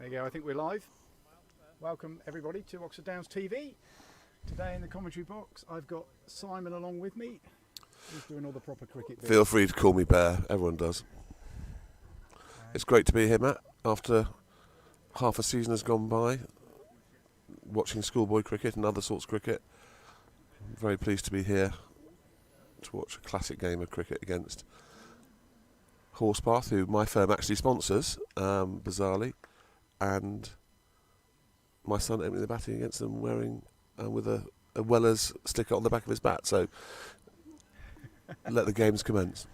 There you go, I think we're live. Welcome everybody to Oxford Downs TV. Today in the commentary box I've got Simon along with me. He's doing all the proper cricket bits. Feel free to call me Bear, everyone does. It's great to be here, Matt, after half a season has gone by, watching schoolboy cricket and other sorts of cricket. I'm very pleased to be here to watch a classic game of cricket against Horspath, who my firm actually sponsors, bizarrely, and my son opening the batting against them wearing with a Weller's sticker on the back of his bat. So let the games commence.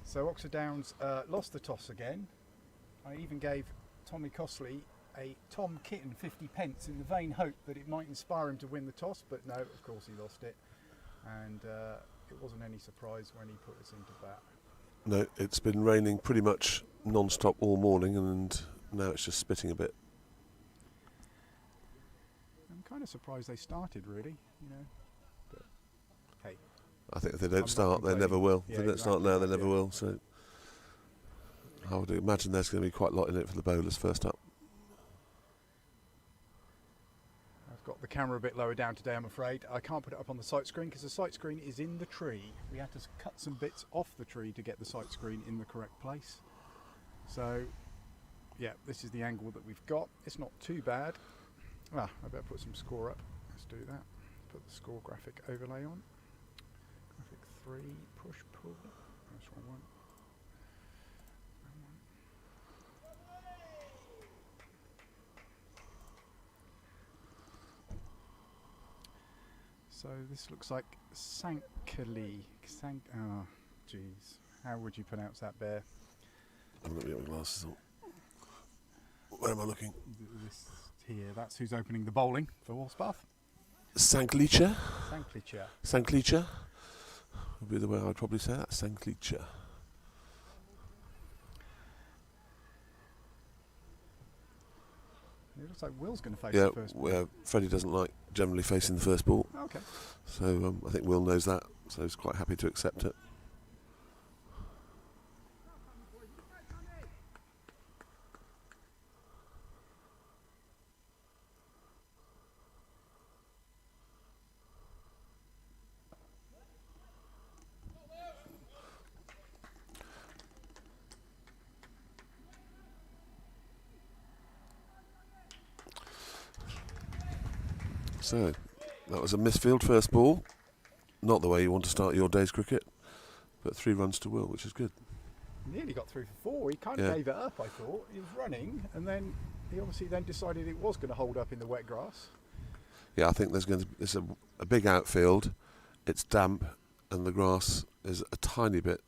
So Oxford Downs lost the toss again. I even gave Tommy Costley a Tom Kitten 50p in the vain hope that it might inspire him to win the toss, but no, of course he lost it, and it wasn't any surprise when he put us into bat. No, it's been raining pretty much non-stop all morning, and now it's just spitting a bit. I'm kind of surprised they started, really, you know. But hey, I think if they don't start, they never will. Yeah, If they don't start now, they never will. So I would imagine there's going to be quite a lot in it for the bowlers first up. I've got the camera a bit lower down today, I'm afraid. I can't put it up on the sight screen because the sight screen is in the tree. We had to cut some bits off the tree to get the sight screen in the correct place. So, yeah, this is the angle that we've got. It's not too bad. I better put some score up. Let's do that. Put the score graphic overlay on. Graphic 3, push, pull. That's what I want. So this looks like Sankali. Oh, jeez. How would you pronounce that, Bear? I'm going to get my glasses on. Where am I looking? This here, that's who's opening the bowling for Horspath. Sanklicha? Sanklicha. Sanklicha would be the way I'd probably say that. Sanklicha. It looks like Will's going to face the first ball. Yeah, Freddie doesn't like generally facing the first ball. Okay. So I think Will knows that, so he's quite happy to accept it. So, that was a misfield first ball. Not the way you want to start your day's cricket, but 3 runs to Will, which is good. Nearly got through for 4. He kind of gave it up, I thought. He was running, and then he obviously then decided it was going to hold up in the wet grass. Yeah, I think it's a big outfield. It's damp, and the grass is a tiny bit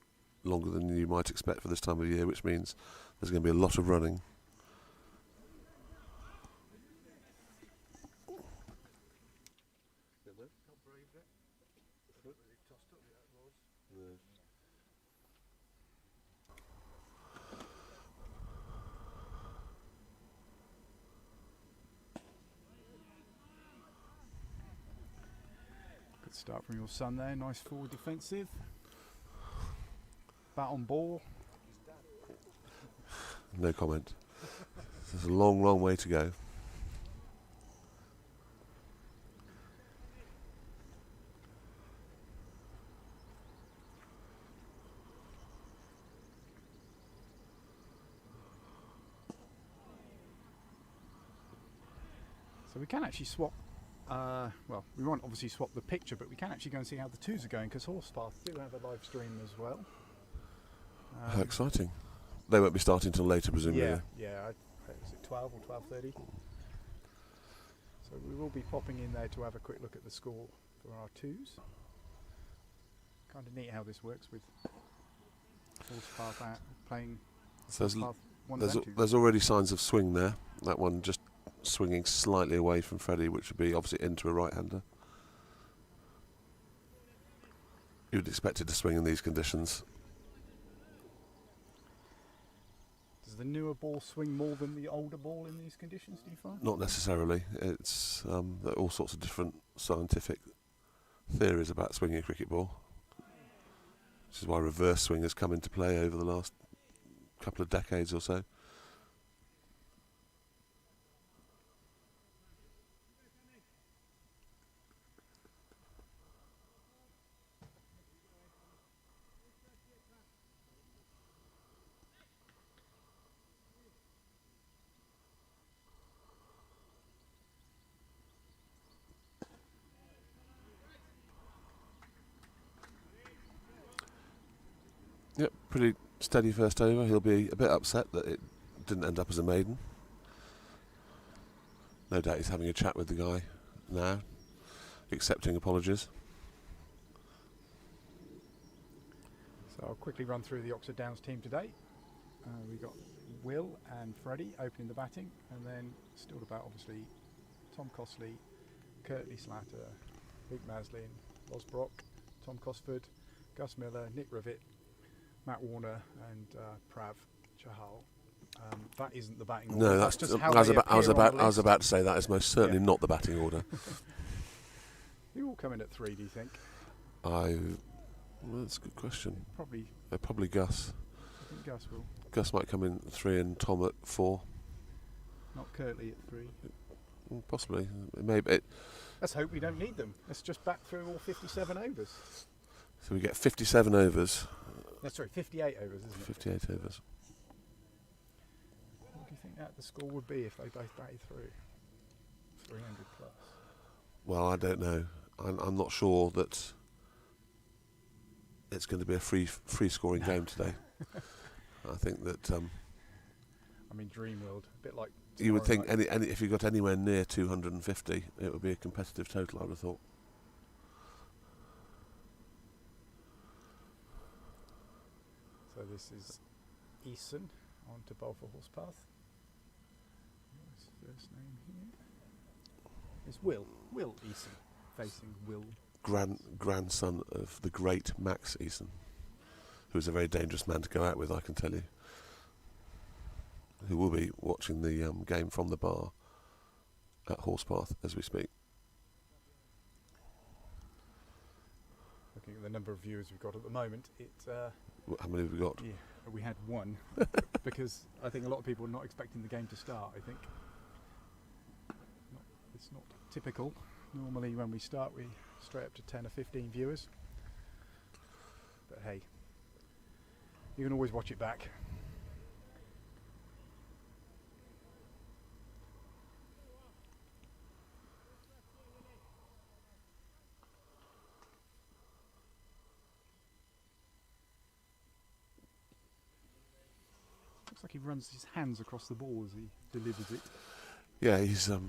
longer than you might expect for this time of year, which means there's going to be a lot of running. Good start from your son there. Nice forward defensive. Bat on ball. No comment. There's a long, long way to go. So we can actually swap, well, we won't obviously swap the picture, but we can actually go and see how the twos are going, because Horspath do have a live stream as well. How exciting. They won't be starting till later, presumably. Yeah. Is it 12 or 12:30? So we will be popping in there to have a quick look at the score for our twos. Kind of neat how this works with Horspath out playing. So Horspath there's already signs of swing there. That one just swinging slightly away from Freddie, which would be obviously into a right-hander. You'd expect it to swing in these conditions. Does the newer ball swing more than the older ball in these conditions, do you find? Not necessarily. It's there are all sorts of different scientific theories about swinging a cricket ball. This is why reverse swing has come into play over the last couple of decades or so. Yep, pretty steady first over. He'll be a bit upset that it didn't end up as a maiden. No doubt he's having a chat with the guy now, accepting apologies. So I'll quickly run through the Oxford Downs team today. We've got Will and Freddie opening the batting, and then still about obviously Tom Costley, Curtly Slatter, Luke Maslin, Los Brock, Tom Cosford, Gus Miller, Nick Rivet, Matt Warner, and Prav Chahal. That isn't the batting order. No, that's just how I was they about appear on the I was list. about to say that is most certainly not the batting order. Who will come in at 3, do you think? Well, that's a good question. Probably Gus. I think Gus will. Gus might come in at 3 and Tom at 4. Not Curtly at 3. Possibly. Maybe. Let's hope we don't need them. Let's just bat through all 57 overs. So we get 57 overs. That's sorry, 58 overs, isn't it? 58 overs. What do you think that the score would be if they both batted through? 300 plus. Well, I don't know. I'm not sure that it's going to be a free scoring game today. I think that I mean, Dream World, a bit like you would think tomorrow any if you got anywhere near 250, it would be a competitive total, I would have thought. So this is Eason on to bowl for Horspath. What's his first name here? It's Will Eason, facing Will. Grandson of the great Max Eason, who is a very dangerous man to go out with, I can tell you. Who will be watching the game from the bar at Horspath as we speak. Looking at the number of viewers we've got at the moment, How many have we got? yeah, we had one because I think a lot of people are not expecting the game to start. I think it's not typical. Normally when we start we straight up to 10 or 15 viewers, but hey, you can always watch it back. Looks like he runs his hands across the ball as he delivers it. Yeah, he's a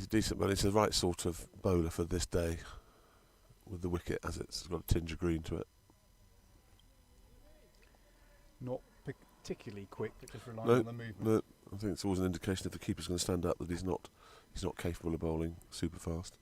decent man. He's the right sort of bowler for this day, with the wicket as it's got a tinge of green to it. Not particularly quick, but just relying No, on the movement. no, I think it's always an indication if the keeper's going to stand up that he's not capable of bowling super fast.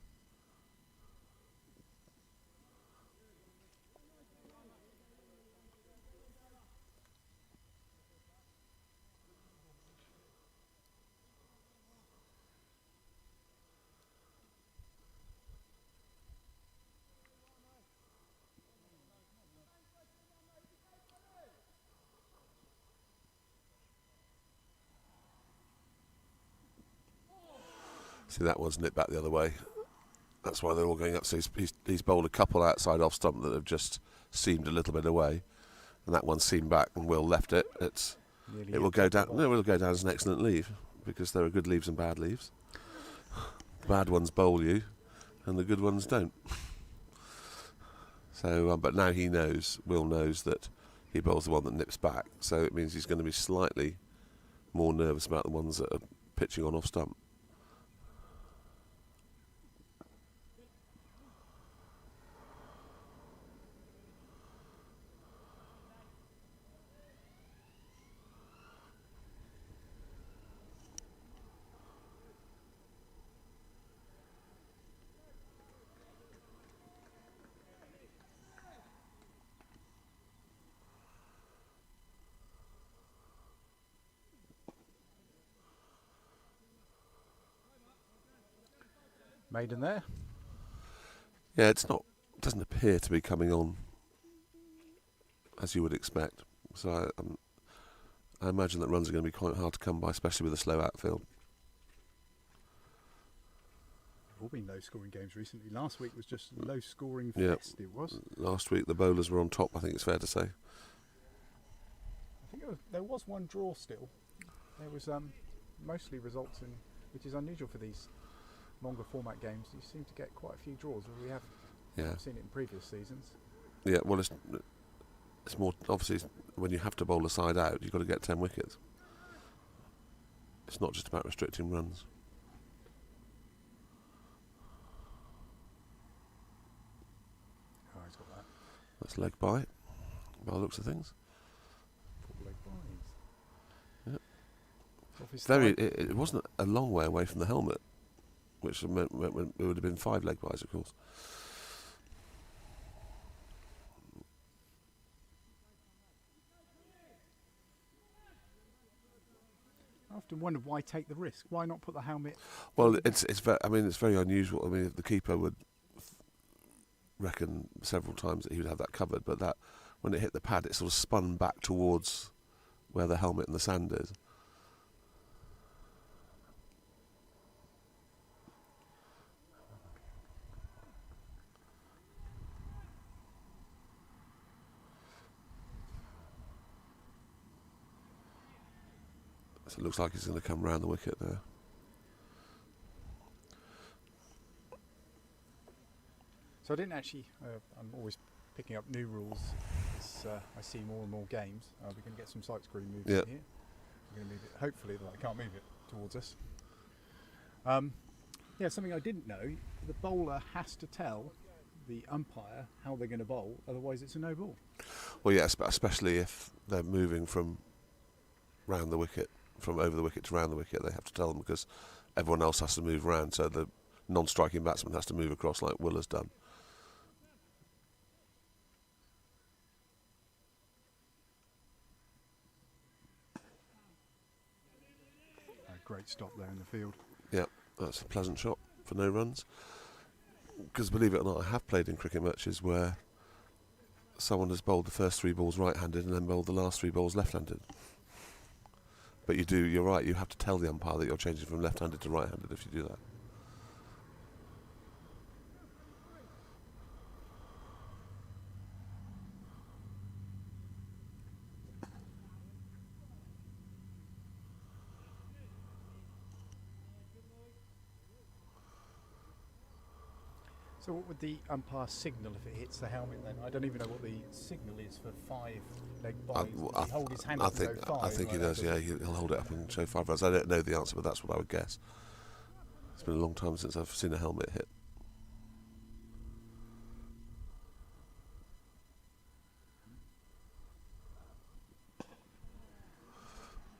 See, that one's nipped back the other way. That's why they're all going up. So he's bowled a couple outside off stump that have just seemed a little bit away, and that one seemed back, and Will left it. It will go down. No, it will go down as an excellent leave because there are good leaves and bad leaves. The bad ones bowl you, and the good ones don't. So, but now Will knows that he bowls the one that nips back. So it means he's going to be slightly more nervous about the ones that are pitching on off stump. Maiden there. Yeah, it doesn't appear to be coming on as you would expect. So I imagine that runs are going to be quite hard to come by, especially with a slow outfield. They've all been low-scoring games recently. Last week was just low-scoring Yeah. fest. It was. Last week the bowlers were on top, I think it's fair to say. I think there was one draw still. There was mostly results in, which is unusual for these longer format games. You seem to get quite a few draws. We have Yeah. seen it in previous seasons. Yeah, well, it's more obviously when you have to bowl a side out, you've got to get 10 wickets. It's not just about restricting runs. Oh, he's got that. That's leg by the looks of things. Leg buys. Yep. Off his Very. thigh. It wasn't a long way away from the helmet, which meant it would have been 5 leg buys, of course. I often wonder why take the risk. Why not put the helmet? Well, it's very. I mean, it's very unusual. I mean, the keeper would reckon several times that he would have that covered, but that when it hit the pad, it sort of spun back towards where the helmet and the sand is. So it looks like he's going to come round the wicket there. So I didn't actually. I'm always picking up new rules as I see more and more games. We're going to get some sight screen moves Yep. in here. We're going to move it. Hopefully, that I can't move it towards us. Yeah, something I didn't know. The bowler has to tell the umpire how they're going to bowl. Otherwise, it's a no ball. Well, yes, but especially if they're moving from round the wicket, from over the wicket to round the wicket, they have to tell them because everyone else has to move round. So the non-striking batsman has to move across like Will has done. A great stop there in the field. Yeah, that's a pleasant shot for no runs. Because believe it or not, I have played in cricket matches where someone has bowled the first 3 balls right-handed and then bowled the last 3 balls left-handed. But you're right, you have to tell the umpire that you're changing from left-handed to right-handed if you do that. So what would the umpire signal if it hits the helmet then? I don't even know what the signal is for 5 leg buys. Does he hold his hand I up and think go 5? I think he like does. that, Yeah, he'll hold it up and show 5 runs. I don't know the answer, but that's what I would guess. It's been a long time since I've seen a helmet hit.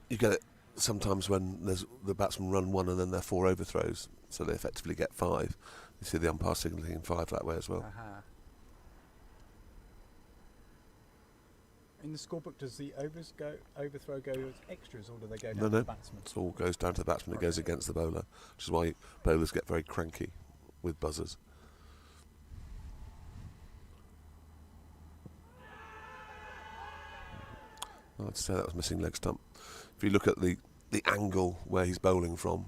You get it sometimes when the batsmen run 1 and then they're 4 overthrows, so they effectively get 5. You see the umpire signalling 5 that way as well. In the scorebook, does the overthrow go as extras, or do they go down No, to the batsman? it all goes down to the batsman. It goes against the bowler, which is why bowlers get very cranky with buzzers. I'd say that was missing leg stump. If you look at the angle where he's bowling from,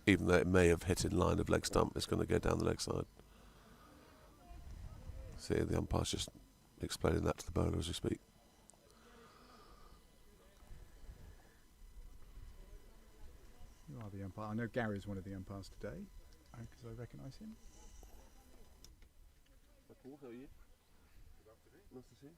even though it may have hit in line of leg stump, it's going to go down the leg side. See, the umpire's just explaining that to the bowler as we speak. You are the umpire. I know Gary's one of the umpires today, because I recognise him. Paul, how are you? Good afternoon. Nice to see you.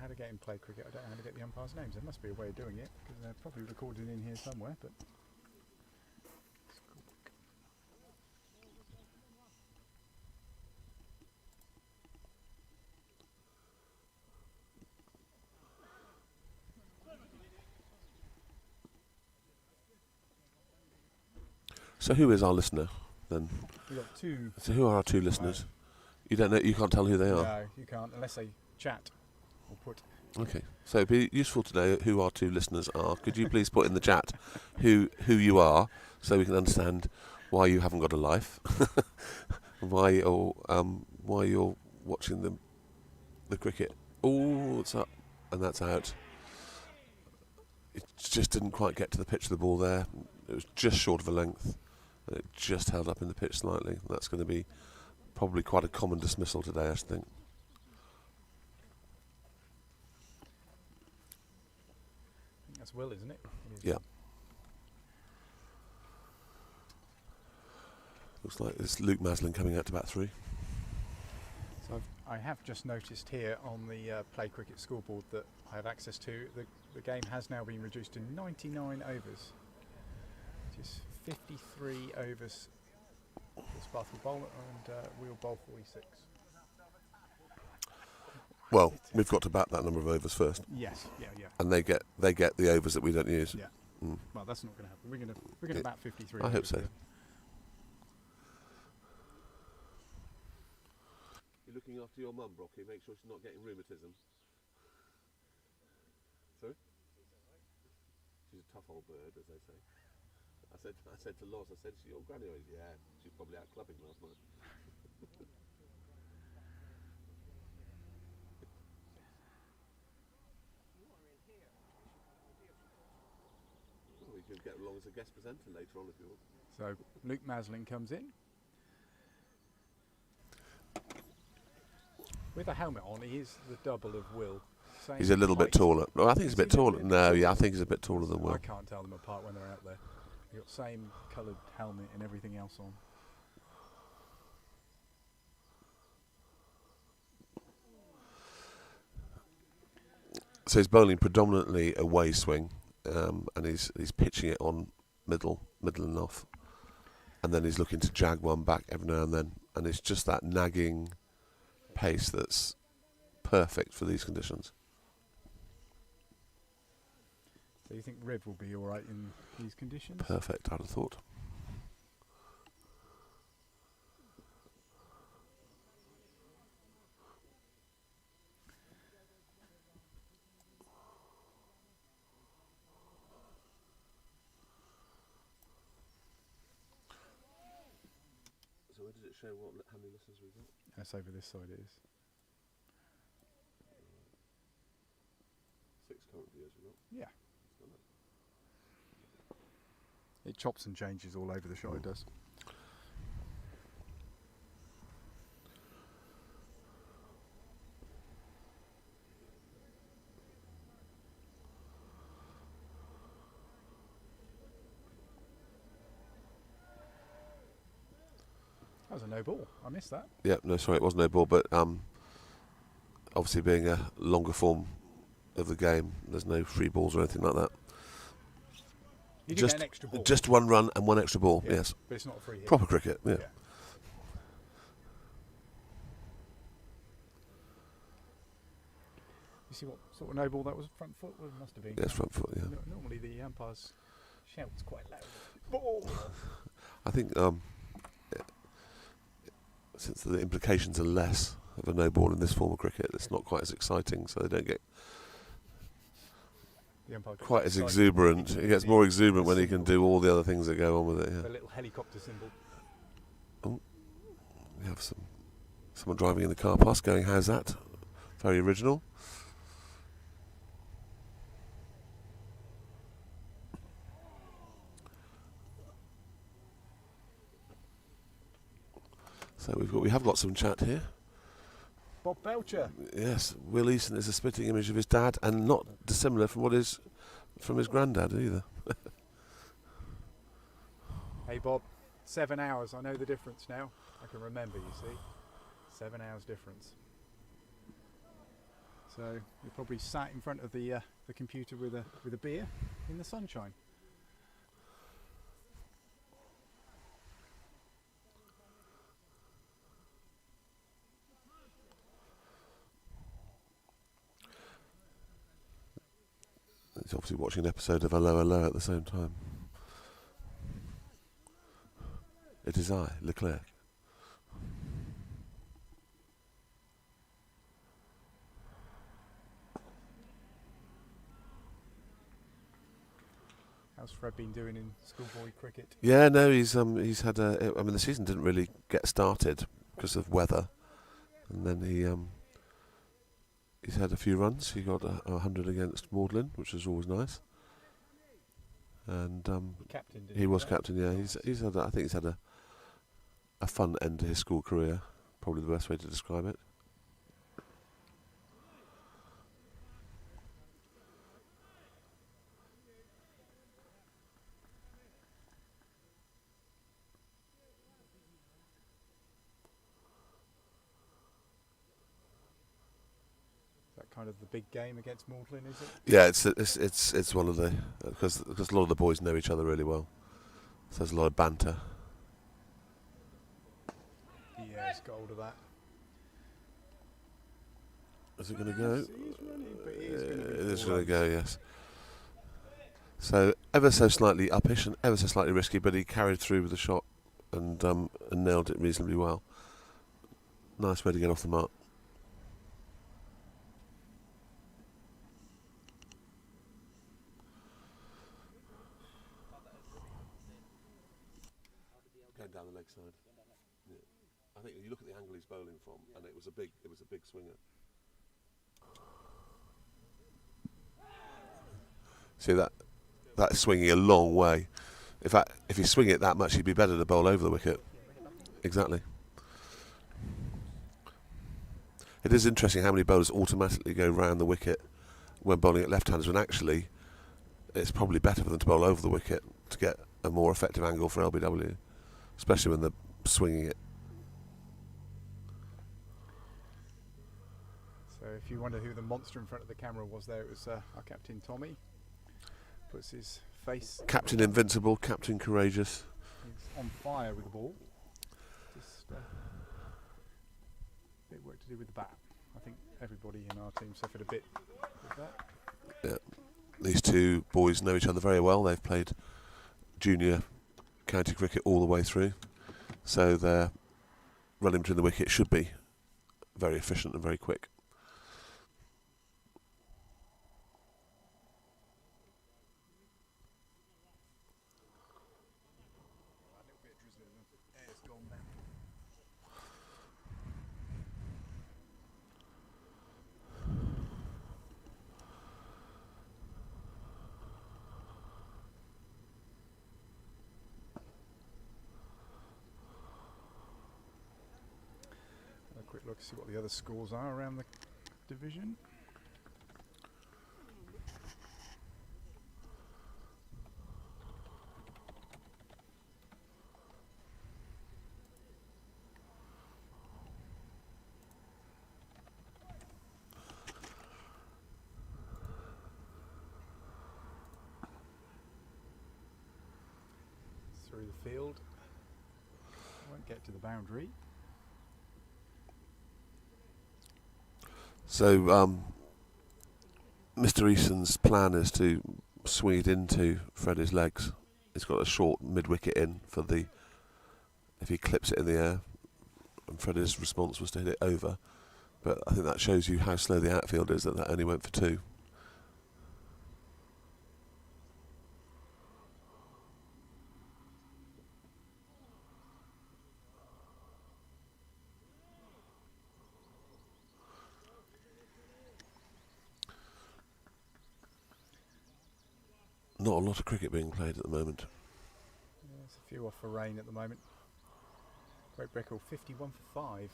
How to get him play cricket? I don't know how to get the umpires' names. There must be a way of doing it, because they're probably recorded in here somewhere. But So who is our listener then? we've got 2. So who are our 2 listeners? You don't know. You can't tell who they are. No, you can't unless they chat or put. Okay. So it'd be useful to know who our 2 listeners are. Could you please put in the chat who you are, so we can understand why you haven't got a life, why you're watching the. the, the, the, the, the, the, the, the, the, the, the, the, the, the cricket. Oh, it's up, and that's out. it just didn't quite get to the pitch of the ball there. It was just short of a length. And it just held up in the pitch slightly. That's going to be probably quite a common dismissal today, I think. That's Will, isn't it? Yeah. Looks like it's Luke Maslin coming out to bat 3. So I have just noticed here on the Play Cricket scoreboard that I have access to. The game has now been reduced to 99 overs, which is 53 overs for Sparth will bowl and we'll bowl 46. Well, we've got to bat that number of overs first. Yes, yeah. And they get the overs that we don't use. Yeah. Well, that's not going to happen. We're going to bat 53. I hope so. Here. You're looking after your mum, Brocky. Make sure she's not getting rheumatism. Sorry? She's a tough old bird, as they say. I said to Loz, your granny always, yeah, she's probably out clubbing last night. Well, we could get along as a guest presenter later on if you want. So Luke Maslin comes in. With a helmet on, he is the double of Will. Same He's a little bit height. taller. No, I think he's a bit taller. No, yeah, I think he's a bit taller than Will. I can't tell them apart when they're out there. They've got same coloured helmet and everything else on. So he's bowling predominantly a way swing, and he's pitching it on middle and off, and then he's looking to jag one back every now and then, and it's just that nagging pace that's perfect for these conditions. So you think Riv will be all right in these conditions? Perfect, I'd have thought. So where does it show how many listens we've got? That's over this side it is. 6 current viewers we've got. Yeah. It chops and changes all over the shot, it does. That was a no ball. I missed that. Yeah, no, sorry, it was no ball, but obviously being a longer form of the game, there's no free balls or anything like that. You did get an extra ball. Just one run and one extra ball, Yeah, yes. But it's not a free hit. Proper cricket, yeah. You see what sort of no ball that was? Front foot? Well, it must have been. Yes, front foot, yeah. Normally the umpires shouts quite loud. Ball! I think since the implications are less of a no ball in this form of cricket, it's not quite as exciting, so they don't get The umpire gets quite as excited. exuberant. He gets more exuberant when he can do all the other things that go on with it. The Yeah. little helicopter symbol. We have someone driving in the car past going, how's that? Very original. So we have got some chat here. Bob Belcher. Yes, Will Easton is a spitting image of his dad, and not dissimilar from from his granddad either. Hey Bob, 7 hours. I know the difference now. I can remember, you see. 7 hours difference. So you're probably sat in front of the computer with a beer in the sunshine. He's obviously watching an episode of Hello Hello at the same time. It is I, Leclerc. How's Fred been doing in schoolboy cricket? Yeah, no, he's had the season didn't really get started because of weather, and then he's had a few runs. He got 100 against Magdalen, which was always nice. and Captain, didn't he was today? captain. Yeah, he's had I think he's had a fun end to his school career. Probably the best way to describe it. Is that kind of the big game against Magdalen, is it? Yeah, it's one of the because a lot of the boys know each other really well. So there's a lot of banter. Yeah, he's got hold of that. Is it going to go? He's running, but he is going to be It is four going to runs. go. Yes. So ever so slightly uppish and ever so slightly risky, but he carried through with the shot and nailed it reasonably well. Nice way to get off the mark. Going down the leg side. Yeah. I think you look at the angle he's bowling from, and it was a big swinger. See that's swinging a long way. If he swing it that much, he'd be better to bowl over the wicket. Exactly. It is interesting how many bowlers automatically go round the wicket when bowling at left-handers, when actually it's probably better for them to bowl over the wicket to get a more effective angle for LBW, especially when they're swinging it. So if you wonder who the monster in front of the camera was there, it was our captain Tommy. Puts his face... Captain Invincible, Captain Courageous. He's on fire with the ball. Just a bit of work to do with the bat. I think everybody in our team suffered a bit with that. Yeah. These two boys know each other very well. They've played junior county cricket all the way through, so their running between the wicket should be very efficient and very quick. A quick look to see what the other scores are around the division. Through the field. Won't get to the boundary. So Mr. Eason's plan is to swing it into Freddie's legs. He's got a short mid-wicket in for the... if he clips it in the air, and Freddie's response was to hit it over. But I think that shows you how slow the outfield is, that only went for two. Not a lot of cricket being played at the moment. Yeah, there's a few off for rain at the moment. Great record, 51 for 5.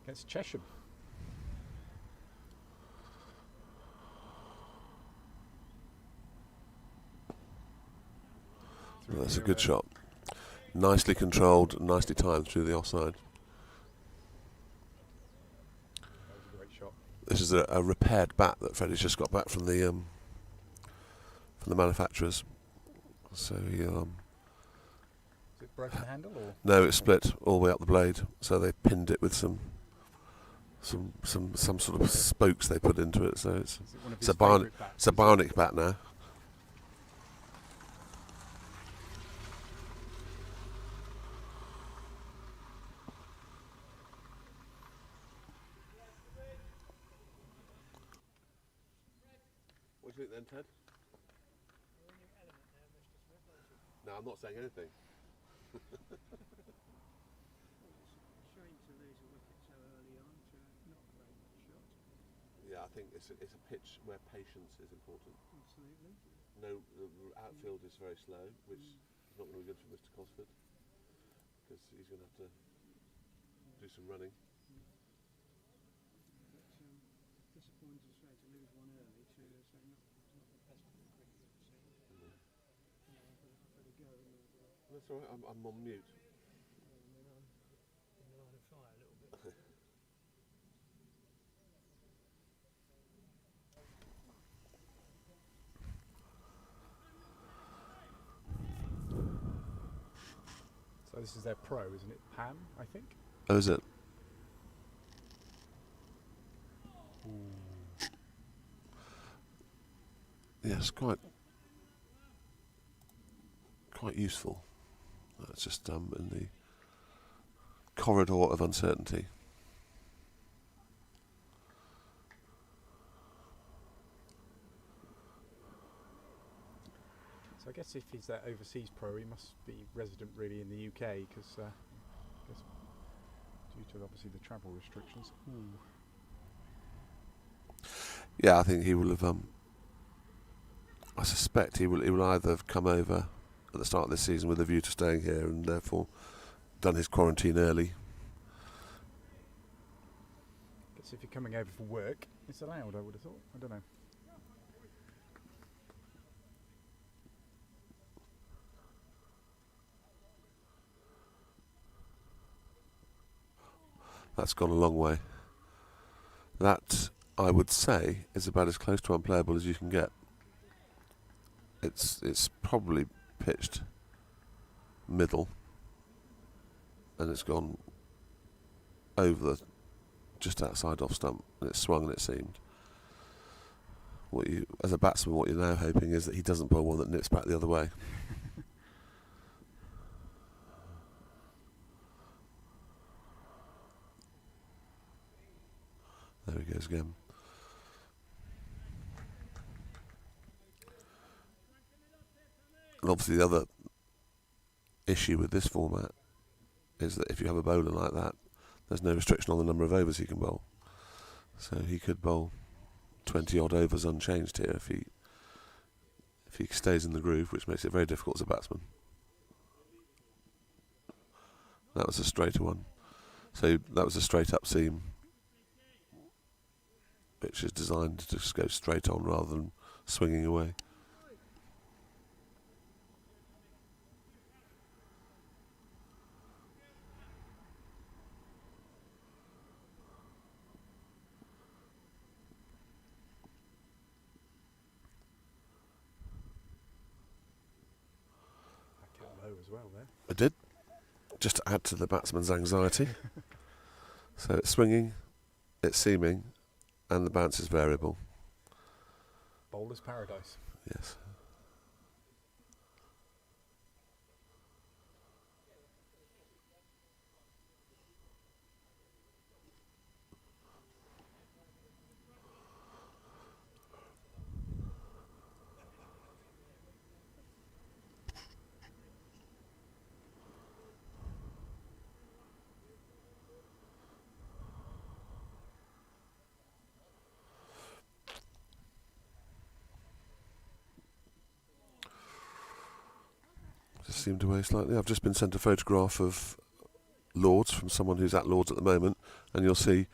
Against Chesham. Well, that's a good shot. Nicely controlled, nicely timed through the offside. That was a great shot. This is a repaired bat that Freddie's just got back from the manufacturers. So he Is it broken handle or? no, it's split all the way up the blade. So they pinned it with some sort of spokes they put into it. So Is it one of it's his a bionic favourite bats? it's a bionic bat now. What do you think then, Ted? No, I'm not saying anything. Shame to lose a wicket so early on to not a great shot. Yeah, I think it's a pitch where patience is important. Absolutely. No, the outfield is very slow, which is not going to be good for Mr. Cosford because he's going to have to do some running. But disappointing straight to lose one early to say not the best cricket you've ever seen. But a go, isn't it? That's all right. I'm on mute. I mean, I'm in the line of fire a little bit. So this is their pro, isn't it? Pam, I think. Oh, is it? Yes, quite useful. It's just in the corridor of uncertainty. So I guess if he's that overseas pro, he must be resident really in the UK, because I guess due to obviously the travel restrictions. Yeah, I think he will have. I suspect he will either have come over at the start of this season with a view to staying here and therefore done his quarantine early. Guess if you're coming over for work, it's allowed, I would have thought. I don't know. That's gone a long way. That, I would say, is about as close to unplayable as you can get. It's probably pitched middle, and it's gone over the just outside off stump, and it's swung and it seemed. As a batsman, what you're now hoping is that he doesn't bowl one that nips back the other way. There he goes again. And obviously the other issue with this format is that if you have a bowler like that, there's no restriction on the number of overs he can bowl. So he could bowl 20 odd overs unchanged here if he stays in the groove, which makes it very difficult as a batsman. That was a straighter one. So that was a straight up seam, which is designed to just go straight on rather than swinging away. That kept low as well there. I did, just to add to the batsman's anxiety. So it's swinging, it's seaming, and the bounce is variable. Bowler's paradise. Yes. Just seemed away slightly. I've just been sent a photograph of Lords from someone who's at Lords at the moment, and you'll see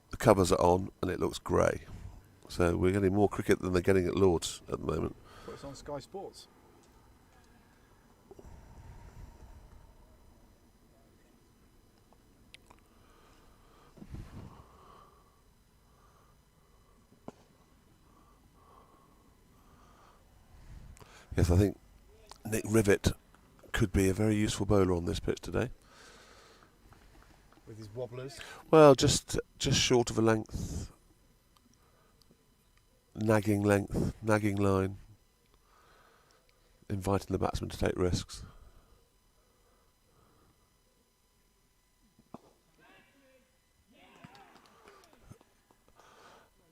the covers are on and it looks grey. So we're getting more cricket than they're getting at Lords at the moment. Well, it's on Sky Sports. Yes, I think Nick Rivet could be a very useful bowler on this pitch today. With his wobblers. Well, just short of a length, nagging line, inviting the batsman to take risks.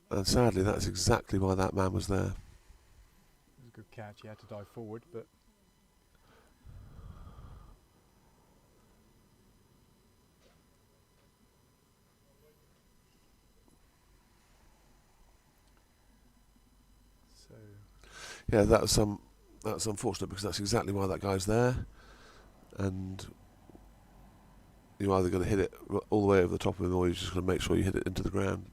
And sadly, that's exactly why that man was there. It was a good catch. He had to dive forward, but Yeah, that's unfortunate because that's exactly why that guy's there, and you're either going to hit it all the way over the top of him, or you're just going to make sure you hit it into the ground.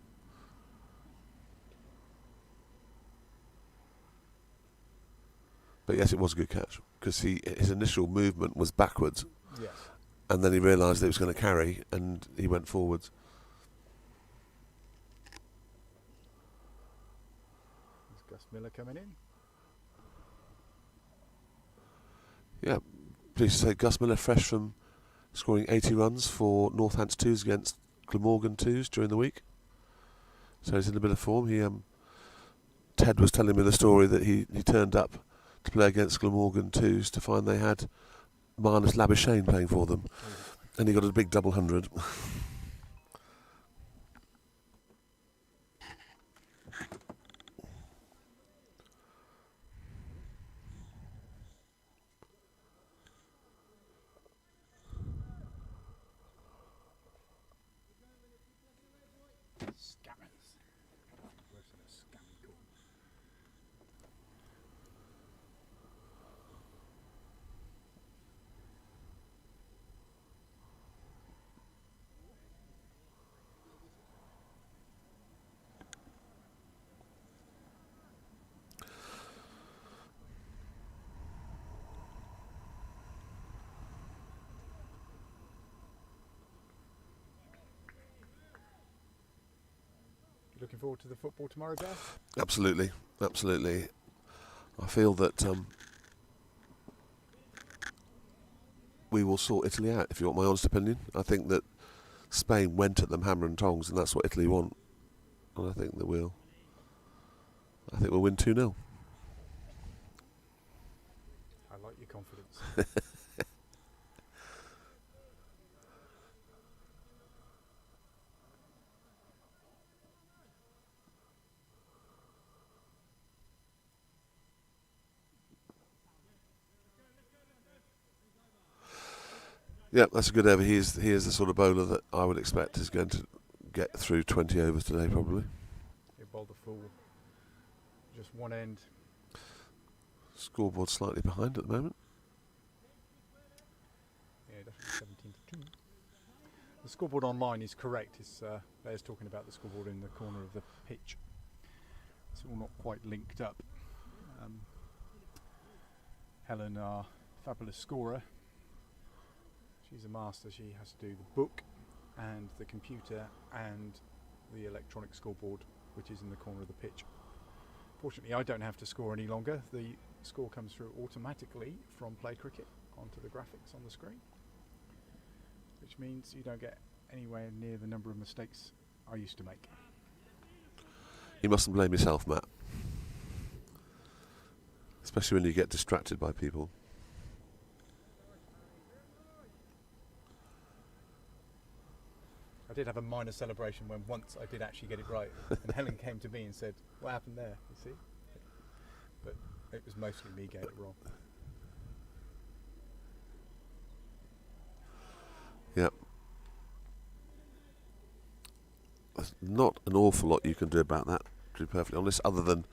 But yes, it was a good catch because his initial movement was backwards, Yes. and then he realised it was going to carry, and he went forwards. Is Gus Miller coming in? Yeah, pleased to say Gus Miller fresh from scoring 80 runs for Northants 2s against Glamorgan 2s during the week. So he's in a bit of form. Ted was telling me the story that he turned up to play against Glamorgan 2s to find they had Marnus Labuschagne playing for them. And he got a big double 100. Scammers. Worse than a scammy call. Looking forward to the football tomorrow, Gareth? Absolutely, absolutely. I feel that we will sort Italy out, if you want my honest opinion. I think that Spain went at them hammer and tongs, and that's what Italy want. And I think that we'll win 2-0. I like your confidence. Yeah, that's a good over. He is the sort of bowler that I would expect is going to get through 20 overs today, probably. He bowled the full, just one end. Scoreboard slightly behind at the moment. Yeah, definitely 17-2. The scoreboard online is correct. It's Bear's talking about the scoreboard in the corner of the pitch. It's all not quite linked up. Helen, our fabulous scorer, she's a master. She has to do the book and the computer and the electronic scoreboard, which is in the corner of the pitch. Fortunately, I don't have to score any longer. The score comes through automatically from Play Cricket onto the graphics on the screen, which means you don't get anywhere near the number of mistakes I used to make. You mustn't blame yourself, Matt. Especially when you get distracted by people. I did have a minor celebration when once I did actually get it right, and Helen came to me and said, "What happened there? You see?" But it was mostly me getting it wrong. Yep. There's not an awful lot you can do about that, to be perfectly honest, other than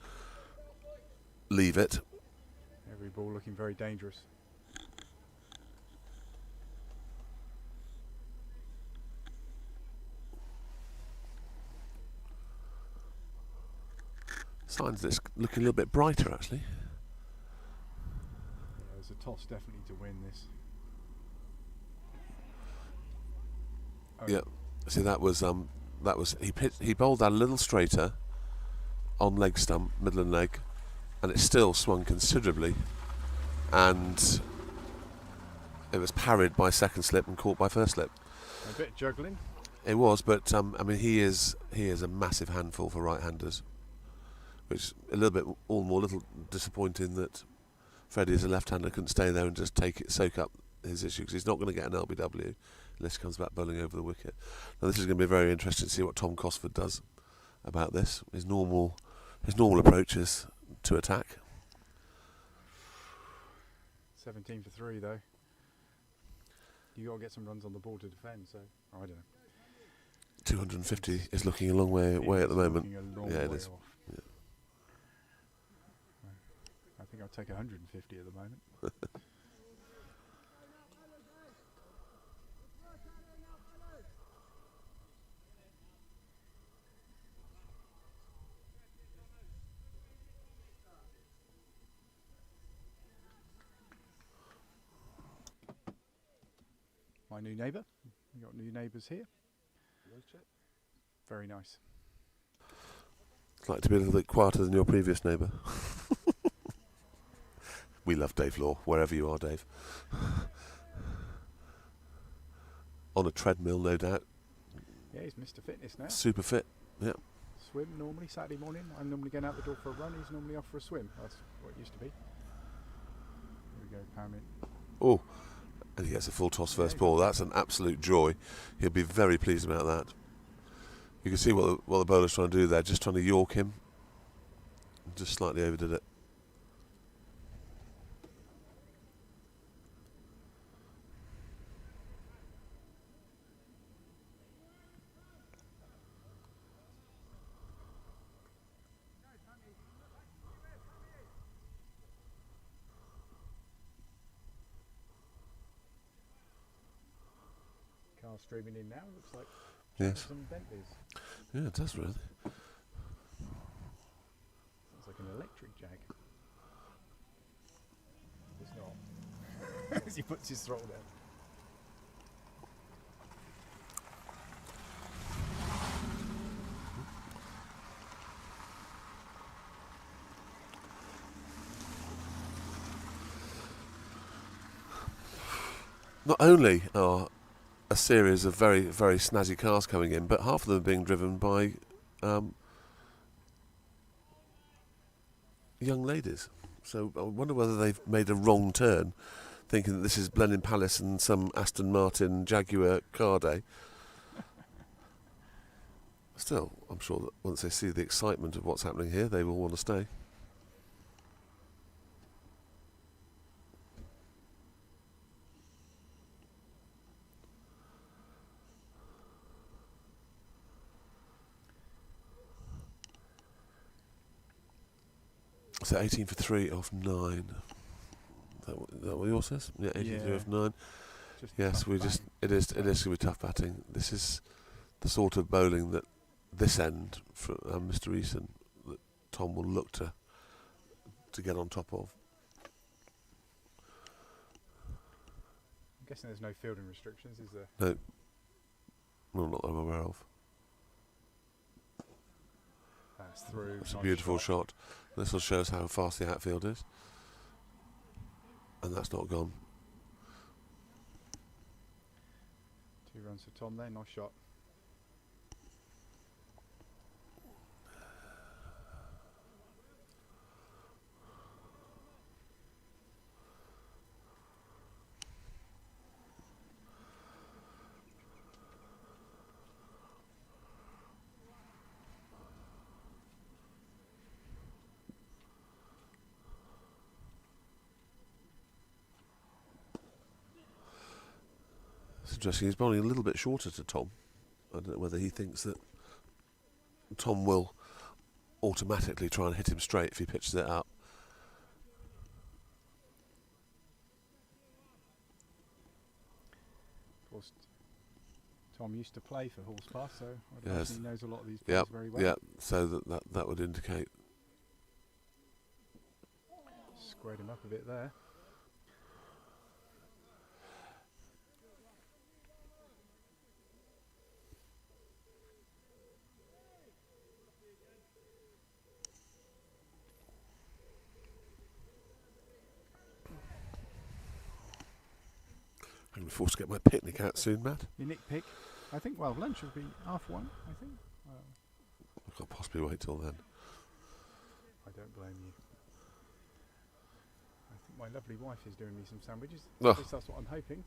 leave it. Every ball looking very dangerous. Signs that it's looking a little bit brighter, actually. Yeah, there's a toss definitely to win this. Oh, Yeah. See, that was he bowled that a little straighter on leg stump, middle and leg, and it still swung considerably, and it was parried by second slip and caught by first slip. a bit juggling. It was, but I mean, he is a massive handful for right-handers, which is a little bit little disappointing that Freddie, as a left-hander, couldn't stay there and just soak up his issue, because he's not going to get an LBW unless he comes back bowling over the wicket. Now, this is going to be very interesting to see what Tom Cosford does about this. His normal approach is to attack. 17 for 3 though. You got to get some runs on the ball to defend. So I don't know. 250 is looking a long way away at the moment. Looking a long Yeah, it way is. off. Yeah. I think I'll take 150 at the moment. My new neighbour. We've got new neighbours here. Very nice. I'd like to be a little bit quieter than your previous neighbour. We love Dave Law, wherever you are, Dave. On a treadmill, no doubt. Yeah, he's Mr. Fitness now. Super fit. Yeah. Swim normally, Saturday morning. I'm normally going out the door for a run. He's normally off for a swim. That's what it used to be. Here we go, Pam in. Oh, and he gets a full toss first ball. That's an absolute joy. He'll be very pleased about that. You can see what the bowler's trying to do there, just trying to york him. Just slightly overdid it. Car streaming in now. Looks like Yes. some Bentleys. Yeah, it does really. Sounds like an electric jag. It's not. As he puts his throttle down. Not only are a series of very, very snazzy cars coming in, but half of them are being driven by young ladies. So I wonder whether they've made a wrong turn, thinking that this is Blenheim Palace and some Aston Martin Jaguar car day. Still, I'm sure that once they see the excitement of what's happening here, they will want to stay. So 18 for 3 off 9. Is that what yours says? Yeah, 18 for 3 Yeah. off 9. Just Yes, tough we batting. just it is going to be tough batting. This is the sort of bowling that this end for Mr. Eason that Tom will look to get on top of. I'm guessing there's no fielding restrictions, is there? No, well, not that I'm aware of. Pass through. It's a nice beautiful shot. This will show us how fast the outfield is, and that's not gone. 2 runs for Tom there. Nice shot. It's interesting. He's bowling a little bit shorter to Tom. I don't know whether he thinks that Tom will automatically try and hit him straight if he pitches it up. Of course, Tom used to play for Horspath, so I Yes. imagine he knows a lot of these players Yep, very well. yeah. So that would indicate. Squared him up a bit there. I'm going to be forced to get my picnic out soon, Matt. Your nick pick. I think, well, lunch will be 1:30, I think. I can't possibly wait till then. I don't blame you. I think my lovely wife is doing me some sandwiches. Oh. At least that's what I'm hoping.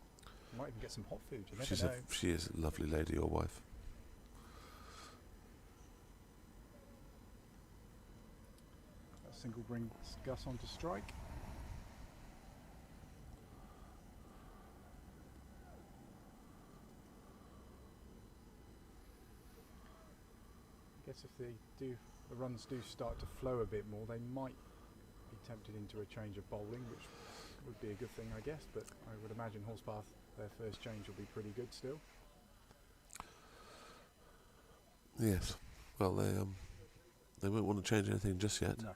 Might even get some hot food. You never know. She is a lovely lady, your wife. That single brings Gus on to strike. I guess if the runs do start to flow a bit more, they might be tempted into a change of bowling, which would be a good thing, I guess. But I would imagine Horspath, their first change will be pretty good still. Yes. Well, they won't want to change anything just yet. No.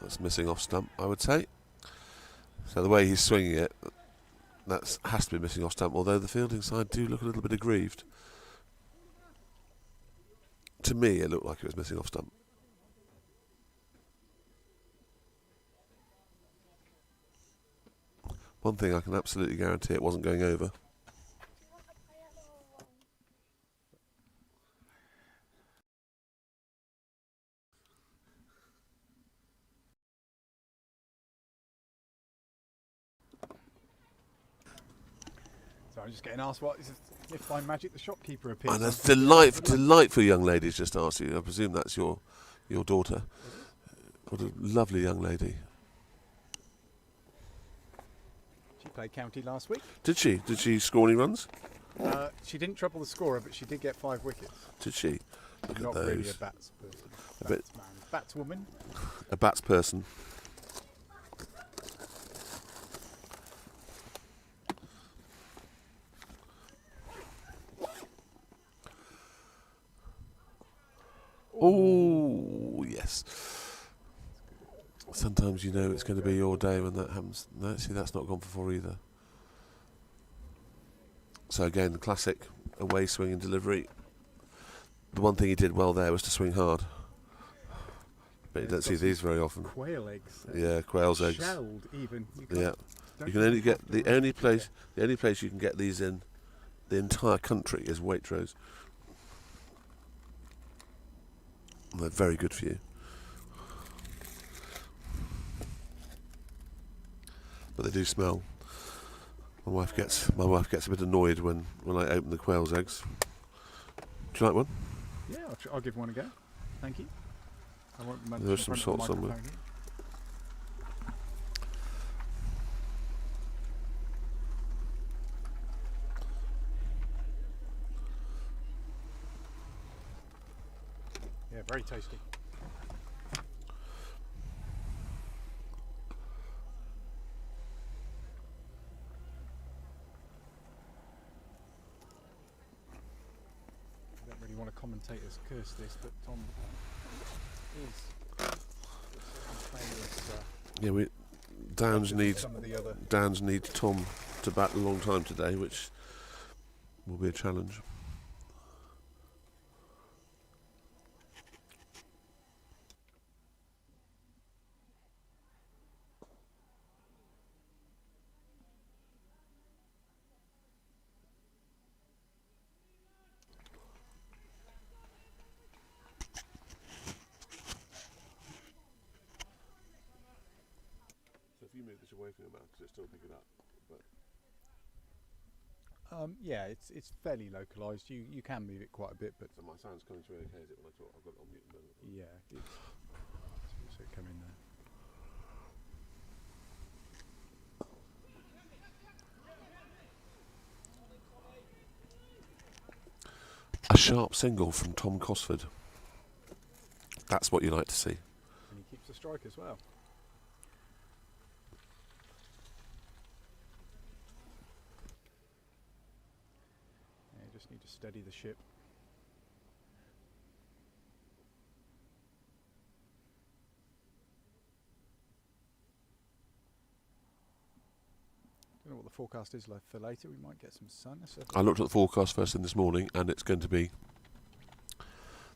That's missing off stump, I would say. So the way he's swinging it, that has to be missing off stump, although the fielding side do look a little bit aggrieved. To me, it looked like it was missing off stump. One thing I can absolutely guarantee, it wasn't going over. So I'm just getting asked what is if by magic the shopkeeper appears. And that's delightful young lady's just asked you. I presume that's your daughter. What a lovely young lady. She played county last week. Did she? Did she score any runs? She didn't treble the scorer, but she did get 5 wickets. Did she? Look Not at those. really a bats person. A bit- Batswoman. A bats person. Oh, yes. Sometimes you know it's going to be your day when that happens. No, see, that's not gone for 4 either. So again, the classic away swing and delivery. The one thing he did well there was to swing hard. But you don't see these very often. Quail eggs. Yeah, quail's eggs. Shelled even. Yeah. You can only get the only place you can get these in the entire country is Waitrose. And they're very good for you. But they do smell. My wife gets a bit annoyed when I open the quail's eggs. Do you like one? Yeah, I'll give one a go. Thank you. I won't mention There's in some front of the salt somewhere. microphone here. Yeah, very tasty. I don't really want to commentators curse this, but Tom is playing this. Yeah, Downs some of the other. Downs needs Tom to bat a long time today, which will be a challenge. So if you move this away from your mouth, because it's still picking up, but Yeah, it's fairly localised. You can move it quite a bit, but so my sound's coming through okay, is it, when I talk? I've got it on mute at the moment. yeah, it's so come in there. A sharp single from Tom Cosford. That's what you like to see. And he keeps the strike as well. Yeah, you just need to steady the ship. Don't know what the forecast is like for later. We might get some sun. I looked at the forecast first thing this morning, and it's going to be,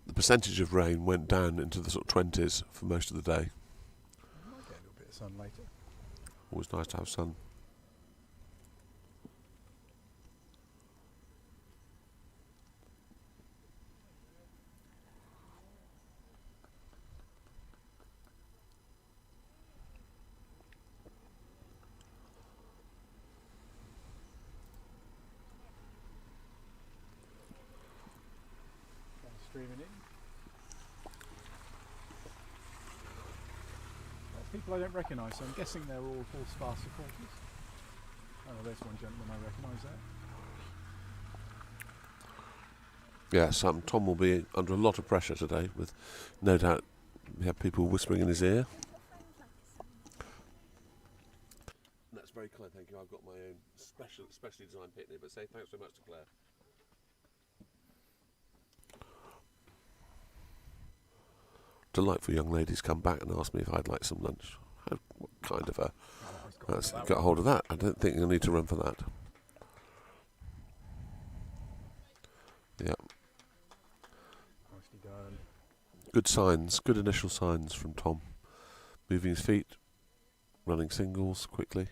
the percentage of rain went down into the sort of 20s for most of the day. We might get a little bit of sun later. Always nice to have sun. Streaming in. people I don't recognise, so I'm guessing they're all Horspath supporters. Oh, there's one gentleman I recognise there. Yes, Tom will be under a lot of pressure today, with no doubt we have people whispering in his ear. That's very kind, thank you. I've got my own specially designed picnic, but say thanks very much to Claire. Delightful young ladies come back and ask me if I'd like some lunch. What kind of a... got hold of that. I don't think you'll need to run for that. Yeah. Nicely done. Good signs, good initial signs from Tom. Moving his feet, running singles quickly.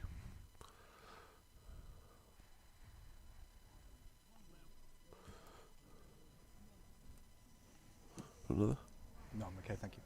Another? No, I'm okay, thank you.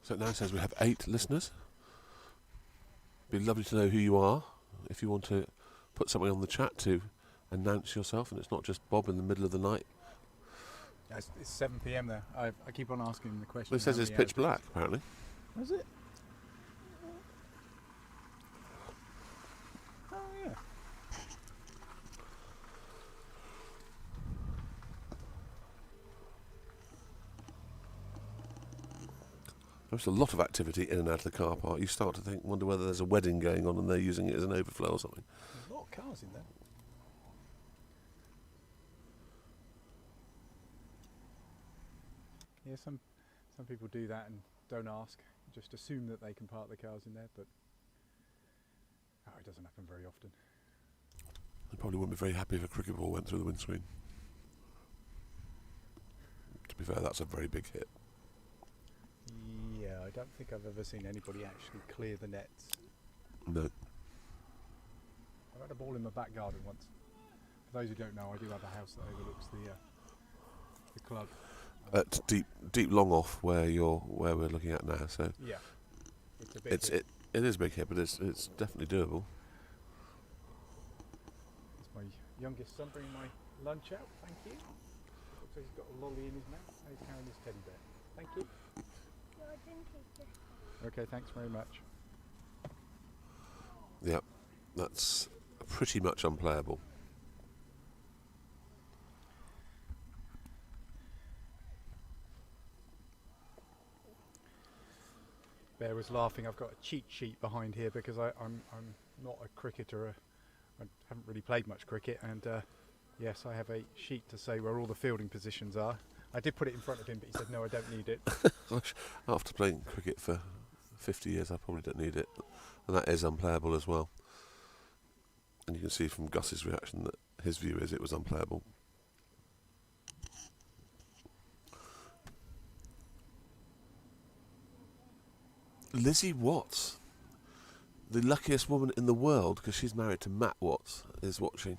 So it now says we have 8 listeners. Be lovely to know who you are. If you want to put something on the chat to announce yourself, and it's not just Bob in the middle of the night. Yeah, it's 7 p.m. there. I keep on asking the question. Well, it says how it's many pitch hours black, apparently. is it? Oh yeah. There's a lot of activity in and out of the car park. You start to wonder whether there's a wedding going on and they're using it as an overflow or something. There's a lot of cars in there. Yeah, some people do that and don't ask, just assume that they can park their cars in there, but it doesn't happen very often. They probably wouldn't be very happy if a cricket ball went through the windscreen. To be fair, that's a very big hit. Yeah, I don't think I've ever seen anybody actually clear the nets. No. I've had a ball in my back garden once. For those who don't know, I do have a house that overlooks the club. At deep long off where we're looking at now. So Yeah, it's a big hit. it is a big hit, but it's definitely doable. It's my youngest son bringing my lunch out. Thank you. Looks like he's got a lolly in his mouth. Now he's carrying his teddy bear. Thank you. Okay, thanks very much. Yeah, that's pretty much unplayable. Bear was laughing. I've got a cheat sheet behind here because I'm not a cricketer. I haven't really played much cricket, and yes, I have a sheet to say where all the fielding positions are. I did put it in front of him, but he said no, I don't need it. After playing cricket for 50 years, I probably don't need it, and that is unplayable as well. And you can see from Gus's reaction that his view is it was unplayable. Lizzie Watts, the luckiest woman in the world because she's married to Matt Watts, is watching.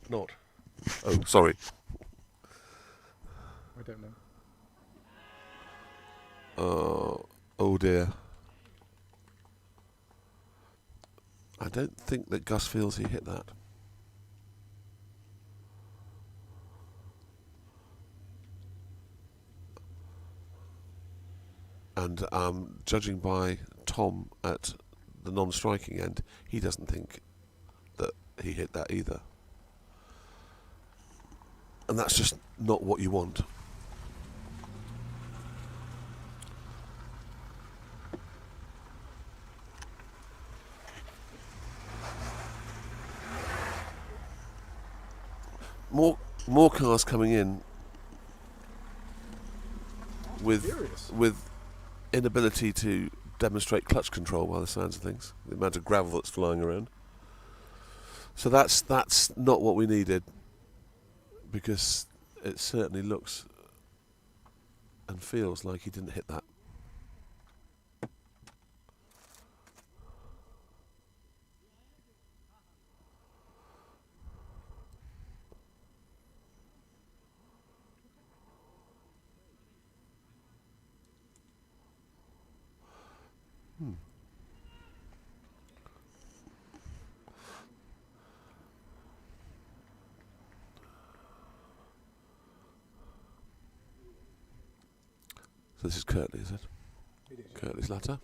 Not. Oh, sorry. I don't know. Oh dear. I don't think that Gus feels he hit that. And judging by Tom at the non-striking end, he doesn't think that he hit that either. And that's just not what you want. More cars coming in with inability to demonstrate clutch control by the sounds of things. The amount of gravel that's flying around. So that's not what we needed. because it certainly looks and feels like he didn't hit that. So this is Kirtley, is it? It is. Kirtley's latter.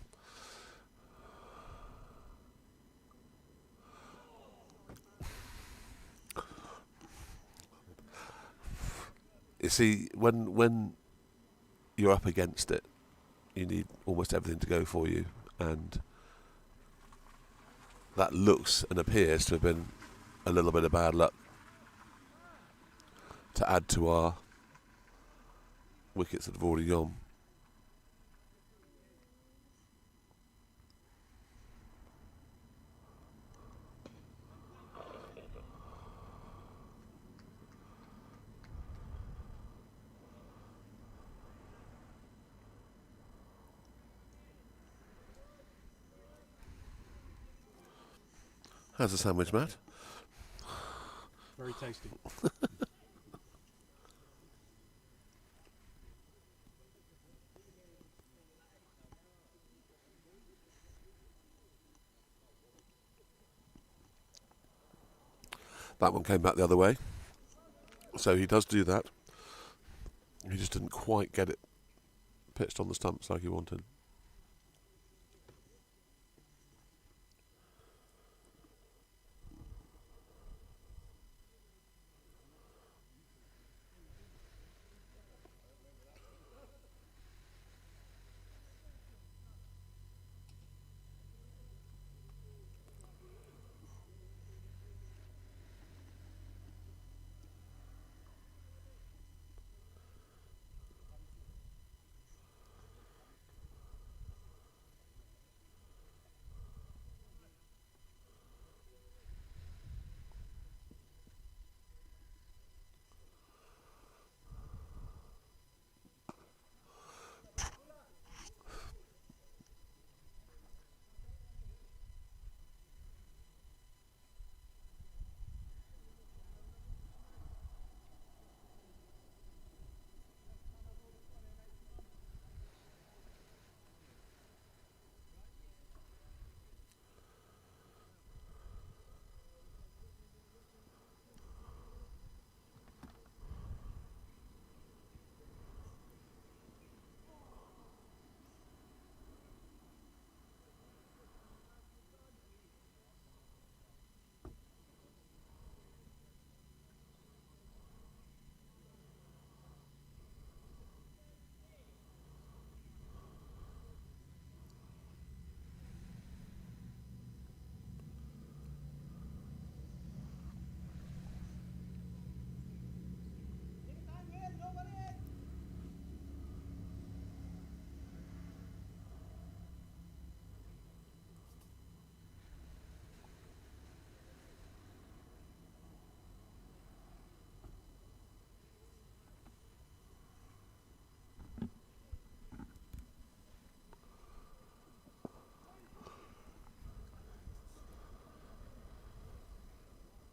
You see, when you're up against it, you need almost everything to go for you, and that looks and appears to have been a little bit of bad luck to add to our wickets that have already gone. How's the sandwich, Matt? Very tasty. That one came back the other way. So he does do that. He just didn't quite get it pitched on the stumps like he wanted.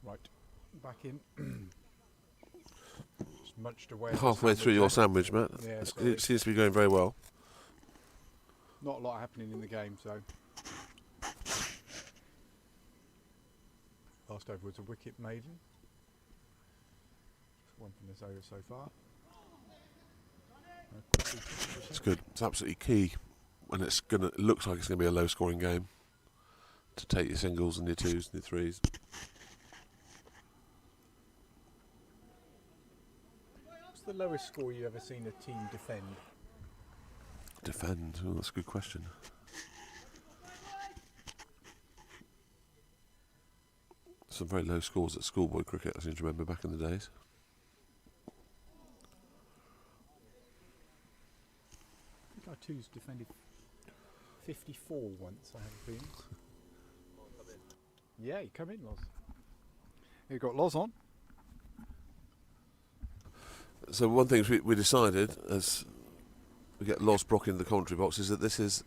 Right, back in. Just munched away. at the Halfway through your sandwich, Matt. Yeah, It seems to be going very well. Not a lot happening in the game, so. Last over was a wicket maiden. Just one from this over so far. It's good. It's absolutely key when it looks like it's gonna be a low-scoring game to take your singles and your twos and your threes. What's the lowest score you've ever seen a team defend? Defend. Oh, that's a good question. Some very low scores at schoolboy cricket, I seem to remember back in the days. I think our twos defended 54 once, I have a feeling. Yeah, you come in, Loz. You've got Loz on. So one thing we decided as we get Losbrook into the commentary box is that this is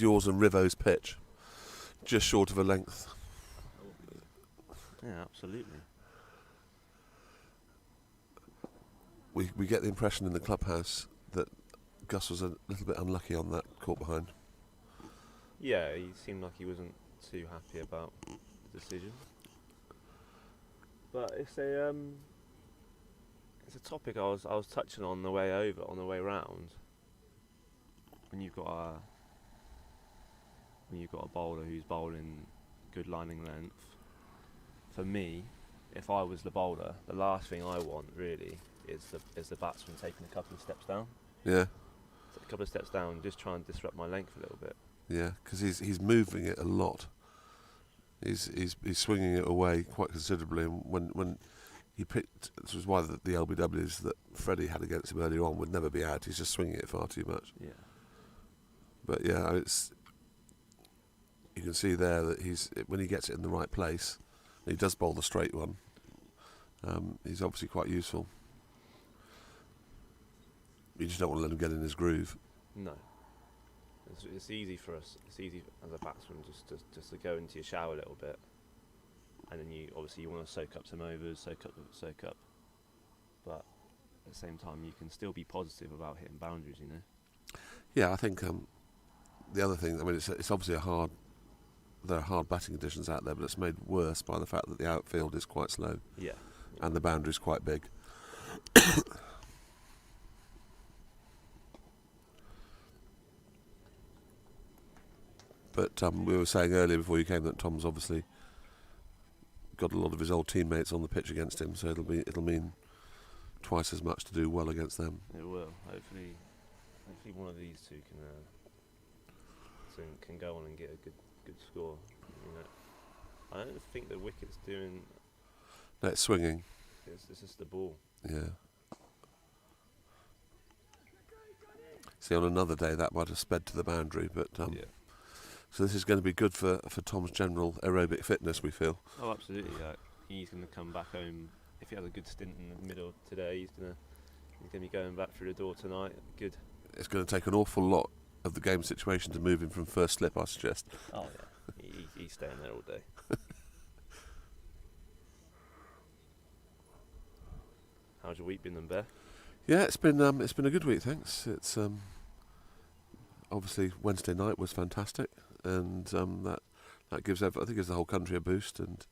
yours and Rivo's pitch, just short of a length. Yeah, absolutely. We get the impression in the clubhouse that Gus was a little bit unlucky on that caught behind. Yeah, he seemed like he wasn't too happy about the decision. But it's a topic I was touching on the way over, on the way round. When you've got a bowler who's bowling good lining length, for me, if I was the bowler, the last thing I want really is the batsman taking a couple of steps down. Yeah. A couple of steps down, just try and disrupt my length a little bit. Yeah, because he's moving it a lot. He's swinging it away quite considerably, and when he picked, this was why the LBWs that Freddie had against him earlier on would never be out. He's just swinging it far too much. Yeah. But yeah, you can see there that when he gets it in the right place, and he does bowl the straight one. He's obviously quite useful. You just don't want to let him get in his groove. No. It's easy for us. It's easy as a batsman just to go into your shower a little bit, and then you want to soak up some overs, soak up. But at the same time, you can still be positive about hitting boundaries. You know. Yeah, I think the other thing. I mean, it's obviously there are hard batting conditions out there, but it's made worse by the fact that the outfield is quite slow. Yeah. And the boundary's quite big. But we were saying earlier before you came that Tom's obviously got a lot of his old teammates on the pitch against him, so it'll mean twice as much to do well against them. It will. Hopefully one of these two can go on and get a good score. You know, I don't think the wicket's doing. No, it's swinging. It's just the ball. Yeah. See, on another day that might have sped to the boundary, but Yeah. so this is going to be good for Tom's general aerobic fitness, we feel. Oh, absolutely. He's going to come back home if he has a good stint in the middle today. He's going to be going back through the door tonight. Good. It's going to take an awful lot of the game situation to move him from first slip, I suggest. Oh yeah, he's staying there all day. How's your week been then, Bear? Yeah, it's been a good week, thanks. It's obviously Wednesday night was fantastic, and that gives gives the whole country a boost, and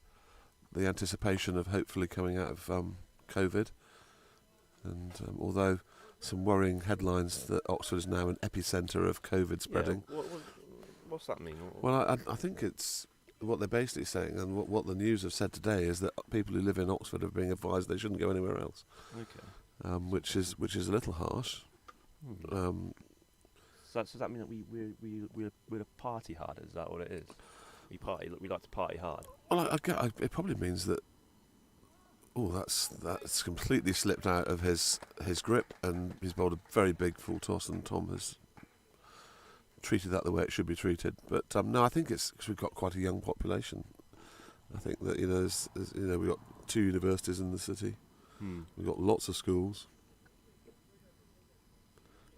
the anticipation of hopefully coming out of COVID, and although some worrying headlines that Oxford is now an epicentre of COVID spreading. Yeah, what's that mean? Well, I think it's what they're basically saying, and what the news have said today is that people who live in Oxford are being advised they shouldn't go anywhere else. Okay. Which is a little harsh. So does that mean that we're a party hard? Is that what it is? We like to party hard. Well, it probably means that. Oh, that's completely slipped out of his grip, and he's bowled a very big full toss, and Tom has treated that the way it should be treated. But no, I think it's because we've got quite a young population. I think that there's we've got 2 universities in the city. We've got lots of schools,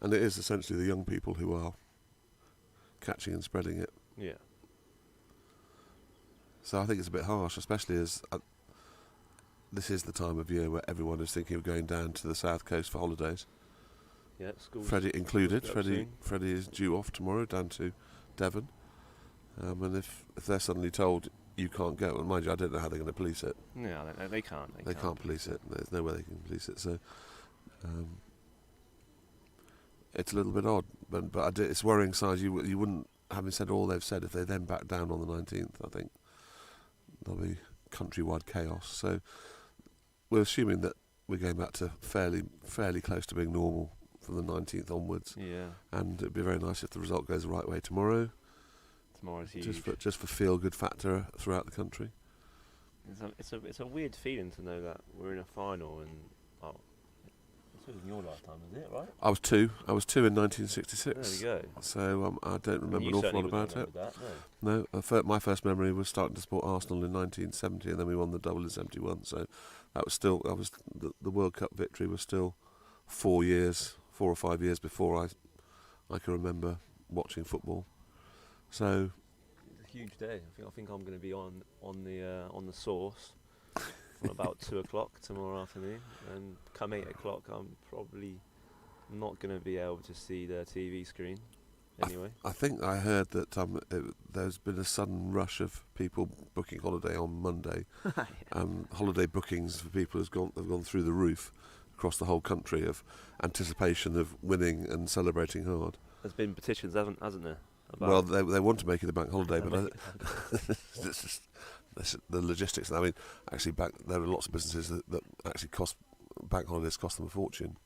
and it is essentially the young people who are catching and spreading it. Yeah. So I think it's a bit harsh, especially as this is the time of year where everyone is thinking of going down to the south coast for holidays. Yeah, schools. Freddie included. schools go Freddie is due off tomorrow down to Devon, and if they're suddenly told you can't go, and mind you, I don't know how they're going to police it. Yeah, they can't. They can't police it. There's no way they can police it. So it's a little bit odd, but it's worrying signs. You wouldn't, having said all they've said, if they then back down on the 19th, I think there'll be countrywide chaos. So we're assuming that we're going back to fairly close to being normal from the 19th onwards. Yeah. And it'd be very nice if the result goes the right way tomorrow. Tomorrow's huge. Just for feel-good factor throughout the country. It's a weird feeling to know that we're in a final, and this was in your lifetime, is it, right? I was two in 1966. There we go. So I don't remember an awful lot about it. That, No, my first memory was starting to support Arsenal in 1970, and then we won the double in '71. So that was the World Cup victory was still 4 or 5 years before I can remember watching football. So It's a huge day. I think I'm going to be on the source from about 2 o'clock tomorrow afternoon, and come 8 o'clock, I'm probably not going to be able to see the TV screen. Anyway, I think I heard that there's been a sudden rush of people booking holiday on Monday. Holiday bookings for people have gone through the roof across the whole country of anticipation of winning and celebrating hard. There's been petitions, hasn't there? Well, they want to make it a bank holiday, but it's just the logistics. I mean, actually, there are lots of businesses that actually bank holidays cost them a fortune.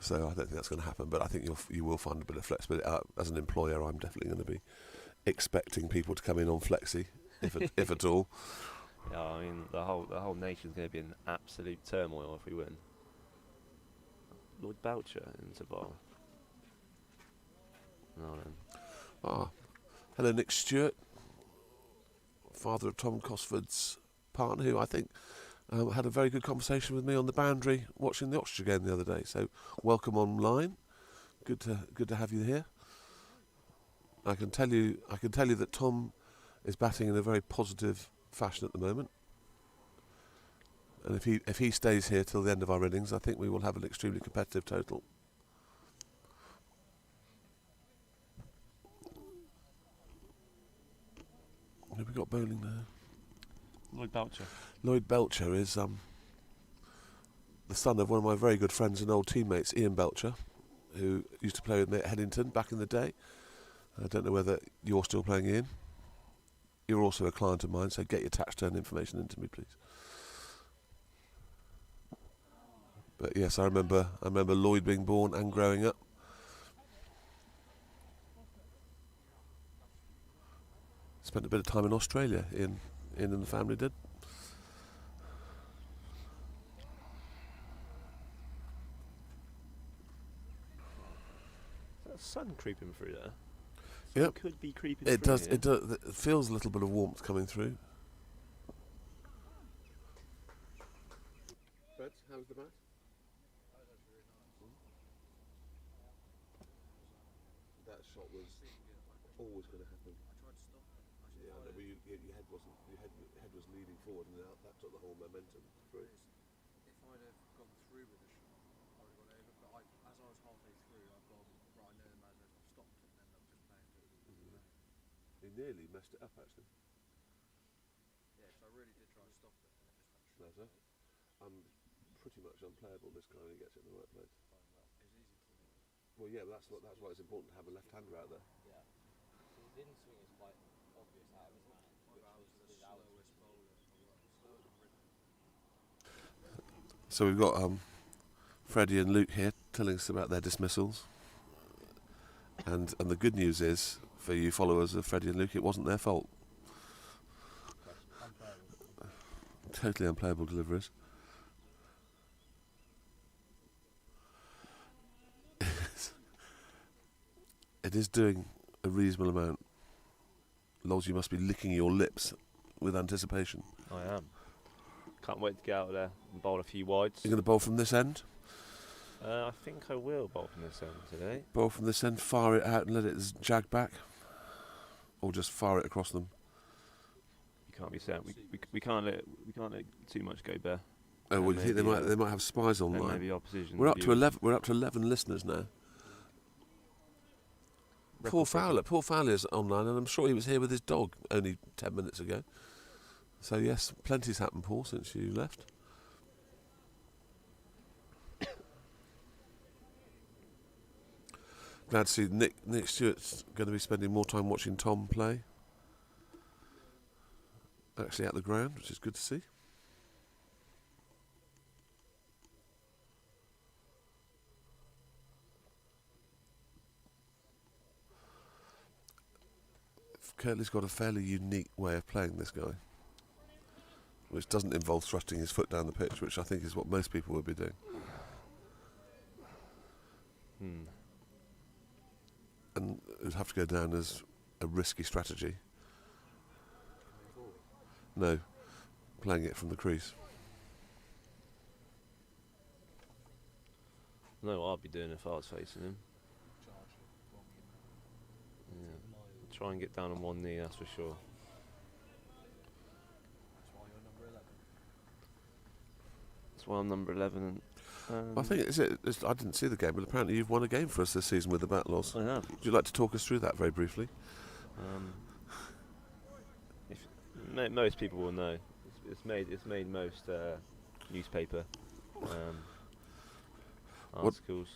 So I don't think that's going to happen, but I think you will find a bit of flexibility. As an employer, I'm definitely going to be expecting people to come in on flexi, if at all. Yeah, I mean the whole nation's going to be in absolute turmoil if we win. Lloyd Belcher into bar. No, then. Hello, Nick Stewart, father of Tom Cosford's partner, who I think had a very good conversation with me on the boundary watching the Oxford game the other day. So welcome online. Good to have you here. I can tell you that Tom is batting in a very positive fashion at the moment. And if he stays here till the end of our innings, I think we will have an extremely competitive total. Who have we got bowling there? Lloyd Belcher. Lloyd Belcher is the son of one of my very good friends and old teammates, Ian Belcher, who used to play with me at Headington back in the day. I don't know whether you're still playing, Ian. You're also a client of mine, so get your tax return information into me, please. But yes, I remember Lloyd being born and growing up. Spent a bit of time in Australia, Ian and the family did. Is that sun creeping through there? Yep. Could be creeping It through. does. It does. It feels a little bit of warmth coming through. Fred, how's the bat? That shot was always going to happen. Yeah, but your head was leaning forward, and that took the whole momentum through. If I'd have gone through with the shot, I would have gone over. But as I was halfway through, I've gone right. I know the man has stopped it, and ended up just playing to it. He nearly messed it up, actually. Yeah, so I really did try and stop it, and it just went No, sir. I'm pretty much unplayable this guy when he gets it in the right place. It was easy to me. Well, yeah, but that's why it's important to have a left-hander out there. Yeah. His in-swing is quite obvious out of his hand. I was the slowest bowler in the world. Slower than Britain. So we've got Freddie and Luke here telling us about their dismissals. And the good news is, for you followers of Freddie and Luke, it wasn't their fault. Totally unplayable deliveries. It is doing a reasonable amount. Loz, you must be licking your lips with anticipation. I am. Can't wait to get out there and bowl a few wides. You're going to bowl from this end? I think I will bowl from this end today. Bowl from this end, fire it out and let it jag back? Or just fire it across them? You can't be saying we can't let too much go bare. Oh, well, you think maybe, they might have spies Then online? maybe opposition. We're up to viewers. 11. We're up to 11 listeners now. Paul Fowler's online, and I'm sure he was here with his dog only 10 minutes ago. So yes, plenty's happened, Paul, since you left. Glad to see Nick Stewart's going to be spending more time watching Tom play. Actually at the ground, which is good to see. Curtly's got a fairly unique way of playing this guy, which doesn't involve thrusting his foot down the pitch, which I think is what most people would be doing. And it would have to go down as a risky strategy. No, playing it from the crease. I know what I'd be doing if I was facing him. Charge it, wrong in there. Yeah. Take the mile. Try and get down on one knee, that's for sure. That's why you're number 11. That's why I'm number 11. I think I didn't see the game, but apparently you've won a game for us this season with the Batlaws. I have. Would you like to talk us through that very briefly? Most people will know. It's made most newspaper articles.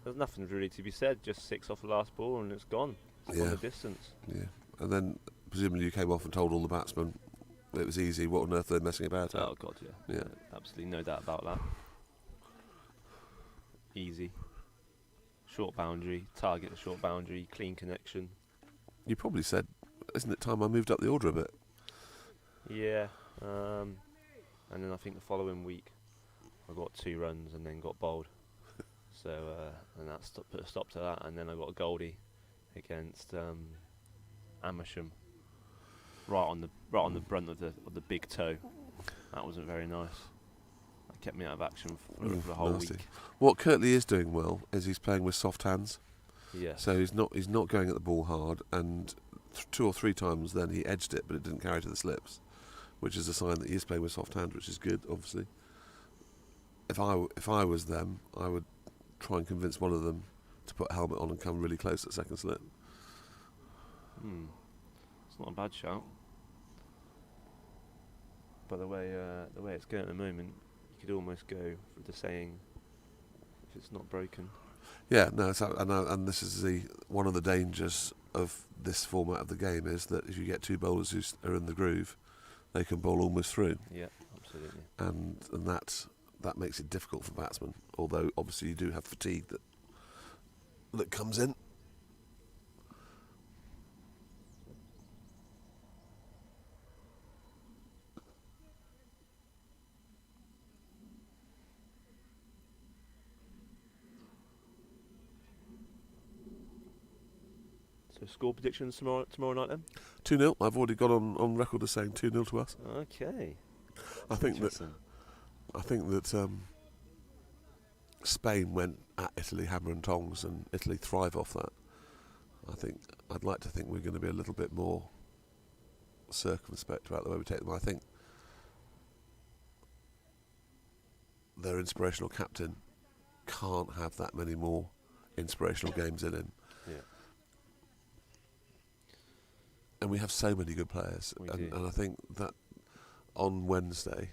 There's nothing really to be said. Just 6 off the last ball and it's gone. It's gone the distance. Yeah. And then presumably you came off and told all the batsmen it was easy. What on earth are they messing about at? Oh God, yeah. Yeah. Absolutely no doubt about that. Easy. Short boundary, target a short boundary, clean connection. You probably said, isn't it time I moved up the order a bit? Yeah. And then I think the following week I got 2 runs and then got bowled. So and that put a stop to that. And then I got a goldie against Amersham, right on the brunt of the big toe. That wasn't very nice. That kept me out of action for the whole Nasty. week. What Kirtley is doing well is he's playing with soft hands. Yeah. So he's not going at the ball hard, and 2 or 3 times then he edged it, but it didn't carry to the slips, which is a sign that he is playing with soft hands, which is good, obviously. If I was them, I would try and convince one of them to put a helmet on and come really close at second slip. It's not a bad shout. But the way it's going at the moment, you could almost go for the saying, if it's not broken. Yeah, no, and this is one of the dangers of this format of the game is that if you get 2 bowlers who are in the groove, they can bowl almost through, Yeah, absolutely. and that makes it difficult for batsmen. Although obviously you do have fatigue that comes in. So score predictions tomorrow night then? 2-0. I've already got on record as saying 2-0 to us. Okay. I think Interesting. that Spain went at Italy hammer and tongs, and Italy thrive off that. I'd like to think we're going to be a little bit more circumspect about the way we take them. I think their inspirational captain can't have that many more inspirational games in him. Yeah. And we have so many good players. We And do. I think that on Wednesday,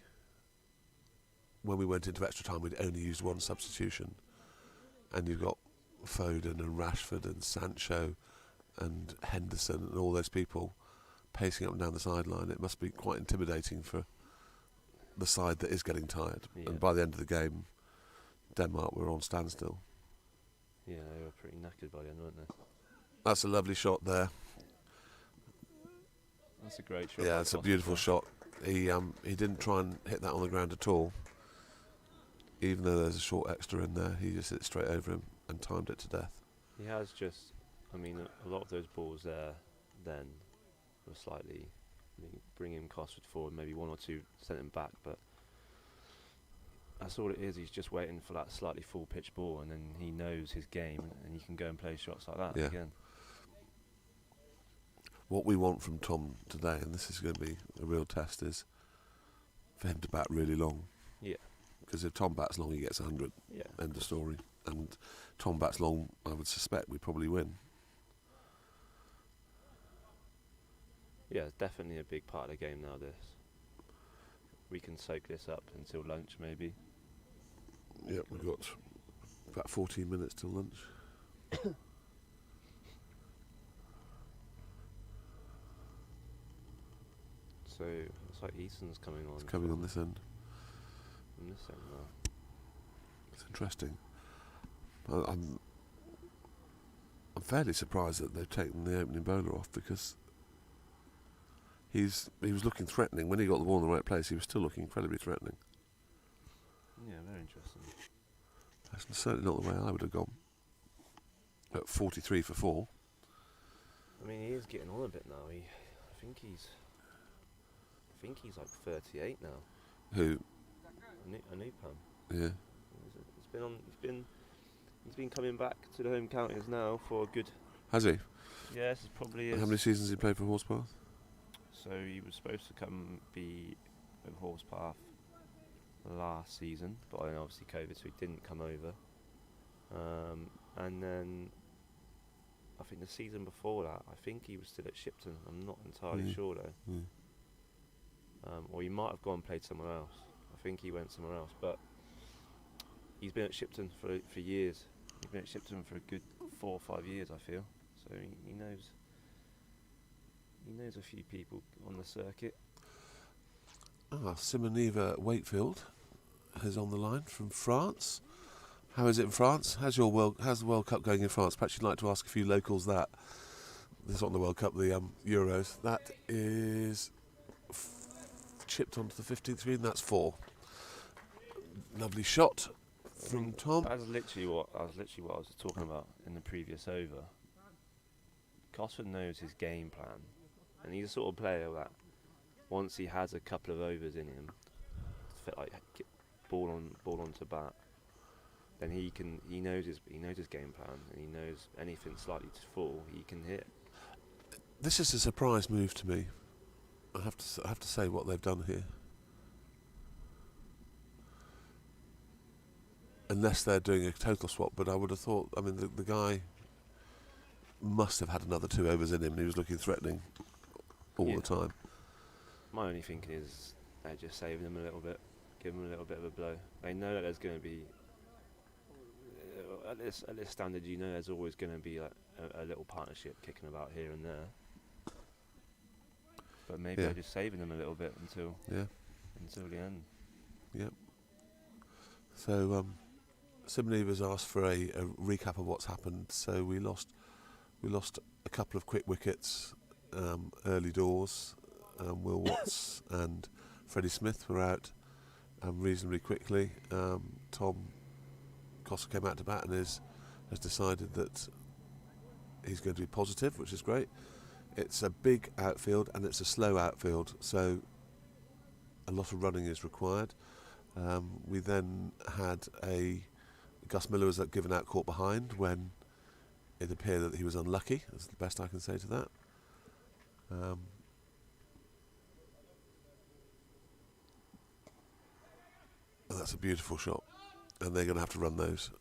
when we went into extra time, we'd only used 1 substitution. And you've got Foden and Rashford and Sancho and Henderson and all those people pacing up and down the sideline. It must be quite intimidating for the side that is getting tired. Yeah. And by the end of the game, Denmark were on standstill. Yeah, they were pretty knackered by the end, weren't they? That's a lovely shot there. That's a great shot. Yeah, by it's a Costa. beautiful shot. He didn't try and hit that on the ground at all. Even though there's a short extra in there, he just hit it straight over him and timed it to death. He has just, I mean, a lot of those balls there then were slightly, bringing him Cosford forward, maybe 1 or 2 sent him back, but that's all it is. He's just waiting for that slightly full pitch ball, and then he knows his game, and he can go and play shots like that Yeah. again. What we want from Tom today, and this is going to be a real test, is for him to bat really long. Yeah. Because if Tom bats long, he gets 100. Yeah. End of story. And Tom bats long, I would suspect we probably win. Yeah, it's definitely a big part of the game now, this. We can soak this up until lunch, maybe. Yeah, we've got about 14 minutes till lunch. So, it's like Easton's coming on. It's coming on this end. On this end now. It's interesting. I'm fairly surprised that they've taken the opening bowler off, because he was looking threatening. When he got the ball in the right place, he was still looking incredibly threatening. Yeah, very interesting. That's certainly not the way I would have gone. At 43 for 4. I mean, he is getting on a bit now. I think he's like 38 now. Who? Anupam. Yeah. It's He's been coming back to the home counties now for a good. Has he? Yeah, this is probably. And how many seasons has he played for Horspath? So he was supposed to come be with Horspath last season, but then obviously COVID, so he didn't come over. And then I think the season before that, I think he was still at Shipton. I'm not entirely sure though. Mm. Or he might have gone and played somewhere else. I think he went somewhere else, but he's been at Shipton for years. He's been at Shipton for a good 4 or 5 years, I feel. So he knows a few people on the circuit. Simoniva Wakefield is on the line from France. How is it in France? How's the World Cup going in France? Perhaps you'd like to ask a few locals that. This is not the World Cup, the Euros. That is chipped onto the 15th green. That's 4. Lovely shot from Tom. That's literally what I was talking about in the previous over. Gosford knows his game plan, and he's a sort of player that once he has a couple of overs in him, like ball on to bat, then he knows his game plan, and he knows anything slightly to fall he can hit. This is a surprise move to me. I have to say what they've done here. Unless they're doing a total swap, but I would have thought. I mean, the guy must have had another 2 overs in him, and he was looking threatening all the time. My only thinking is they're just saving him a little bit, giving him a little bit of a blow. They know that there's going to be at this standard. You know, there's always going to be like a little partnership kicking about here and there. But maybe they're just saving them a little bit until the end. Yep. So Simoniva's asked for a recap of what's happened. So we lost a couple of quick wickets early doors. Will Watts and Freddie Smith were out reasonably quickly. Tom Costa came out to bat and has decided that he's going to be positive, which is great. It's a big outfield and it's a slow outfield, so a lot of running is required. We then had Gus Miller was given out caught behind when it appeared that he was unlucky. That's the best I can say to that. And that's a beautiful shot, and they're going to have to run those,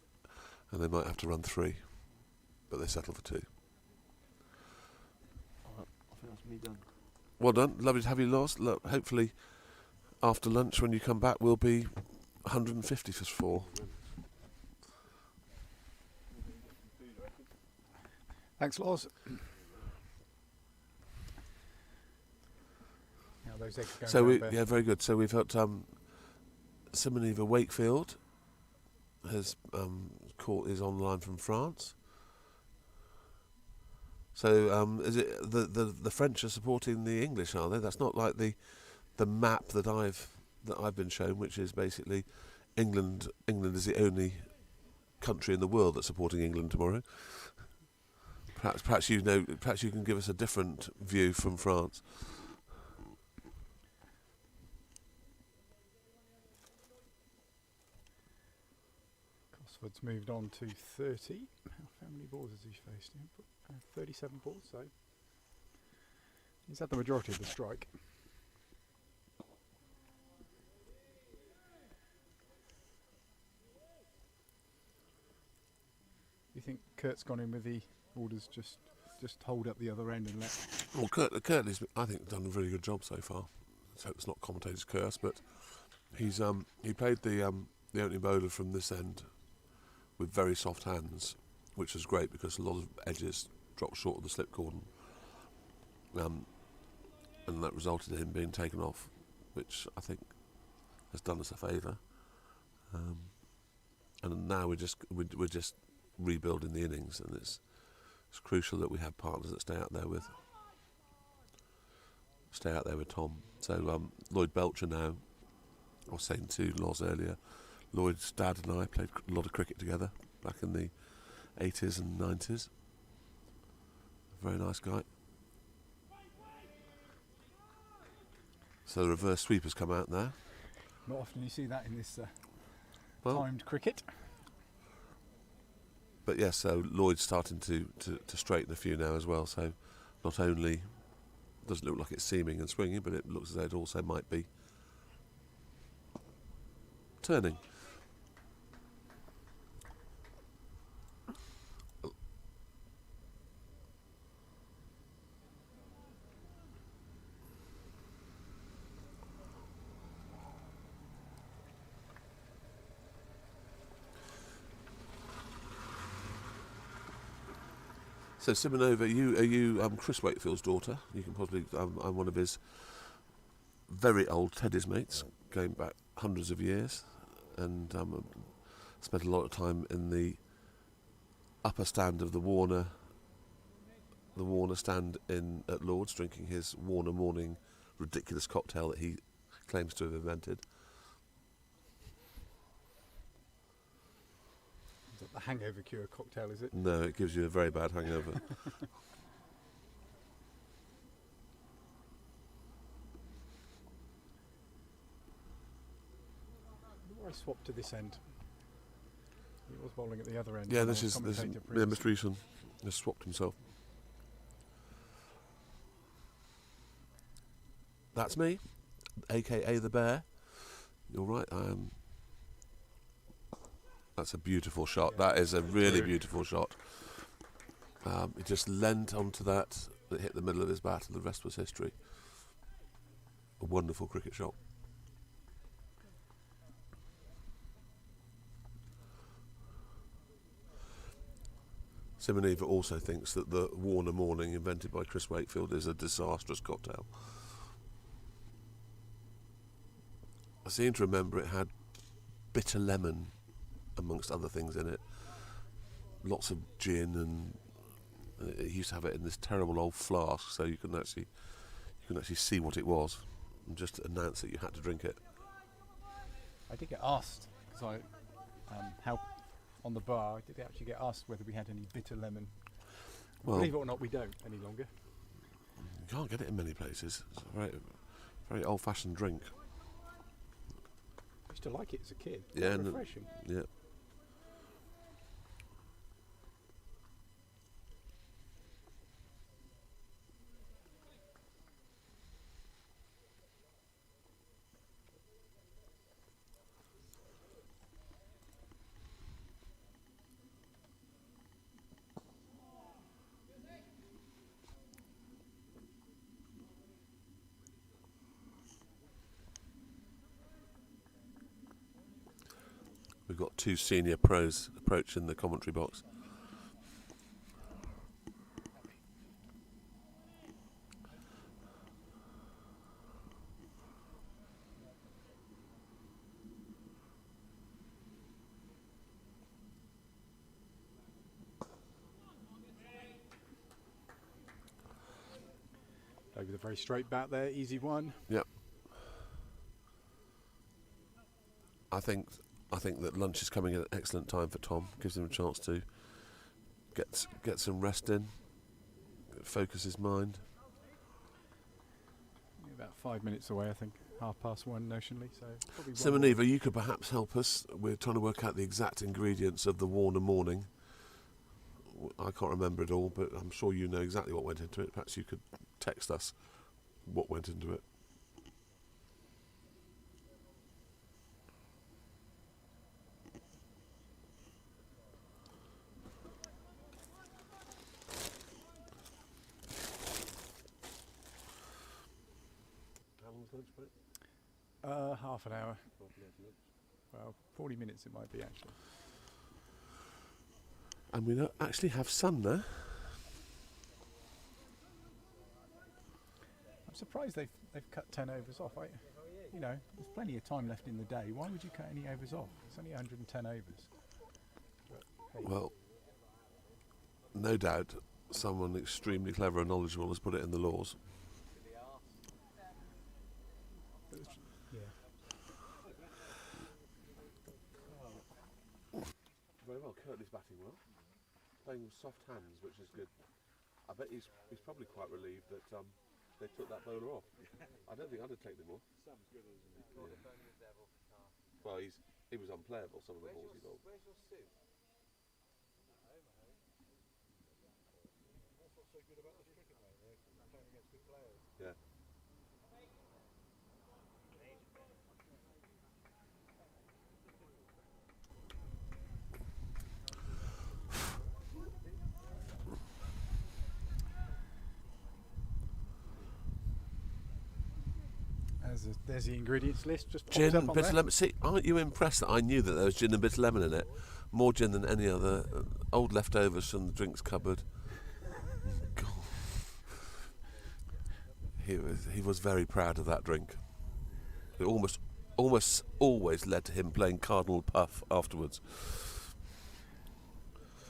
and they might have to run 3, but they settle for 2. I think that's me done. Well done, lovely to have you, Lars. Look, hopefully after lunch when you come back we'll be 150 for 4. Thanks, Lars. Now those eggs are going round there. very good. So we've got Simoniva Wakefield is on the line from France. So is it the French are supporting the English, are they? That's not like the map that I've been shown, which is basically England. England is the only country in the world that's supporting England tomorrow. Perhaps you can give us a different view from France. Cosford's moved on to 30. How many balls has he faced? 37 balls, so he's had the majority of the strike. You think Kurt's gone in with the orders just hold up the other end and let... Well, Kurt has, I think, done a really good job so far. So it's not commentator's curse, but he's he played the opening bowler from this end with very soft hands, which was great because a lot of edges dropped short of the slip cordon, and that resulted in him being taken off, which I think has done us a favour. And now we're just rebuilding the innings, and it's crucial that we have partners that stay out there with Tom. So Lloyd Belcher now, I was saying to Loz earlier, Lloyd's dad and I played a lot of cricket together back in the 80s and 90s. Very nice guy. So the reverse sweep has come out there. Not often you see that in this Well, timed cricket. But yes, so Lloyd's starting to straighten a few now as well. So not only does it look like it's seaming and swinging, but it looks as though it also might be turning. So Simonova, are you Chris Wakefield's daughter? You can possibly. I'm one of his very old Teddy's mates, going back hundreds of years, and spent a lot of time in the upper stand of the Warner stand at Lord's, drinking his Warner morning ridiculous cocktail that he claims to have invented. Is that the hangover cure cocktail, is it? No, it gives you a very bad hangover. I swapped to this end. He was bowling at the other end. Yeah, and this our is commentator Mr. previously. Eason has swapped himself. That's me, aka the Bear. You're right. I am. That's a beautiful shot. Yeah, That is a really true. beautiful shot. He just leant onto that. It hit the middle of his bat, and the rest was history. A wonderful cricket shot. Simoneva also thinks that the Warner morning invented by Chris Wakefield is a disastrous cocktail. I seem to remember it had bitter lemon amongst other things in it. Lots of gin, and it used to have it in this terrible old flask, so you couldn't actually see what it was, and just announce that you had to drink it. I did get asked, because I helped on the bar, I did actually get asked whether we had any bitter lemon. Well, Believe it or not, we don't any longer. you can't get it in many places. It's a very, very old-fashioned drink. I used to like it as a kid. Yeah, Quite and refreshing. Yeah. We've got two senior pros approaching the commentary box. Over the very straight bat there, easy one. Yep. I think that lunch is coming at an excellent time for Tom. Gives him a chance to get some rest in, focus his mind. About 5 minutes away, I think. 1:30 notionally. So probably one Simoneva, more. you could perhaps help us. We're trying to work out the exact ingredients of the Warner morning. I can't remember it all, but I'm sure you know exactly what went into it. Perhaps you could text us what went into it. How long's lunch break? Half an hour. Well, 40 minutes it might be actually. And we don't actually have sun there. I'm surprised they've cut 10 overs off. You know, there's plenty of time left in the day. Why would you cut any overs off? It's only 110 overs. But, hey, Well, no doubt someone extremely clever and knowledgeable has put it in the laws. yeah. Very well, Curtly's batting well. Playing with soft hands, which is good. I bet he's probably quite relieved that they took that bowler off. I don't think I'd have taken him off. Sam's good, isn't he? Yeah. The phone with Devil. Well, he was unplayable, some of the balls he bowled. Where's your suit? Yeah. There's the ingredients list. Just popped Gin, up on bit of there. lemon. See, aren't you impressed that I knew that there was gin and bit of lemon in it? More gin than any other. Old leftovers from the drinks cupboard. God. He was very proud of that drink. It almost always led to him playing Cardinal Puff afterwards.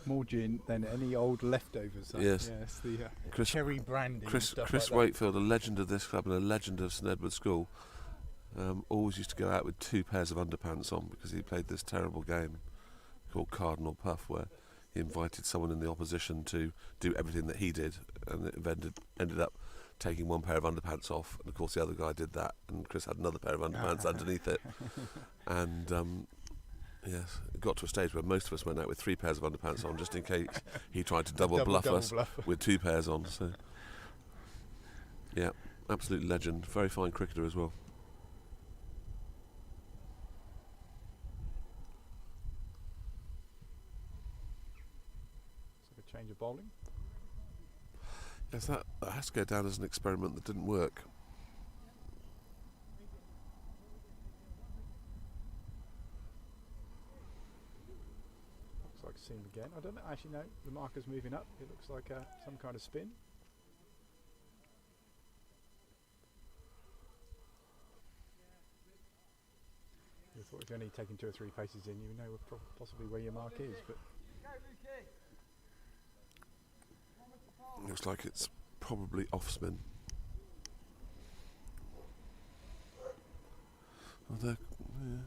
More gin than any old leftovers. Yes. Yes. The Chris- cherry brandy. Chris and stuff like Wakefield, a legend of this club and a legend of St Edward School, always used to go out with 2 pairs of underpants on because he played this terrible game called Cardinal Puff, where he invited someone in the opposition to do everything that he did, and it ended up taking 1 pair of underpants off, and of course the other guy did that, and Chris had another pair of underpants underneath it, and yes, it got to a stage where most of us went out with 3 pairs of underpants on, just in case he tried to double bluff us with 2 pairs on. So, yeah, absolute legend, very fine cricketer as well. So a change of bowling. Yes, that has to go down as an experiment that didn't work. Looks like a seam again. I don't actually know. The marker's moving up. It looks like some kind of spin. You thought if you're only taking 2 or 3 paces in, you know possibly where your mark is, but Looks like it's probably off spin. Although, yeah.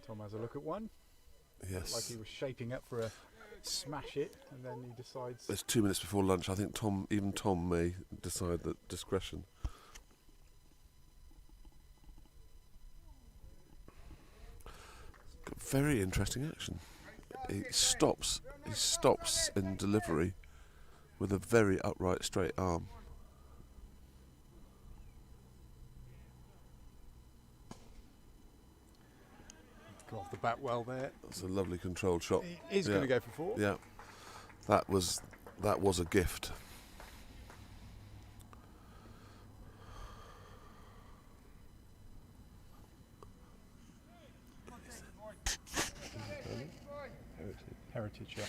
Tom has a look at one. Yes. Like he was shaping up for a smash it, and then he decides. It's 2 minutes before lunch. I think even Tom may decide that discretion. Got very interesting action. He stops in delivery with a very upright straight arm. Got off the bat well there. That's a lovely controlled shot. He is Yeah. going to go for 4. Yeah, that was a gift. Heritage, yeah.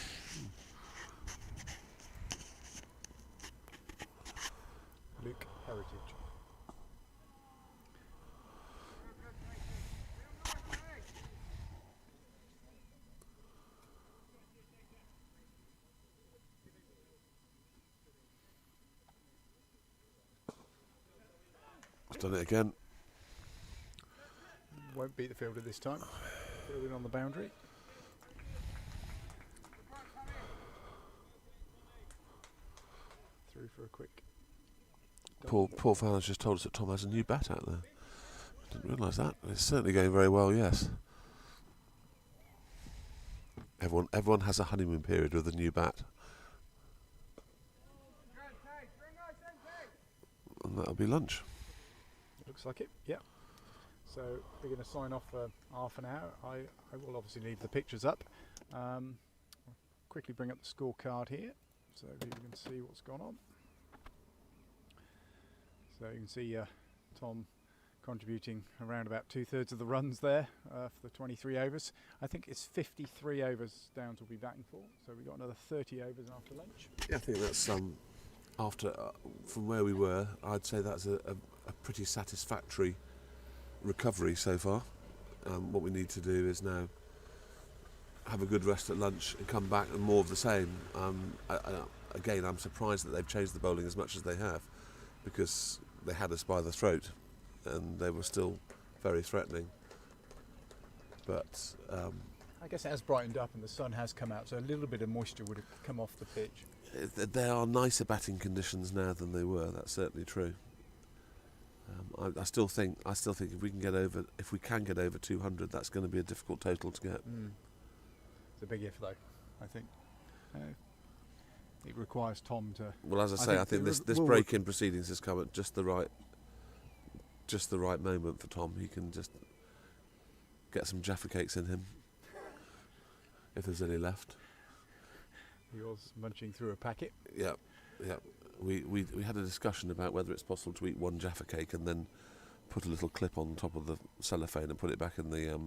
Luke Heritage. He's done it again. Won't beat the fielder this time. Fielding on the boundary. Through for a quick. Paul Fowler's just told us that Tom has a new bat out there. Didn't realise that. It's certainly going very well, yes. Everyone has a honeymoon period with a new bat. And that'll be lunch. Looks like it, yeah. So we're going to sign off for half an hour. I will obviously leave the pictures up. I'll quickly bring up the scorecard here so people can see what's gone on. So you can see Tom contributing around about 2/3 of the runs there for the 23 overs. I think it's 53 overs Downs will be batting for, so we've got another 30 overs after lunch. Yeah, I think that's after from where we were. I'd say that's a pretty satisfactory recovery so far. What we need to do is now have a good rest at lunch and come back and more of the same. Again, I'm surprised that they've changed the bowling as much as they have, because they had us by the throat and they were still very threatening. But I guess it has brightened up and the sun has come out, so a little bit of moisture would have come off the pitch. there are nicer batting conditions now than they were, that's certainly true. I still think if we can get over 200, that's going to be a difficult total to get. It's a big if, though. I think it requires Tom to. Well, as I say, I think this will break in proceedings has come at just the right moment for Tom. He can just get some Jaffa cakes in him, if there's any left. He was munching through a packet. Yeah. We had a discussion about whether it's possible to eat one Jaffa cake and then put a little clip on top of the cellophane and put it back in the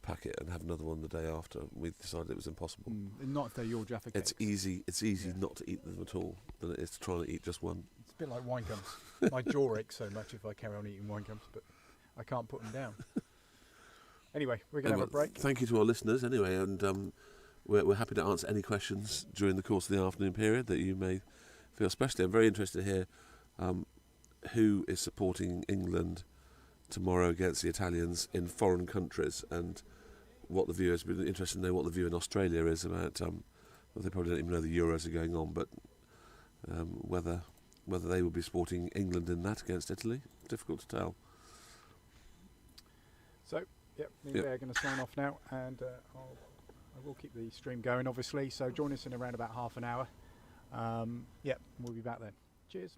packet and have another one the day after. We decided it was impossible. Not if they're your Jaffa cakes. It's easy not to eat them at all than it is to try and eat just one. It's a bit like wine gums. My jaw aches so much if I carry on eating wine gums, but I can't put them down. Anyway, we're going to have a break. Thank you to our listeners anyway, and we're happy to answer any questions during the course of the afternoon period that you may feel. Especially, I'm very interested to hear who is supporting England tomorrow against the Italians in foreign countries, and what the view is. We're interested to know what the view in Australia is about. Well, they probably don't even know the Euros are going on, but whether they will be supporting England in that against Italy, difficult to tell. So, me and Bear are going to sign off now, and I will keep the stream going, obviously. So join us in around about half an hour. We'll be back then. Cheers.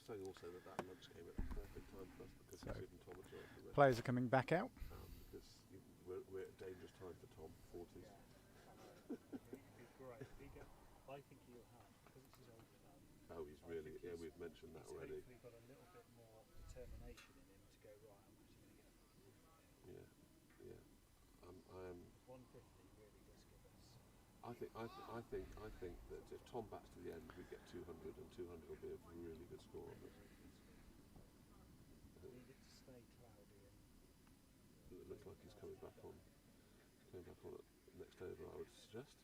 saying also that lunch came at a perfect time for us because So, Sid and Tom are joined already. Players are coming back out. Because we're at a dangerous time for Tom, 40s. He's great. I think he'll have, because it's his old club. Oh, he's really, yeah, we've mentioned that He's already. hopefully got a little bit more determination in him to go, right, I'm actually going to get Yeah, yeah. I am. 150 really does give us. I think that if Tom bats to the end, we get 200, and 200 will be a really good score on this. Need it to stay cloudy and It looks like he's coming back on. Coming back on at next over, I would suggest.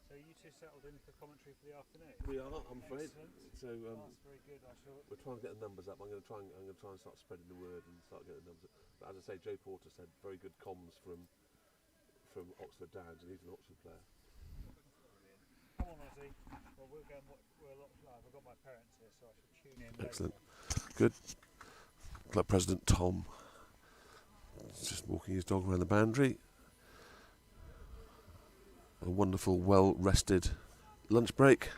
so you two settled in for commentary for the afternoon? We are, I'm afraid. Excellent. So That's very good. I shall. we're trying to get the numbers up. I'm going to try and start spreading the word and start getting the numbers up. But as I say, Joe Porter said very good comms from Oxford Downs, and he's an Oxford player. Come on, Ozzy. Well, we'll go and we'll watch live. I've got my parents here, so I shall tune in. Excellent. Later. Good. Club President Tom is just walking his dog around the boundary. A wonderful, well-rested lunch break.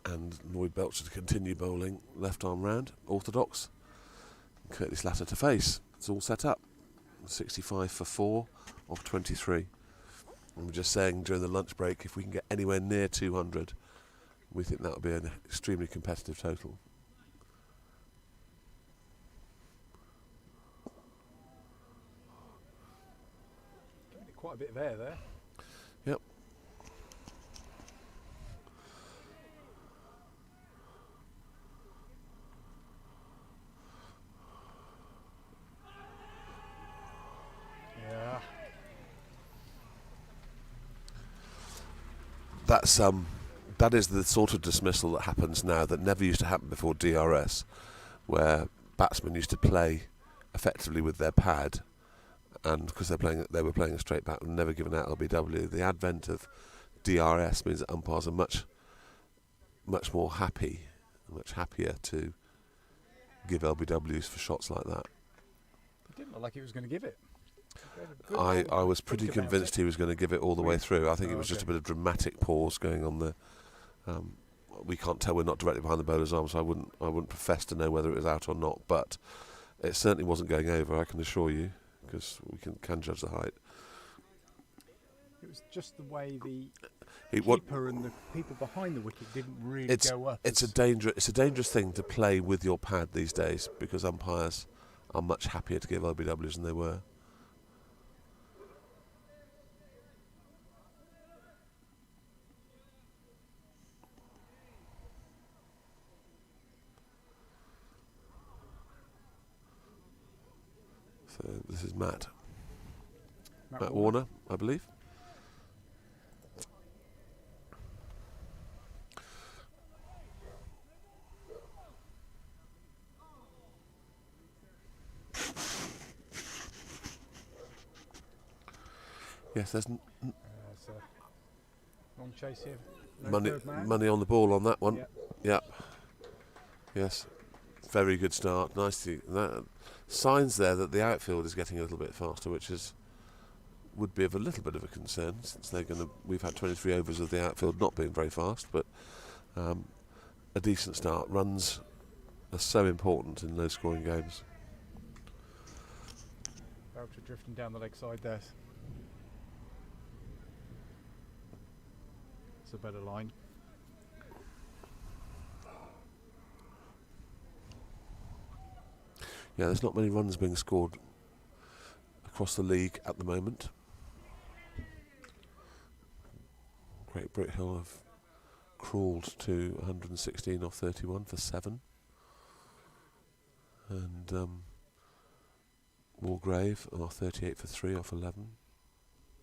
And Lloyd Belcher to continue bowling left arm round, orthodox. Curtis Latter to face. It's all set up. 65 for 4 off 23. And we're just saying during the lunch break, if we can get anywhere near 200, we think that would be an extremely competitive total. Giving it quite a bit of air there. Yep. Yeah. That is the sort of dismissal that happens now that never used to happen before DRS, where batsmen used to play effectively with their pad, and because they were playing a straight bat and never given out LBW. The advent of DRS means that umpires are much more happy, much happier to give LBWs for shots like that. It didn't look like he was going to give it. I was pretty convinced he was going to give it all the way through. I think it was just a bit of dramatic pause going on there. We can't tell; we're not directly behind the bowler's arm, so I wouldn't profess to know whether it was out or not. But it certainly wasn't going over. I can assure you, because we can judge the height. It was just the way the What keeper and the people behind the wicket didn't really go up. It's a dangerous thing to play with your pad these days, because umpires are much happier to give LBWs than they were. So this is Matt Warner, I believe. Yes, there's So long chase here. No money third man. money on the ball on that one. Yep. Yep. Yes. Very good start. Nicely. Signs there that the outfield is getting a little bit faster, which would be of a little bit of a concern, since we've had 23 overs of the outfield not being very fast, but a decent start. Runs are so important in low-scoring games. Belcher drifting down the leg side there. It's a better line. Yeah, there's not many runs being scored across the league at the moment. Great Brickhill have crawled to 116 off 31 for 7. And Wargrave are 38 for 3 off 11.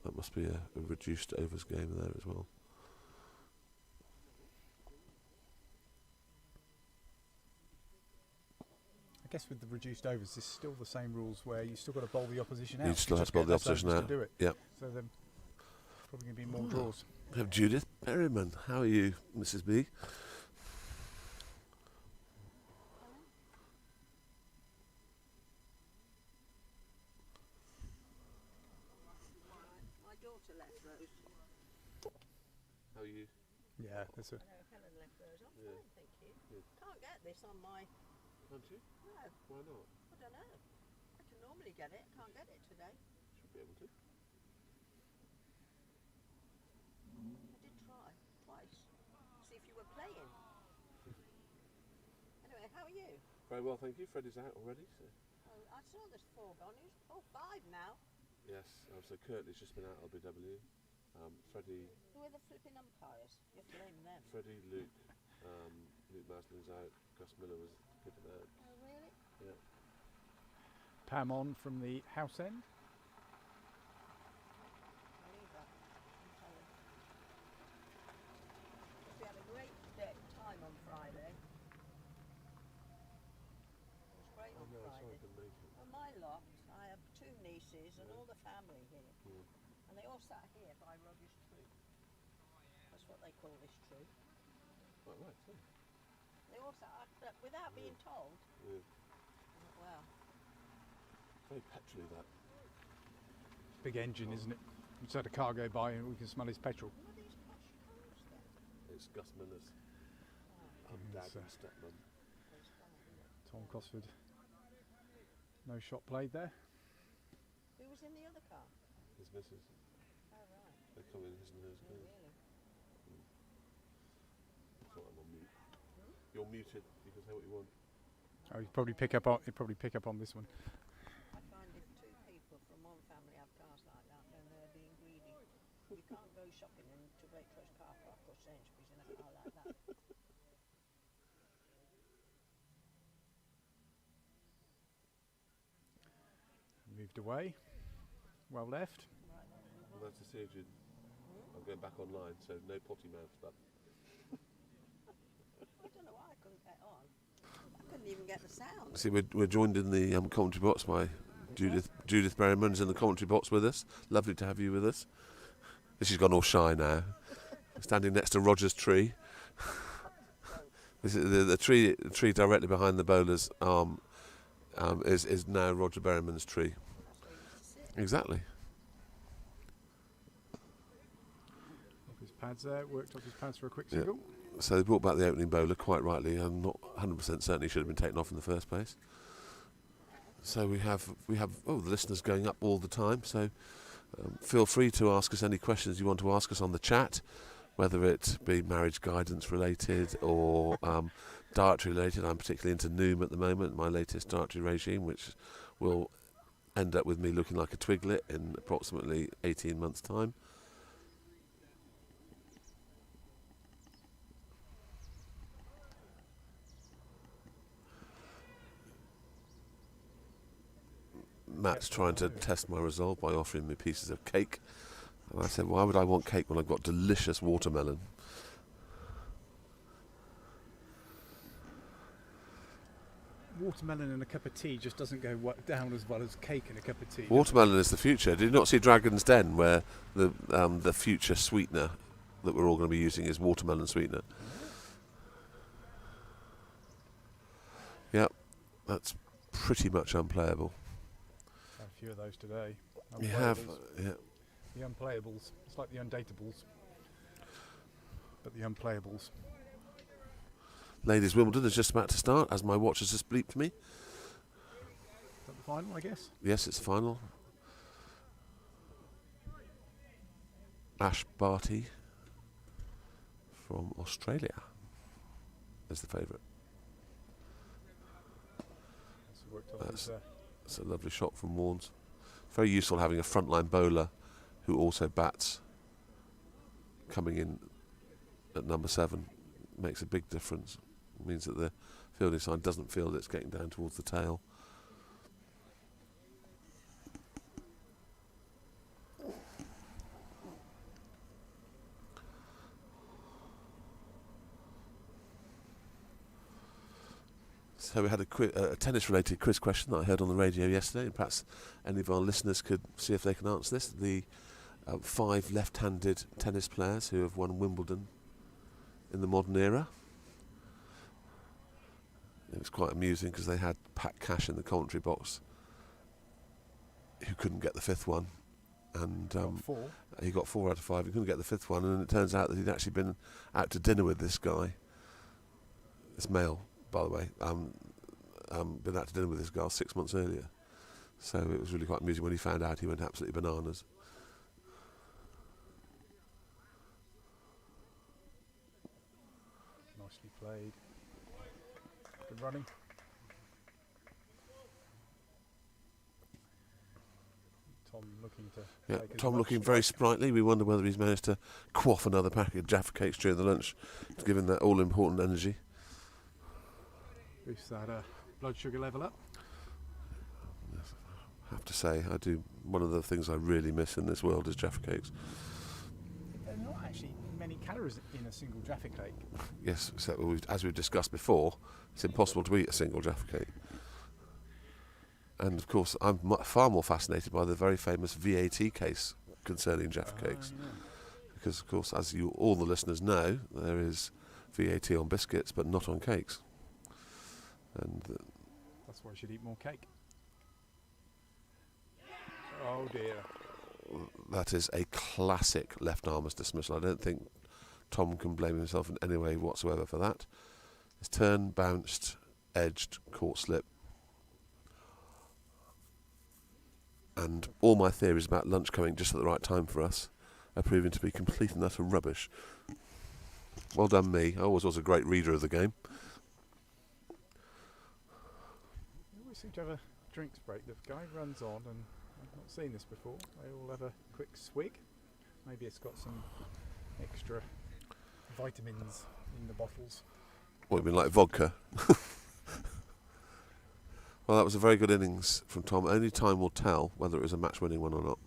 That must be a reduced overs game there as well. I guess with the reduced overs, it's still the same rules where you still got to bowl the opposition out. You still have just to bowl get the less opposition overs out. to do it. Yep. So then probably going to be more draws. We have Judith Berryman. How are you, Mrs. B? My daughter left those. How are you? Yeah, there's a I know Helen left those. I'm fine, thank you. Can't get this on my. Can't you? No, Why not? I don't know. I can normally get it. Can't get it today. Should be able to. I did try twice. See if you were playing. Anyway, how are you? Very well, thank you. Freddie's out already. So. Oh, I saw there's 4 gone. Who's 5 now? Yes, so Curtly's just been out at LBW. Freddie, Who are the flipping umpires? You have to name them. Freddie, Luke, Luke Maslin's out. Gus Miller was given out. Oh, really? Yeah. Pam on from the house end. I'll leave that. I'll tell you. We had a great time on Friday. It was great on Friday. couldn't make it. On my lot, I have 2 nieces and Yeah. all the family here. Mm. And they all sat here by Roger's tree. That's what they call this tree. Right, right. So. They all sat without being told. Yeah. I thought, wow. Very petrol that. Big engine, isn't it? We just had a car go by and we can smell his petrol. What are these posh cars then? It's Gus Miller's dad Yes, and stepmom. Those cars, isn't it? Tom Cosford. No shot played there. Who was in the other car? His missus. Oh, right. They come in his and hers. Oh, really? Sorry, I'm on mute. You're muted. You can say what you want. Oh, he'd probably pick up on. He'd probably pick up on this one. I find if 2 people from one family have cars like that, then they're being greedy. You can't go shopping into Waitrose car park or Sainsbury's in a car like that. Moved away. Well left. Right. Well, that's the surgeon. I'm going back online, so no potty mouth stuff. I don't know why I couldn't get on. I couldn't even get the sound. See, we're joined in the commentary box by Judith Berryman's in the commentary box with us. Lovely to have you with us. She's gone all shy now. Standing next to Roger's tree. This is the tree directly behind the bowler's arm is now Roger Berryman's tree. That's where you used to sit. Exactly. Off his pads there. Worked off his pads for a quick Yeah. single. So they brought back the opening bowler quite rightly. I'm not 100% certain he should have been taken off in the first place. So we have the listeners going up all the time. So feel free to ask us any questions you want to ask us on the chat, whether it be marriage guidance related or dietary related. I'm particularly into Noom at the moment, my latest dietary regime, which will end up with me looking like a twiglet in approximately 18 months' time. Matt's trying to test my resolve by offering me pieces of cake. And I said, why would I want cake when I've got delicious watermelon? Watermelon and a cup of tea just doesn't go down as well as cake and a cup of tea. Watermelon is the future. Did you not see Dragon's Den, where the future sweetener that we're all going to be using is watermelon sweetener? Yep, that's pretty much unplayable. Had a few of those today. We have, Unplayables. yeah. The unplayables. It's like the undateables. But the unplayables. Ladies Wimbledon is just about to start, as my watch has just bleeped me. Is that the final, I guess? Yes, it's the final. Ash Barty from Australia is the favourite. So worked off his, It's a lovely shot from Warnes. Very useful having a frontline bowler who also bats coming in at number 7. Makes a big difference. It means that the fielding side doesn't feel that it's getting down towards the tail. So we had a tennis-related quiz question that I heard on the radio yesterday, and perhaps any of our listeners could see if they can answer this. The 5 left-handed tennis players who have won Wimbledon in the modern era. It was quite amusing because they had Pat Cash in the commentary box, who couldn't get the 5th one, and got 4. he got 4 out of 5. He couldn't get the 5th one, and it turns out that he'd actually been out to dinner with this guy, It's male, by the way. Been out to dinner with this girl 6 months earlier. So it was really quite amusing when he found out. He went absolutely bananas. Nicely played. Good running. Tom looking to Yeah, take his Tom lunch looking very strike. sprightly. We wonder whether he's managed to quaff another packet of Jaffa cakes during the lunch to give him that all-important energy. Boost that blood sugar level up. I have to say, I do. One of the things I really miss in this world is Jaffa cakes. There are not actually many calories in a single Jaffa cake. Yes, so as we've discussed before, it's impossible to eat a single Jaffa cake. And of course, I'm far more fascinated by the very famous VAT case concerning Jaffa cakes. Yeah. Because, of course, as you all the listeners know, there is VAT on biscuits, but not on cakes. And That's why I should eat more cake. Oh dear. that is a classic left armers dismissal. I don't think Tom can blame himself in any way whatsoever for that. His turn, bounced, edged, caught slip. And all my theories about lunch coming just at the right time for us are proving to be complete and utter rubbish. Well done me. I always was a great reader of the game. We always seem to have a drinks break. The guy runs on, and I've not seen this before. They all have a quick swig. Maybe it's got some extra vitamins in the bottles. What, you mean like vodka? Well, that was a very good innings from Tom. Only time will tell whether it was a match-winning one or not.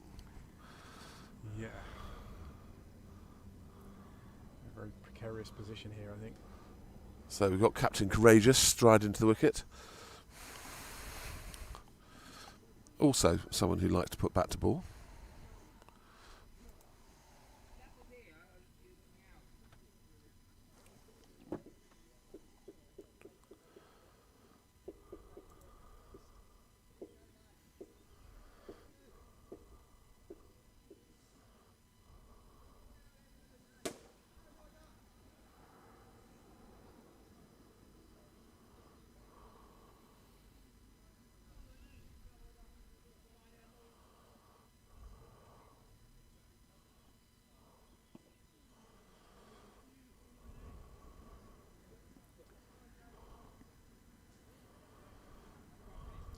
Yeah. A very precarious position here, I think. So we've got Captain Courageous stride into the wicket. Also someone who likes to put bat to ball.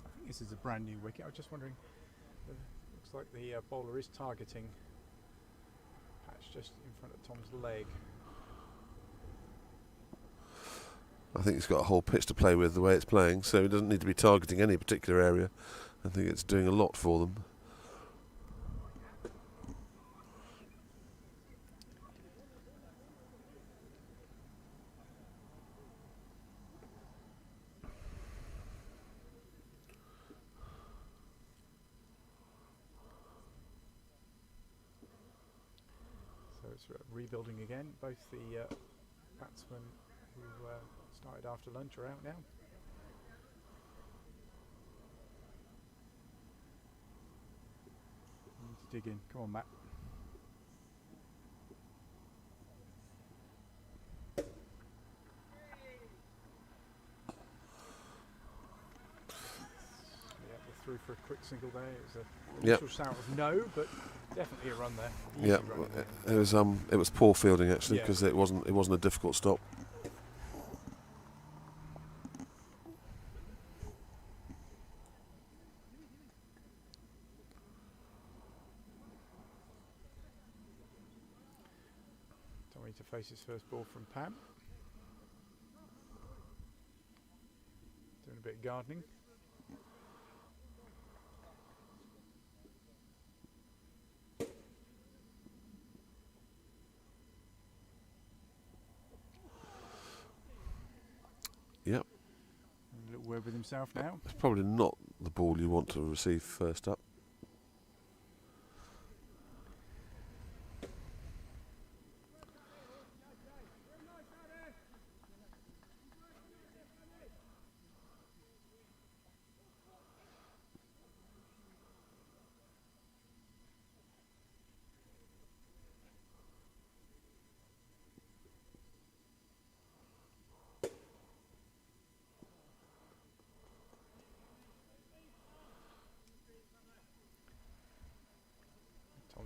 I think this is a brand new wicket. I was just wondering, looks like the bowler is targeting patch just in front of Tom's leg. I think it's got a whole pitch to play with the way it's playing, so it doesn't need to be targeting any particular area. I think it's doing a lot for them. So it's rebuilding again. Both the batsmen who started after lunch are out now. Need to dig in. Come on, Matt. Yeah, we're through for a quick single there. It's a Yep. initial shout of no, but definitely a run there. Easy Yeah, run there. it was poor fielding actually, Yeah. because it wasn't a difficult stop. Tommy to face his first ball from Pam. Doing a bit of gardening. Yep, A little word with himself now. it's probably not the ball you want to receive first up.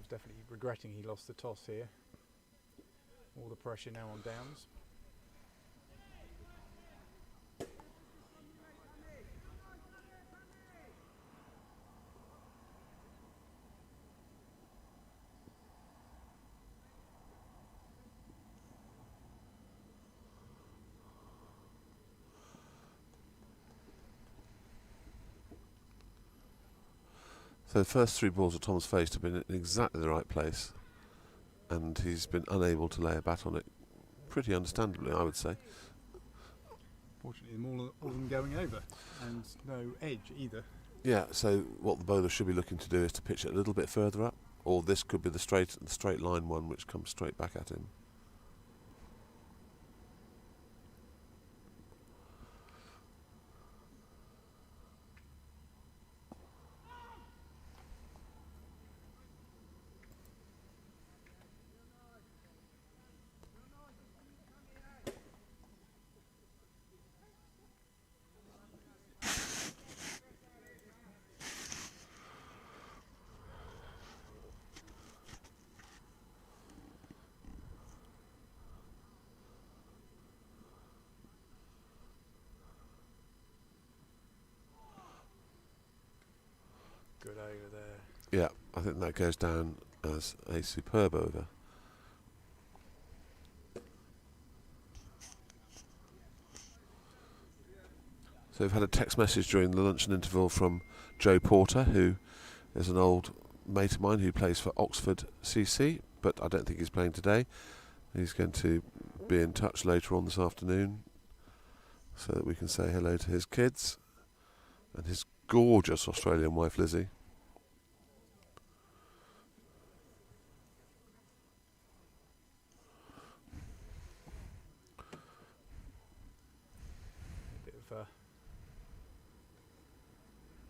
Tom's definitely regretting he lost the toss here. All the pressure now on Downs. So the first 3 balls that Tom's faced have been in exactly the right place, and he's been unable to lay a bat on it, pretty understandably, I would say. Fortunately, all of them going over, and no edge either. Yeah, so what the bowler should be looking to do is to pitch it a little bit further up, or this could be the straight line one which comes straight back at him. Good over there. Yeah, I think that goes down as a superb over. So we've had a text message during the luncheon interval from Joe Porter, who is an old mate of mine who plays for Oxford CC, but I don't think he's playing today. He's going to be in touch later on this afternoon so that we can say hello to his kids and his gorgeous Australian wife Lizzie. Bit of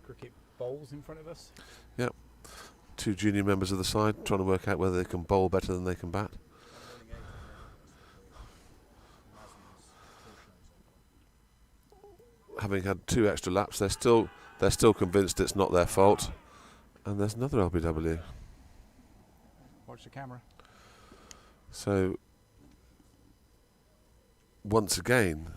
cricket bowls in front of us. Yep. 2 junior members of the side trying to work out whether they can bowl better than they can bat. Having had 2 extra laps, they're still convinced it's not their fault. And there's another LBW. Watch the camera. So once again,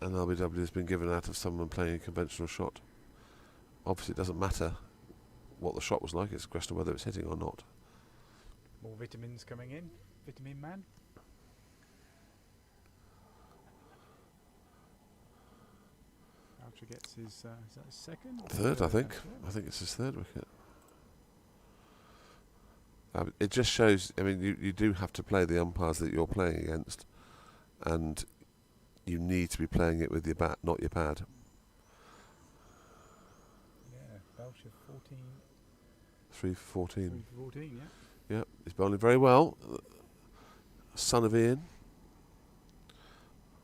an LBW has been given out of someone playing a conventional shot. Obviously, it doesn't matter what the shot was like. It's a question of whether it's hitting or not. More vitamins coming in. Vitamin man. Boucher gets his, is that his second? Third, I think. I think it's his 3rd wicket. It just shows, I mean, you do have to play the umpires that you're playing against, and you need to be playing it with your bat, not your pad. Yeah, Boucher 14. 3 for 14. 3 for 14, yeah. Yeah, he's bowling very well. Son of Ian.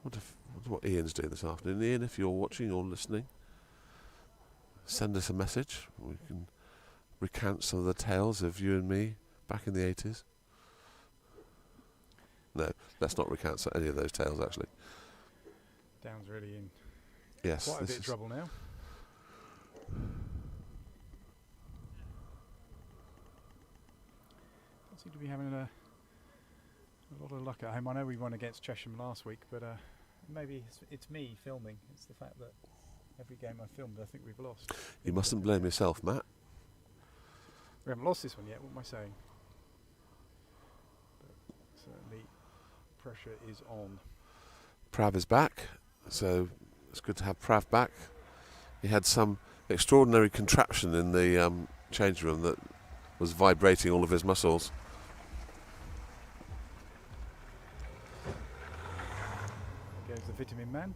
Wonder what Ian's doing this afternoon. Ian, if you're watching or listening, send us a message. We can recount some of the tales of you and me back in the 80s. No, let's not recount any of those tales, actually. Down's really in Yes, quite a this bit of is trouble now. Don't seem to be having a lot of luck at home. I know we won against Chesham last week, but maybe it's me filming. It's the fact that every game I filmed, I think we've lost. You mustn't blame yourself, Matt. We haven't lost this one yet. What am I saying? But certainly, pressure is on. Prav is back, so it's good to have Prav back. He had some extraordinary contraption in the change room that was vibrating all of his muscles. There goes the vitamin man.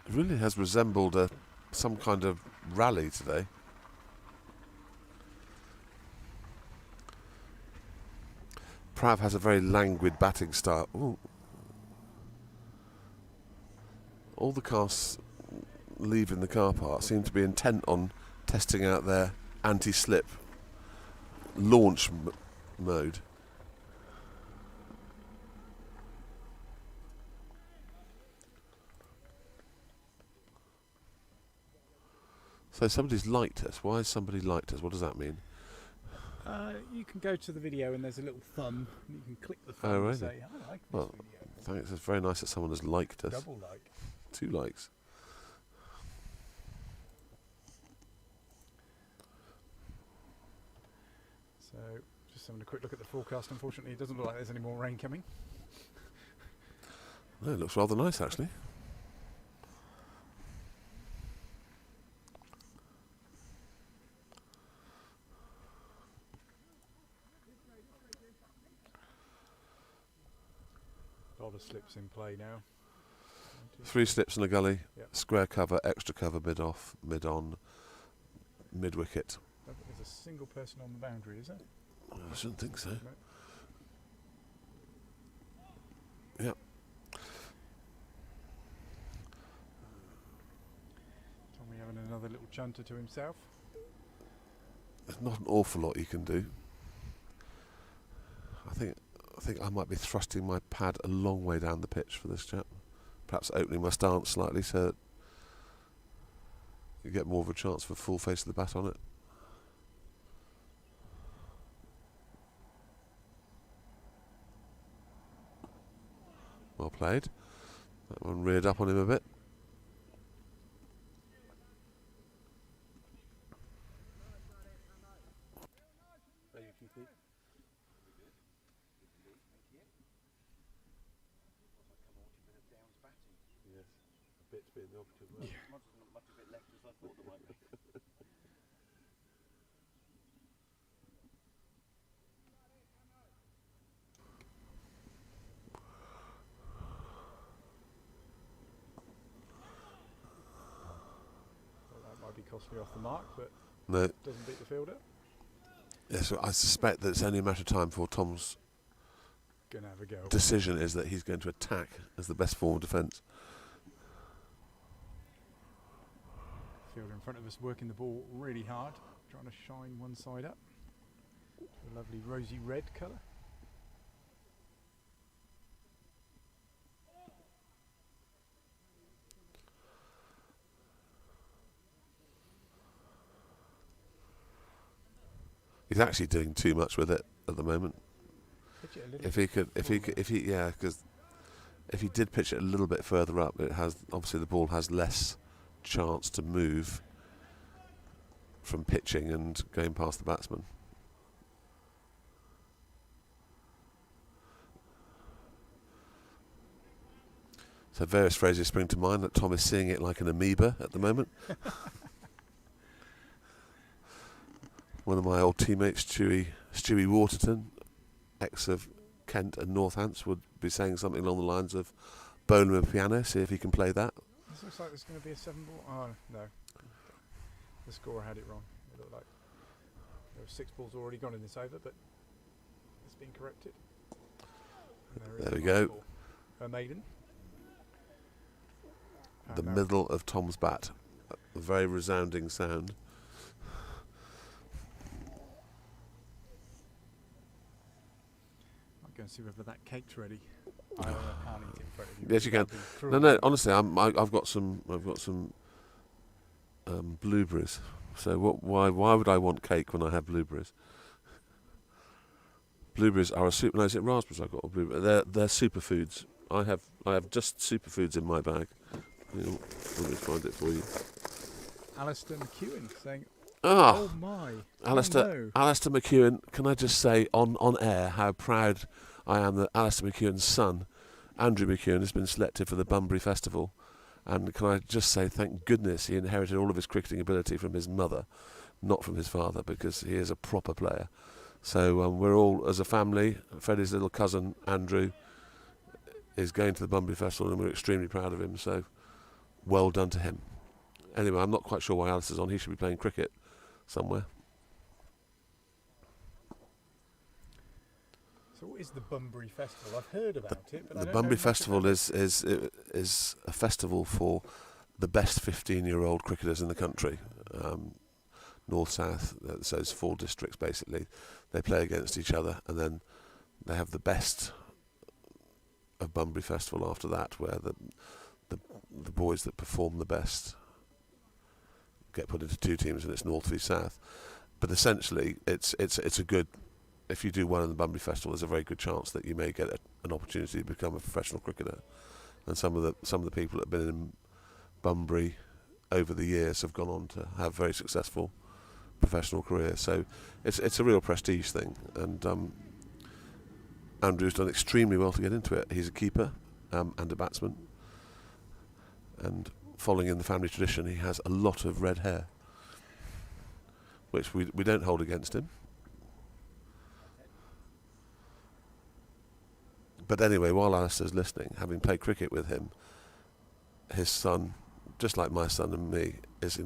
It really has resembled some kind of rally today. Prav has a very languid batting style. Ooh. All the cars leaving the car park seem to be intent on testing out their anti-slip launch mode. So somebody's liked us. Why has somebody liked us? What does that mean? You can go to the video and there's a little thumb. And you can click the thumb Oh, and really? say, I like this Well, video. Thanks. It's very nice that someone has liked us. Double like. 2 likes. So just having a quick look at the forecast. Unfortunately, it doesn't look like there's any more rain coming. No, it looks rather nice actually. A lot of slips in play now. 3 slips in a gully, Yep. square cover, extra cover, mid off, mid on, mid wicket. Don't think there's a single person on the boundary, is there? I shouldn't think so. No. Yep. Tommy having another little chunter to himself. There's not an awful lot you can do. I think I might be thrusting my pad a long way down the pitch for this chap. Perhaps opening my stance slightly so you get more of a chance for full face of the bat on it. Well played. That one reared up on him a bit. Yes, a bit's being the operative word. Much of it left as I thought there might be. Well, that might be costly off the mark, but No, doesn't beat the fielder. yes, I suspect that it's only a matter of time before Tom's Gonna have a go. decision is that he's going to attack as the best form of defence. Fielder in front of us working the ball really hard, trying to shine one side up. A lovely rosy red colour. He's actually doing too much with it at the moment. Pitch it a little If he could, yeah, because if he did pitch it a little bit further up, it has obviously the ball has less chance to move from pitching and going past the batsman. So various phrases spring to mind that Tom is seeing it like an amoeba at the moment. One of my old teammates, Stewie Waterton, ex of Kent and Northants, would be saying something along the lines of bowl him a piano, see if he can play that. This looks like there's going to be a 7 ball. Oh, no. The scorer had it wrong. It looked like there were 6 balls already gone in this over, but it's been corrected. And There we is go. a ball. A maiden. The And now middle of Tom's bat. A very resounding sound. I'll go and see whether that cake's ready. I can't eat it in front of you. Yes, you can. That'd be cruel. No, honestly, I've got some blueberries. So why would I want cake when I have blueberries? Blueberries are a super. No, is it raspberries? I've got a blueberry. They're superfoods. I have just superfoods in my bag. Let me find it for you. Alistair McEwen saying, Ah, "Oh my, Alistair, oh no." Alistair McEwen, can I just say on air how proud I am that Alistair McEwen's son, Andrew McEwen, has been selected for the Bunbury Festival. And can I just say thank goodness he inherited all of his cricketing ability from his mother, not from his father, because he is a proper player. So we're all, as a family, Freddie's little cousin, Andrew, is going to the Bunbury Festival and we're extremely proud of him. So well done to him. Anyway, I'm not quite sure why Alistair's on. He should be playing cricket somewhere. So what is the Bunbury Festival? I've heard about it, but I The don't Bunbury know much Festival about it. is a festival for the best 15-year-old cricketers in the country. North, South, so it's 4 districts basically. They play against each other and then they have the best of Bunbury Festival after that, where the boys that perform the best get put into 2 teams and it's North v South. But essentially, it's a good. If you do well in the Bunbury Festival, there's a very good chance that you may get an opportunity to become a professional cricketer. And some of the people that have been in Bunbury over the years have gone on to have very successful professional careers. So it's a real prestige thing. And Andrew's done extremely well to get into it. He's a keeper and a batsman. And following in the family tradition, he has a lot of red hair, which we don't hold against him. But anyway, while Alistair's listening, having played cricket with him, his son, just like my son and me, is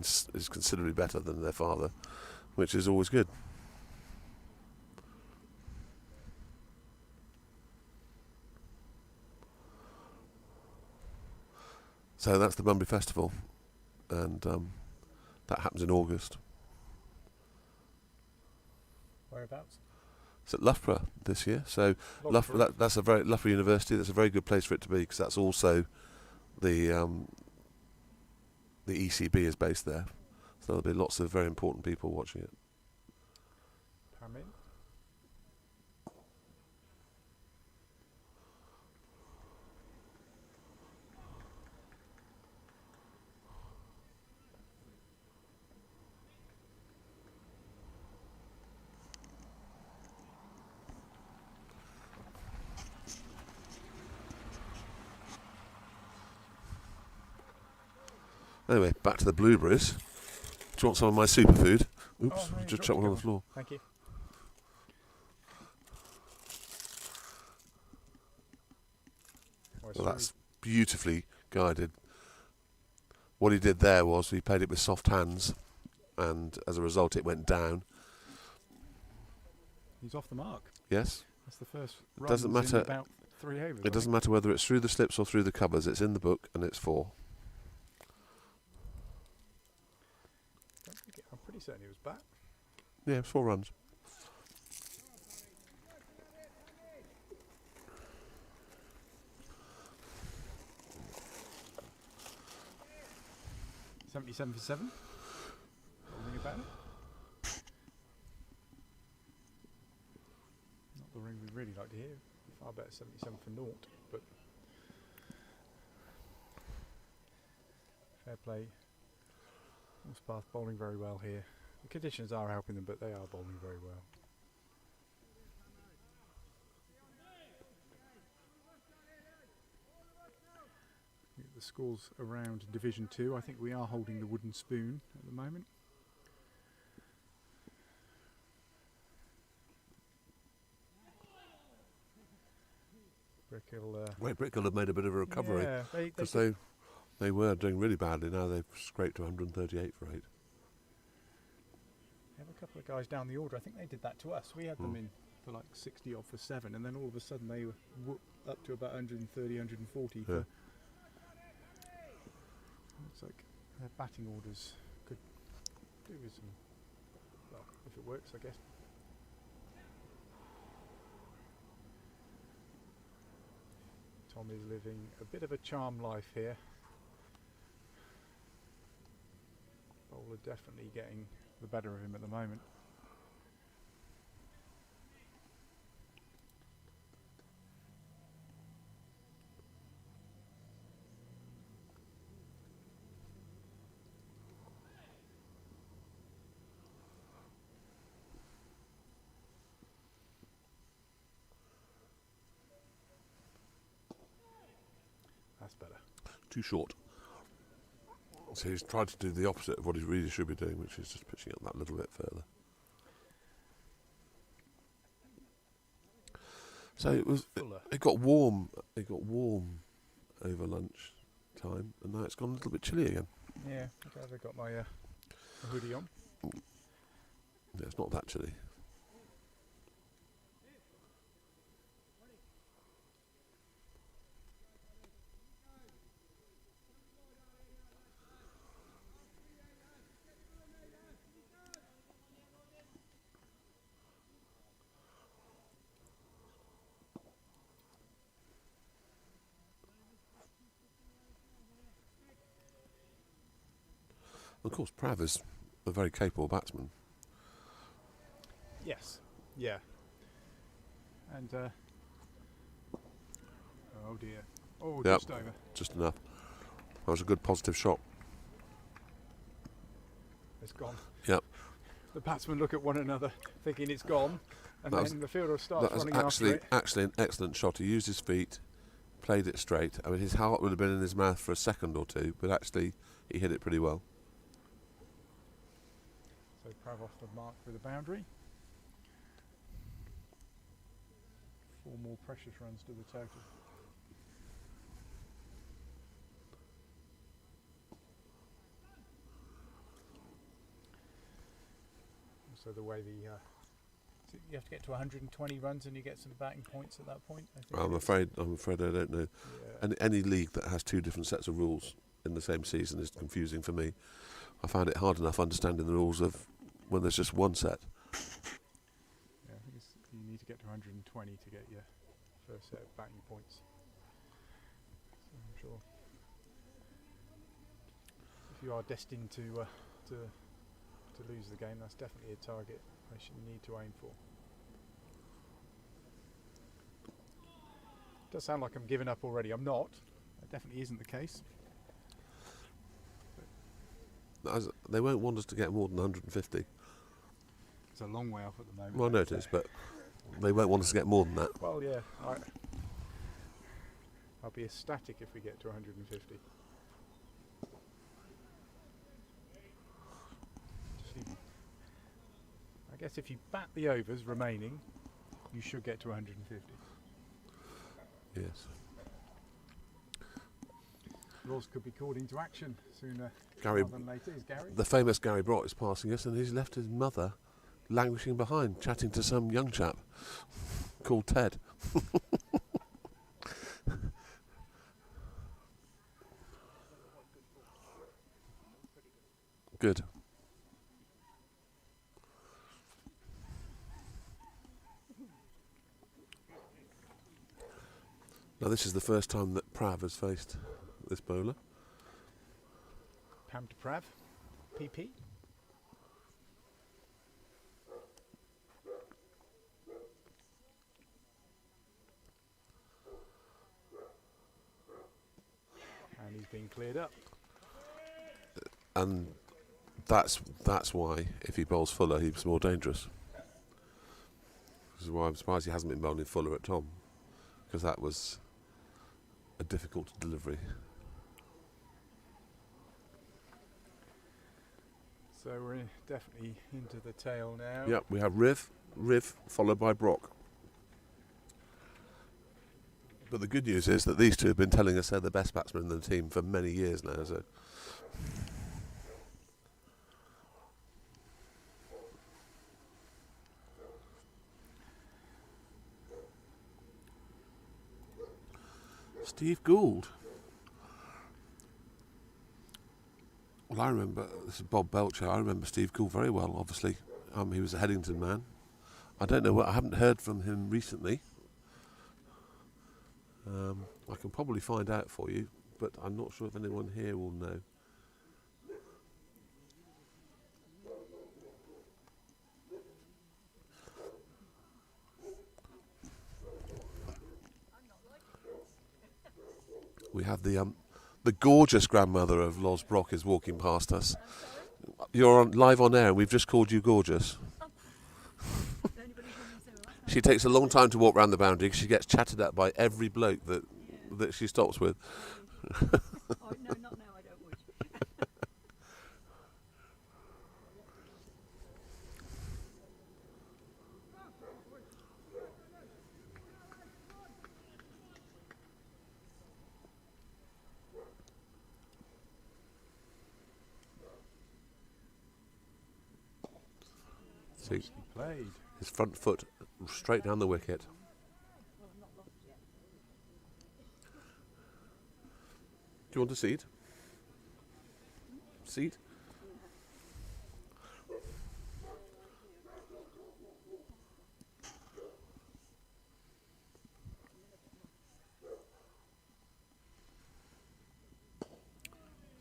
considerably better than their father, which is always good. So that's the Bunbury Festival, and that happens in August. Whereabouts? It's at Loughborough this year. So that's a Loughborough University. That's a very good place for it to be, because that's also the ECB is based there. So there'll be lots of very important people watching it. Come in. Anyway, back to the blueberries. Do you want some of my superfood? Oops, Oh, no, you just dropped chucked one it on the down. floor. Thank you. Well, that's beautifully guided. What he did there was he played it with soft hands, and as a result it went down. He's off the mark. Yes? That's the first It run doesn't in matter. about 3 overs. It doesn't matter whether it's through the slips or through the covers. It's in the book, and it's 4. I'm pretty certain he was back. Yeah, it's 4 runs. $77 for 7. What do you think about it? Not the ring we'd really like to hear. Far better 77 for naught, but fair play. Horspath bowling very well here. The conditions are helping them, but they are bowling very well. The scores around Division 2. I think we are holding the wooden spoon at the moment. Brickhill have made a bit of a recovery, Yeah, because they were doing really badly. Now they've scraped to 138 for 8. They have a couple of guys down the order. I think they did that to us. We had them in for like 60 odd for 7, and then all of a sudden they were up to about 130, 140 for. Looks like their batting orders could do with some. Well, if it works, I guess. Tom is living a bit of a charm life here. Bowler definitely getting the better of him at the moment. That's better. Too short. So he's tried to do the opposite of what he really should be doing, which is just pitching it that little bit further. So it got warm. It got warm over lunch time, and now it's gone a little bit chilly again. Yeah, I'm glad I got my hoodie on. Yeah, it's not that chilly. Of course, Prav is a very capable batsman. Yes. Yeah. And oh dear. Oh, Yep. just over. Just enough. That was a good positive shot. It's gone. Yep. The batsmen look at one another, thinking it's gone, and That was- then the fielder starts That was running after it. actually an excellent shot. He used his feet, played it straight. I mean, his heart would have been in his mouth for a second or two, but actually he hit it pretty well. So Prav off the mark with a boundary. 4 more precious runs to the total. So the way so you have to get to 120 runs and you get some batting points at that point. I think I'm it is. afraid I don't know. Yeah. Any league that has 2 different sets of rules in the same season is confusing for me. I found it hard enough understanding the rules of when there's just one set. Yeah, I think you need to get to 120 to get your first set of batting points. So I'm sure if you are destined to lose the game, that's definitely a target I should need to aim for. Does sound like I'm giving up already. I'm not. That definitely isn't the case. They won't want us to get more than 150. It's a long way off at the moment. Well, no, it is, but they won't want us to get more than that. Well, yeah. I'll be ecstatic if we get to 150. I guess if you bat the overs remaining, you should get to 150. Yes. Laws could be called into action sooner Gary, rather than later. Is Gary? the famous Gary Brott is passing us, and he's left his mother languishing behind, chatting to some young chap called Ted. Good. Now this is the first time that Prav has faced this bowler. Pam to Prav, PP. And he's been cleared up. And that's why if he bowls Fuller, he's more dangerous. This is why I'm surprised he hasn't been bowling Fuller at Tom, because that was a difficult delivery. So we're definitely into the tail now. Yep, we have Riv followed by Brock. But the good news is that these two have been telling us they're the best batsmen in the team for many years now. So Steve Gould. Well, I remember, this is Bob Belcher, I remember Steve Gould very well, obviously. He was a Headington man. I don't know, I haven't heard from him recently. I can probably find out for you, but I'm not sure if anyone here will know. We have the gorgeous grandmother of Loz Brock is walking past us. You're live on air and we've just called you gorgeous. She takes a long time to walk round the boundary because she gets chatted at by every bloke that she stops with. Oh, no, not now, I don't wish. See, Nicely played. his front foot straight down the wicket. Well, I'm not lost yet. Do you want a seat? Seat?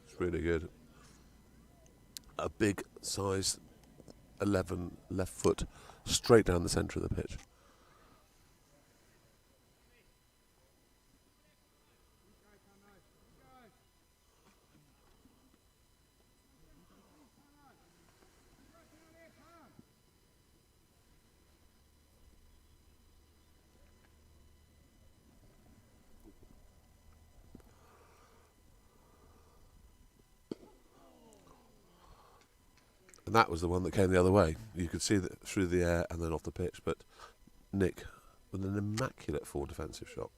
It's really good. a big size 11 left foot straight down the centre of the pitch. And that was the one that came the other way. You could see that through the air and then off the pitch, but Nick with an immaculate forward defensive shot.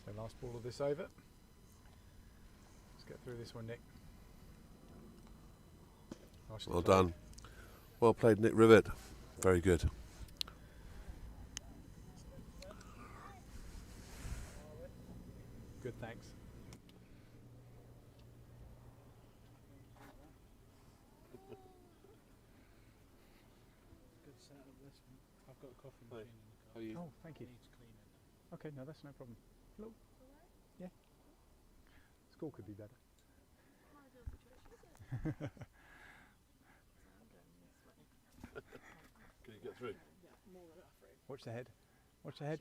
So last ball of this over. Let's get through this one, Nick. Nicely Well played. done. Well played, Nick Rivet. Very good. Good, thanks. Good setup this one. I've got a coffee machine in the car. Oh, thank you. Needs cleaning. Okay, no, that's no problem. Hello. Yeah. School could be better. Can you get through? Watch the head. Watch the head.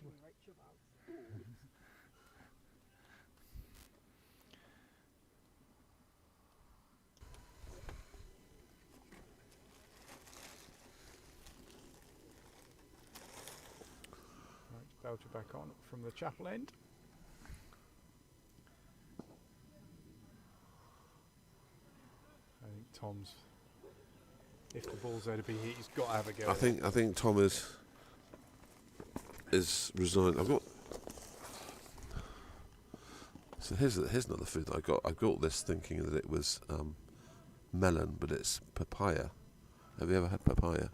Right, Belcher back on from the chapel end. I think Tom's, if the ball's there to be hit, he's got to have a go. I think Tom is resigned. I've got. So here's another food that I got. I got this thinking that it was melon, but it's papaya. Have you ever had papaya?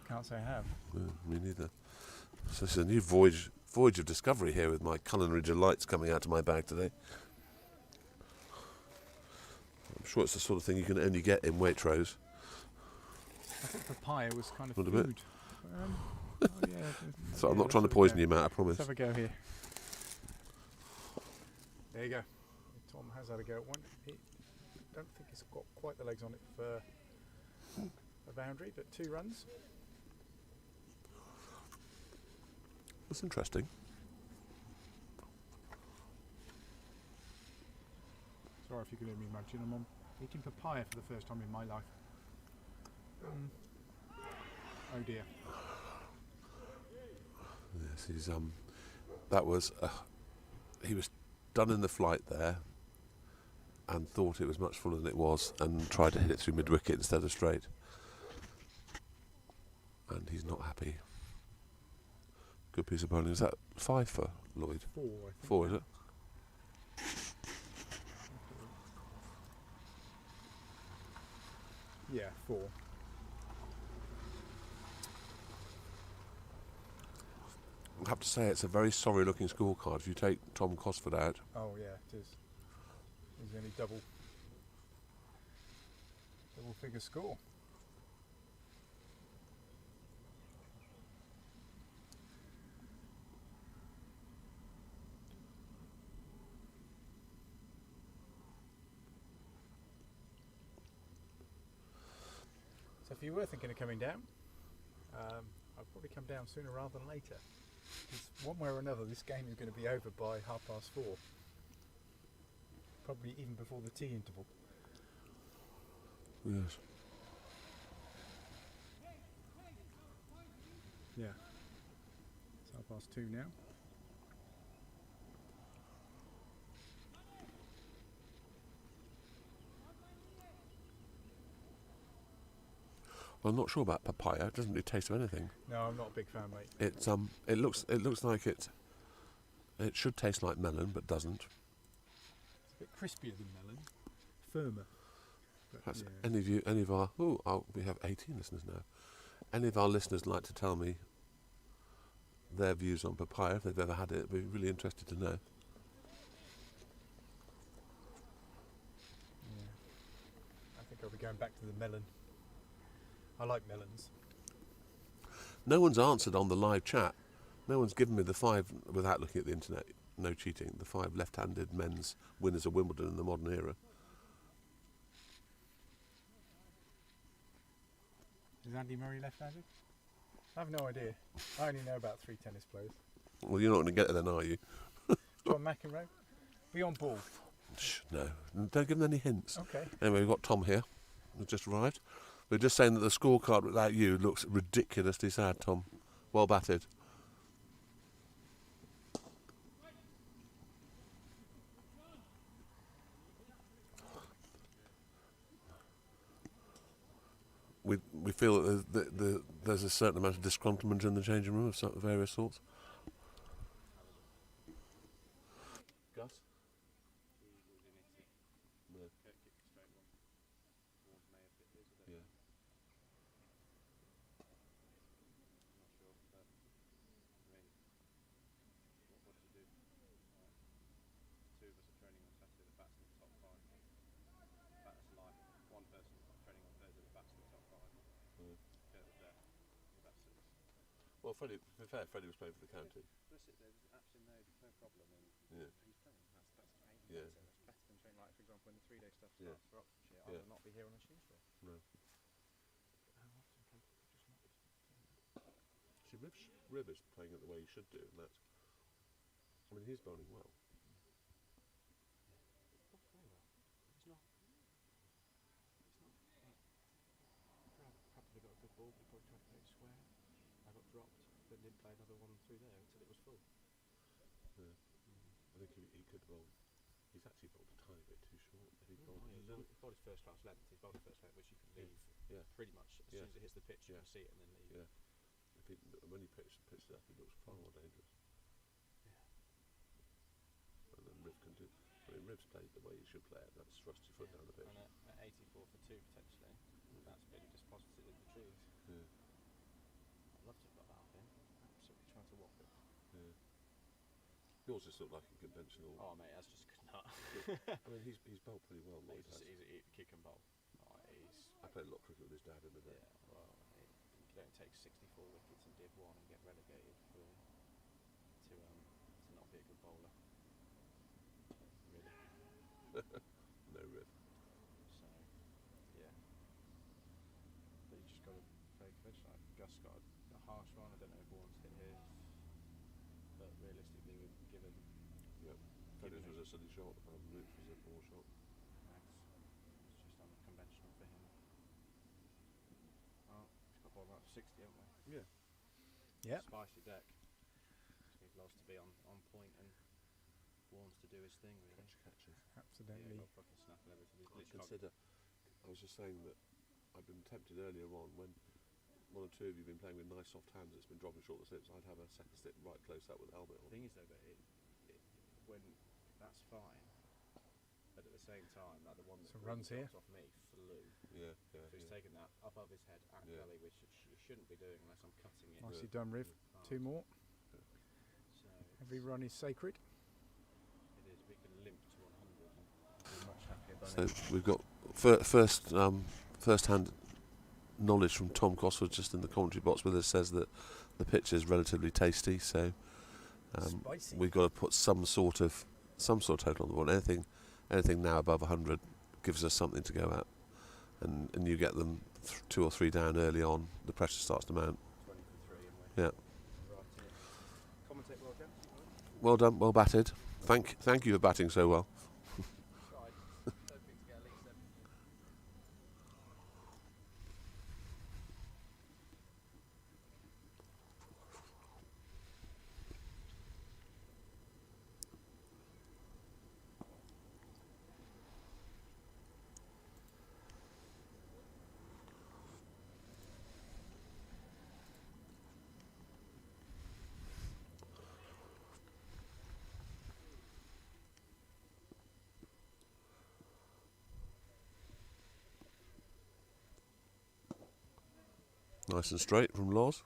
Can't say I have. Me neither. So it's a new voyage of discovery here with my culinary delights coming out of my bag today. I'm sure it's the sort of thing you can only get in Waitrose. I thought papaya was kind of What a food. bit. Oh yeah. So I'm Yeah, not trying to let's have a poison go. you, Matt, I promise. Let's have a go here. There you go. Tom has had a go at one. I don't think it's got quite the legs on it for a boundary, but 2 runs. That's interesting. Sorry if you can hear me munching. I'm eating papaya for the first time in my life. Oh dear. Yes, he's that was he was done in the flight there and thought it was much fuller than it was and tried to hit it through mid wicket instead of straight. And he's not happy. Good piece of bowling. Is that 5 for Lloyd? 4, I think. 4, is it? Yeah, 4. I have to say it's a very sorry looking scorecard if you take Tom Cosford out. Oh yeah, it is. Is any double figure score? So if you were thinking of coming down, I'd probably come down sooner rather than later. 'Cause one way or another, this game is going to be over by 4:30. Probably even before the tea interval. Yes. Yeah. It's 2:30 now. I'm not sure about papaya. It doesn't really taste of anything. No, I'm not a big fan, mate. It looks like it should taste like melon, but doesn't. It's a bit crispier than melon, firmer. But Perhaps yeah. any of our we have 18 listeners now. Any of our listeners like to tell me their views on papaya if they've ever had it? I'd be really interested to know. Yeah. I think I'll be going back to the melon. I like melons. No one's answered on the live chat. No one's given me the 5, without looking at the internet, no cheating, the 5 left-handed men's winners of Wimbledon in the modern era. Is Andy Murray left-handed? I have no idea. I only know about 3 tennis players. Well, you're not going to get it then, are you? John McEnroe. Be on ball. Shh, no, don't give them any hints. Okay. Anyway, we've got Tom here, who's just arrived. We're just saying that the scorecard without you looks ridiculously sad, Tom. Well batted. We feel that there's a certain amount of disgruntlement in the changing room of various sorts. Gus? No. Yeah. Well, Freddie, to be fair, Freddie was playing for the county. There's absolutely no problem in Yeah. he's playing. That's Yeah. better. That's better than training, like, for example, when the 3-day stuff Yeah. starts for Oxfordshire. I Yeah. will not be here on a Tuesday. No. How often can people just not? See, Riv is playing it the way he should do, and that's. I mean, he's bowling well. Not very well. He's not. Probably got a good ball, but he probably tried to play it square. I got dropped, but didn't play another one through there until it was full. Yeah. I think he could bowl. He's actually bowled a tiny bit too short. He bowled a little. He's bowled his first class length. He's bowled his first length, which you can leave Yeah. pretty much as Yeah. soon as it hits the pitch. You Yeah. can see it and then leave. Yeah. When he pitched it up, he looks far more dangerous. Yeah. And then Riv can do. I mean, Riv's played the way he should play it. That's thrust your foot down the pitch. And at 84 for 2 potentially, that's really just positive in the trees. Yeah. I'd love to have got that off him. Absolutely trying to whop it. Yeah. Yours is sort of like a conventional. Oh mate, that's just a good nut. I mean, he's bowled pretty well. Lloyd has. He's a kick and bowl. Oh, I played a lot of cricket with his dad in the day. yeah, well, you could only take 64 wickets in Div 1 and get relegated to not be a good bowler. Really. No Riv. So, yeah. But you just got to play conventional. Like Gus got a harsh one. I don't know if Warren's hit his, but realistically, we've given Yep. Freddie's was a silly shot. Riv's was a poor shot. Max. It's just unconventional for him. Oh, he's got ball about 60, haven't we? Yeah. Yep. Spicy deck. Just need Loz to be on point and Warren's to do his thing, really. Catches. Accidentally. Got fucking snapping everything. He's literally Consider. I was just saying that I've been tempted earlier on when one or two of you have been playing with nice soft hands. It's been dropping short the slips. I'd have a second slip right close up with the helmet The on. thing is though, that when that's fine, but at the same time, like the one that Some runs here. off me flew. Yeah. So he's taken that above his head at Yeah. gully, which you shouldn't be doing unless I'm cutting it. Nicely done, Riv. 2 more. So Every run is sacred. it is. We can limp to 100 and be much happier than So it. we've got first-hand knowledge from Tom Cosford just in the commentary box with us says that the pitch is relatively tasty. So Spicy. we've got to put some sort of total on the board. Anything now above 100 gives us something to go at, and you get them 2 or 3 down early on. The pressure starts to mount. 20 for 3, and we're Yeah. right in it. Commentate well, James. Well done. Well batted. Thank you for batting so well. Tried. Hoping to get at least 70. Nice and straight from Loz.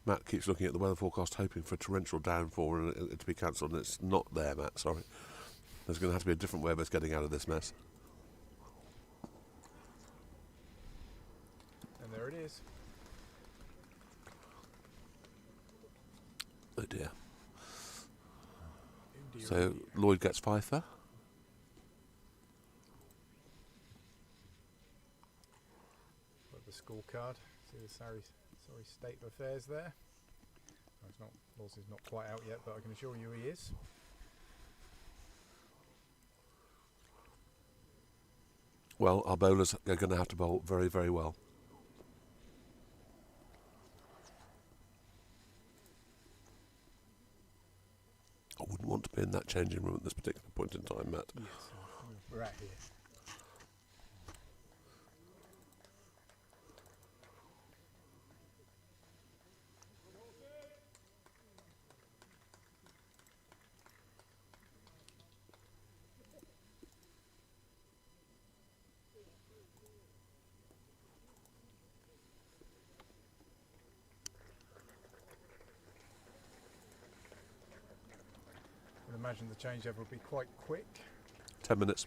Matt keeps looking at the weather forecast, hoping for a torrential downfall and it to be cancelled, and it's not there, Matt, sorry. There's going to have to be a different way of us getting out of this mess. And there it is. Oh dear. Oh dear, oh So dear. Lloyd gets Pfeiffer. Got the scorecard. See the sorry state of affairs there. Oh, it's not. Loz is not quite out yet, but I can assure you he is. Well, our bowlers are going to have to bowl very, very well. I wouldn't want to be in that changing room at this particular point in time, Matt. Yes, we're out here. I would imagine the changeover will be quite quick. 10 minutes.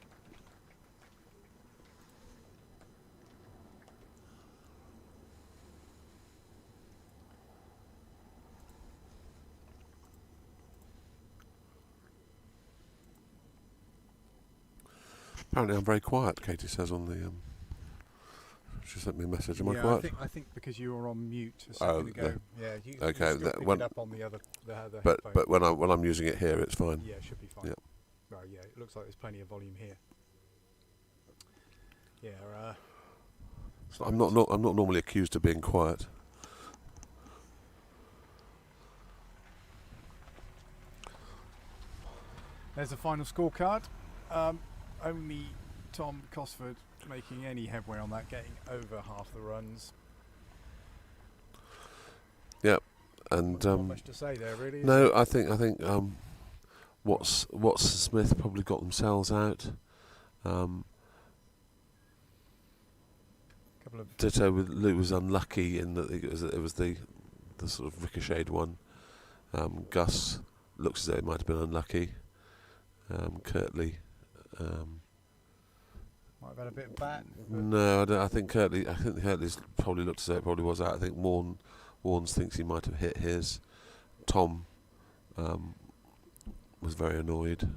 Apparently I'm very quiet, Katie says on the... she sent me a message. Am I Yeah, quiet? I think because you were on mute a Oh, second ago. Yeah, you okay, still pick when- it up on the other the But headphone. but when I'm using it here, it's fine. Yeah, it should be fine. Yeah. Well, yeah, it looks like there's plenty of volume here. Yeah, So I'm not normally accused of being quiet. there's the final scorecard. Only Tom Cosford making any headway on that, getting over half the runs. Yep, and Not much to say there, really. is no, there? I think Watts and Smith probably got themselves out. Couple of Ditto with Lou was unlucky in that it was the sort of ricocheted one. Gus looks as though it might have been unlucky. Kirtley. might have had a bit of bat. but No, I think Kirtley's probably looked as though it probably was out. I think Warnes thinks he might have hit his. Tom was very annoyed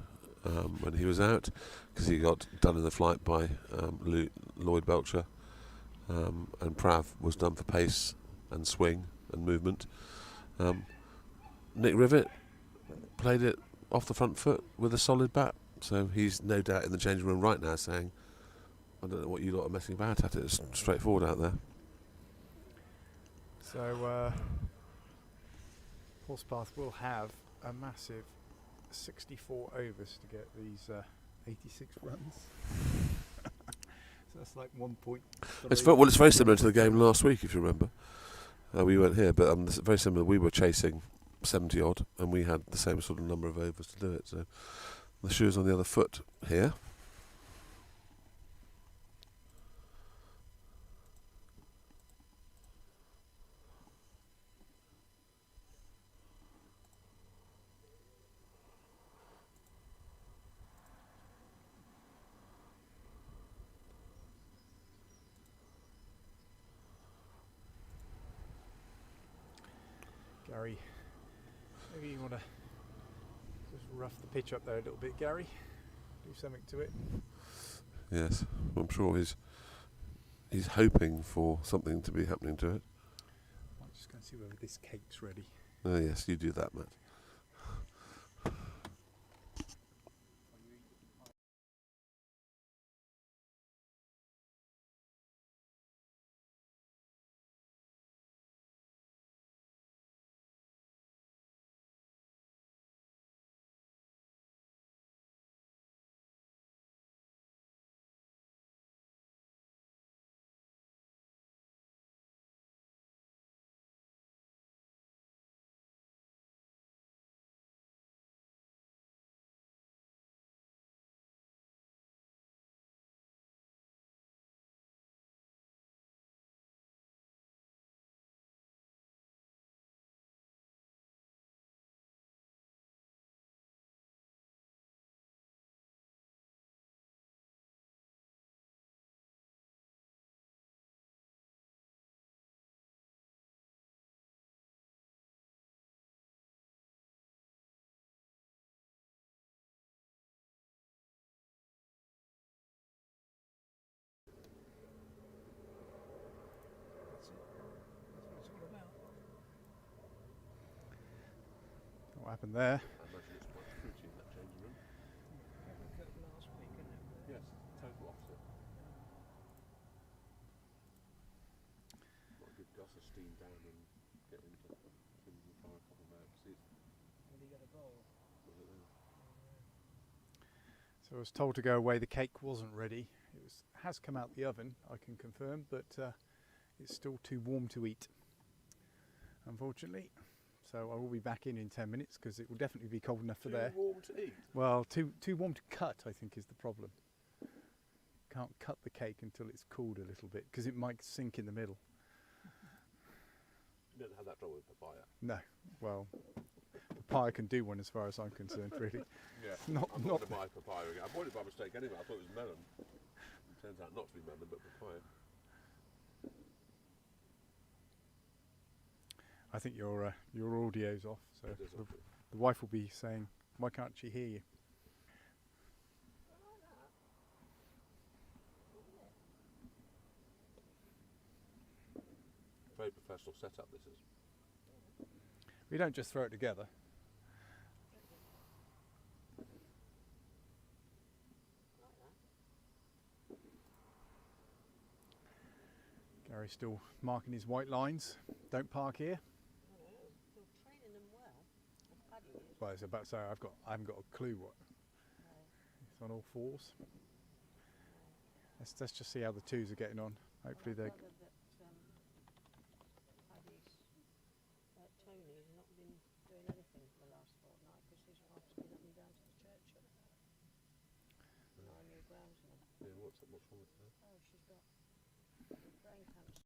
when he was out because he got done in the flight by Lloyd Belcher, and Prav was done for pace and swing and movement. Nick Rivet played it off the front foot with a solid bat, so he's no doubt in the changing room right now saying, I don't know what you lot are messing about at, it's straightforward out there. So Horspath will have a massive 64 overs to get these 86 runs. So that's like 1.3. It's very similar to the game last week, if you remember. We weren't here, but it's very similar. We were chasing 70 odd, and we had the same sort of number of overs to do it. So the shoe's on the other foot here. Gary, maybe you want to just rough the pitch up there a little bit, Gary. Do something to it. Yes, I'm sure he's hoping for something to be happening to it. I'm just going to see whether this cake's ready. Oh yes, you do that, Matt. happened there? I imagine it's quite fruity in that changing room. Last week, isn't it? Yes, total opposite. Might give Gus a steam down and get him to fire a couple more episodes. Have you got a bowl? So I was told to go away. The cake wasn't ready. It has come out the oven, I can confirm, but it's still too warm to eat, unfortunately. So I will be back in 10 minutes because it will definitely be cold enough for there. Too warm to eat? Well, too warm to cut, I think, is the problem. Can't cut the cake until it's cooled a little bit because it might sink in the middle. You don't have that trouble with papaya. No, well, papaya can do one as far as I'm concerned, really. Yeah, Not I'm not not to buy papaya again. I bought it by mistake anyway. I thought it was melon. It turns out not to be melon, but papaya. I think your audio's off, so It is off. the wife will be saying, "Why can't she hear you?" Very professional setup this is. We don't just throw it together. Gary's still marking his white lines. Don't park here. You're training them well. That's Paddy is. Well, it's about to say I haven't got a clue what. It's on all fours. Let's just see how the twos are getting on. Hopefully they. I've gathered that Paddy's Tony's not been doing anything for the last fortnight because his wife's been up and down to the church up in our new groundsman. Yeah, what's wrong with her? Oh, she's got brain cancer.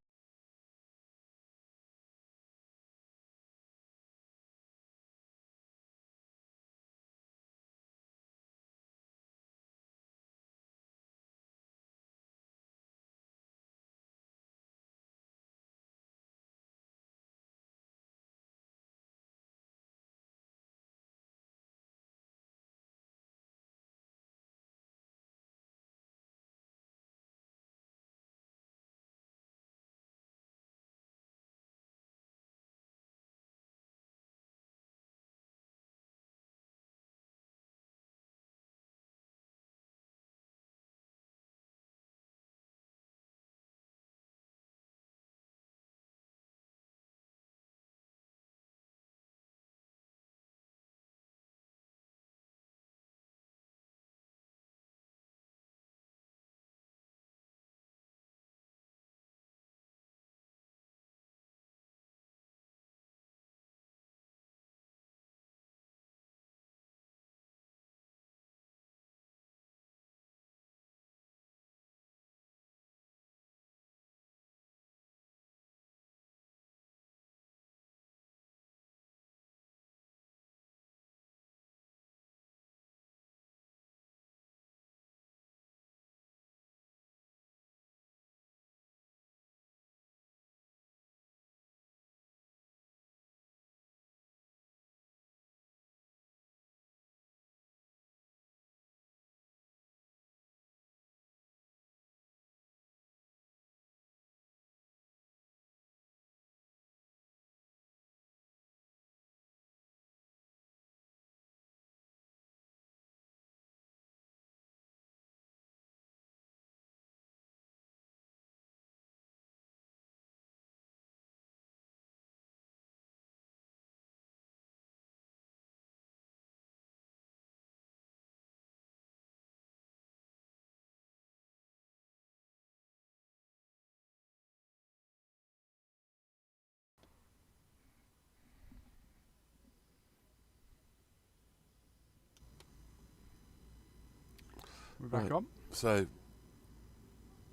We're back Right. on. So,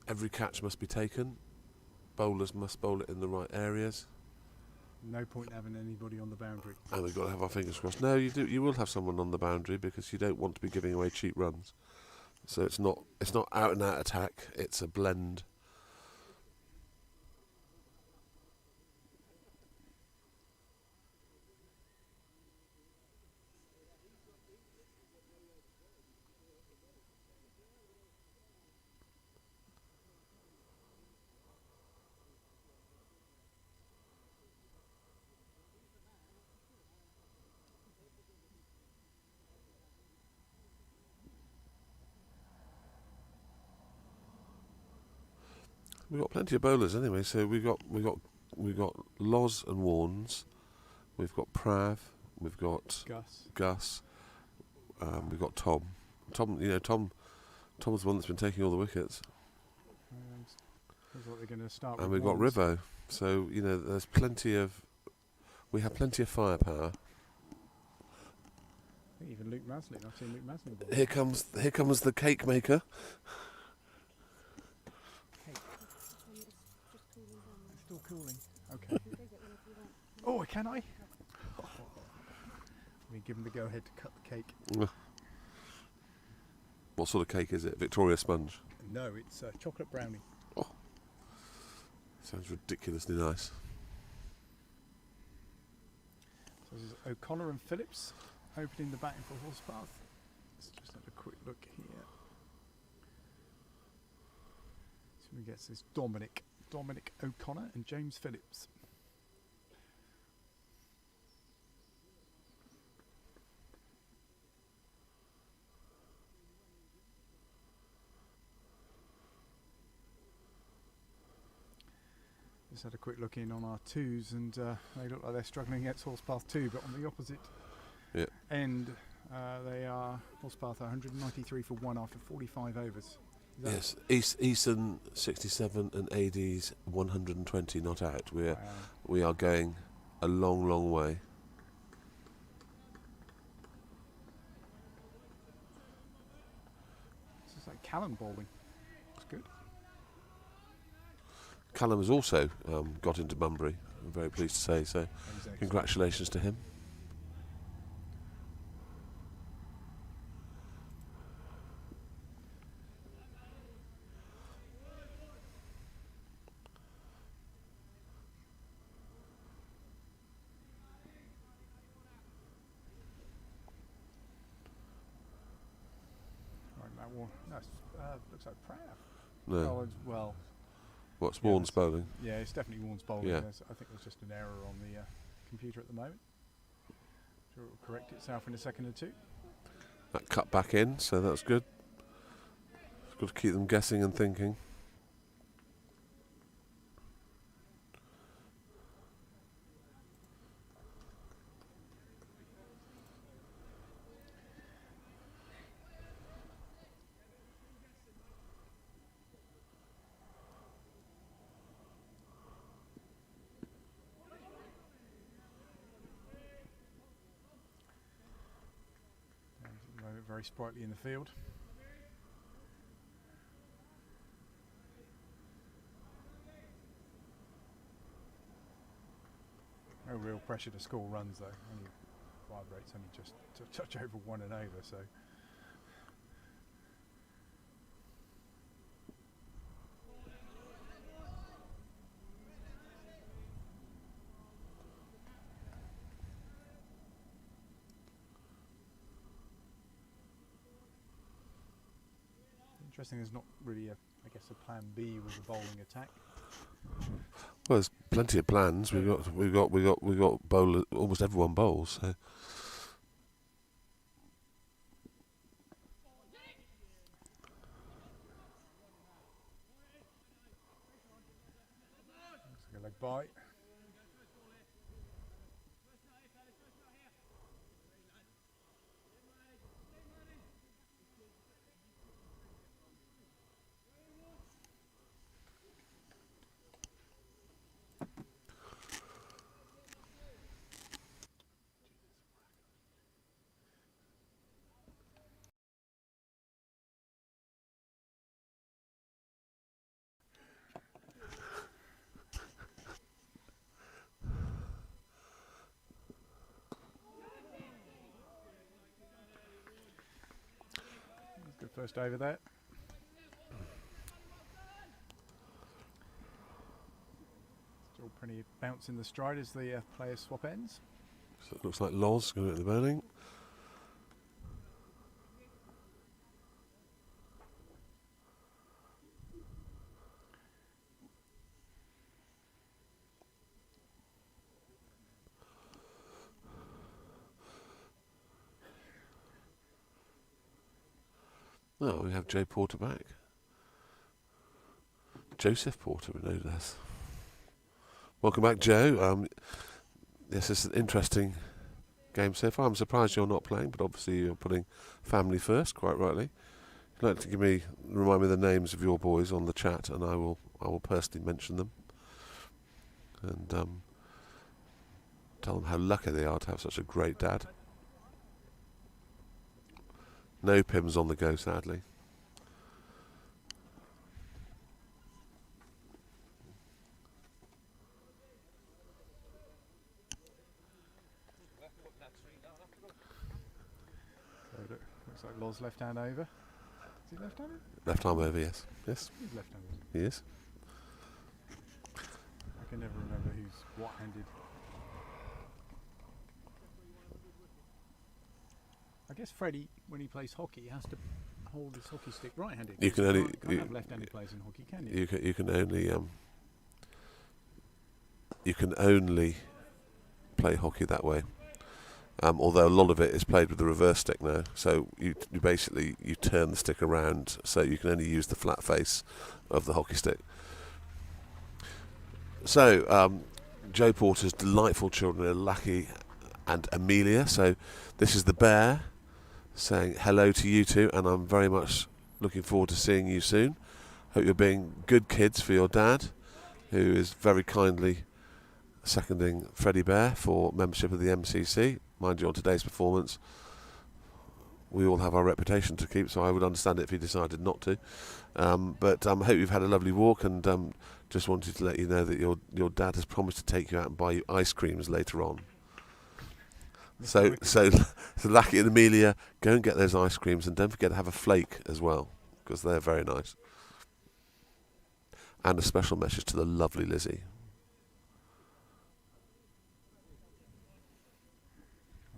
every catch must be taken. Bowlers must bowl it in the right areas. No point having anybody on the boundary. And we've got to have our fingers crossed. No, you do. You will have someone on the boundary because you don't want to be giving away cheap runs. So it's not out and out attack. It's a blend. We've got plenty of bowlers anyway. So we got Loz and Warnes. We've got Prav. We've got Gus. We've got Tom. Tom's the one that's been taking all the wickets. Looks like they're going to start And with we've got Warnes. Rivo. So there's plenty of. We have plenty of firepower. I think even Luke Maslin. I've seen Luke Maslin bowl. Here comes the cake maker. It's still cooling. Okay. Oh, can I? We give him the go ahead to cut the cake. What sort of cake is it? Victoria sponge. No, it's chocolate brownie. Sounds ridiculously nice. So this is O'Connor and Phillips opening the batting for Horspath. Let's just have a quick look here. So we get this Dominic O'Connor and James Phillips. Just had a quick look in on our twos, and they look like they're struggling against Horspath 2, but on the opposite end, they are Horspath 193 for 1 after 45 overs. Yes, Easton 67 and AD's 120 not out. We are going a long way. This is like Callum bowling. It's good. Callum has also got into Bunbury. I'm very pleased to say so. Exactly. Congratulations to him. Right, that one. No, looks like Prav. No. Oh, well. What's Yeah, Warnes bowling? Yeah, it's definitely Warnes bowling. Yeah. I think there's just an error on the computer at the moment. Sure, it will correct itself in a second or two. That cut back in, so that's good. Got to keep them guessing and thinking. Very sprightly in the field. No real pressure to score runs though. Only 5 rates, only just to touch over 1 and over. So interesting. There's not really I guess a plan B with the bowling attack. Well, there's plenty of plans. We got bowler. Almost everyone bowls. So. Looks like a leg bite. Good first over there. Still plenty of bounce in the stride as the players swap ends. So it looks like Loz going at the bowling. Oh, we have Jay Porter back. Joseph Porter, we know this. Welcome back, Joe. Yes, it's an interesting game so far. I'm surprised you're not playing, but obviously you're putting family first, quite rightly. If you'd like to remind me the names of your boys on the chat, and I will personally mention them and tell them how lucky they are to have such a great dad. No Pims on the go, sadly. So looks like Loz left hand over. Is he left handed? Left arm over, yes. Yes, He's left handed. he is. I can never remember who's what handed. I guess Freddie, when he plays hockey, has to hold his hockey stick right-handed. You can only can't have left-handed players in hockey, can you? You can only play hockey that way. Although a lot of it is played with the reverse stick now, so you basically turn the stick around, so you can only use the flat face of the hockey stick. So Joe Porter's delightful children are Lucky and Amelia. So this is the bear saying hello to you two, and I'm very much looking forward to seeing you soon. Hope you're being good kids for your dad, who is very kindly seconding Freddie Bear for membership of the MCC. Mind you, on today's performance, we all have our reputation to keep, so I would understand it if he decided not to. But I hope you've had a lovely walk, and just wanted to let you know that your dad has promised to take you out and buy you ice creams later on. So Lucky and Amelia, go and get those ice creams, and don't forget to have a flake as well, because they're very nice. And a special message to the lovely Lizzie.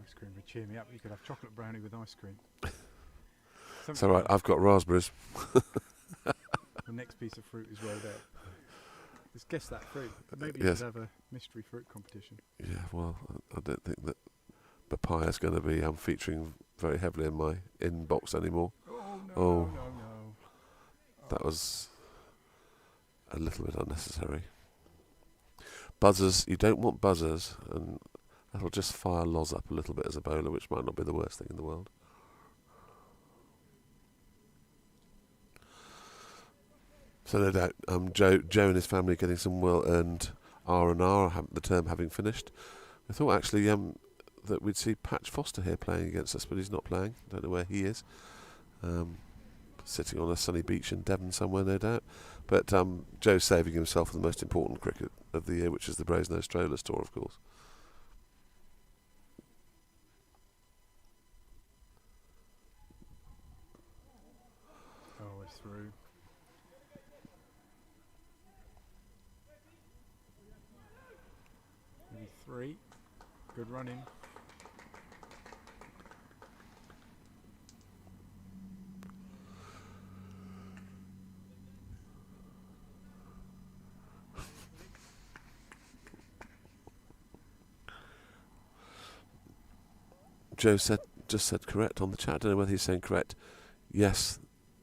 Ice cream would cheer me up. You could have chocolate brownie with ice cream. It's all right, I've got raspberries. The next piece of fruit is rolled out. Let's guess that fruit. Maybe Yes. you could have a mystery fruit competition. Yeah, well, I don't think that papaya's going to be featuring very heavily in my inbox anymore. No. That was a little bit unnecessary. Buzzers, you don't want buzzers, and that'll just fire Loz up a little bit as a bowler, which might not be the worst thing in the world. So no doubt, Joe and his family getting some well-earned R&R, the term having finished. I thought actually that we'd see Patch Foster here playing against us, but he's not playing. Don't know where he is. Sitting on a sunny beach in Devon somewhere, no doubt. But Joe's saving himself for the most important cricket of the year, which is the Brasenose Strollers Tour, of course. Oh, it's through. Maybe 3. Good running. Joe just said correct on the chat. I don't know whether he's saying correct. Yes,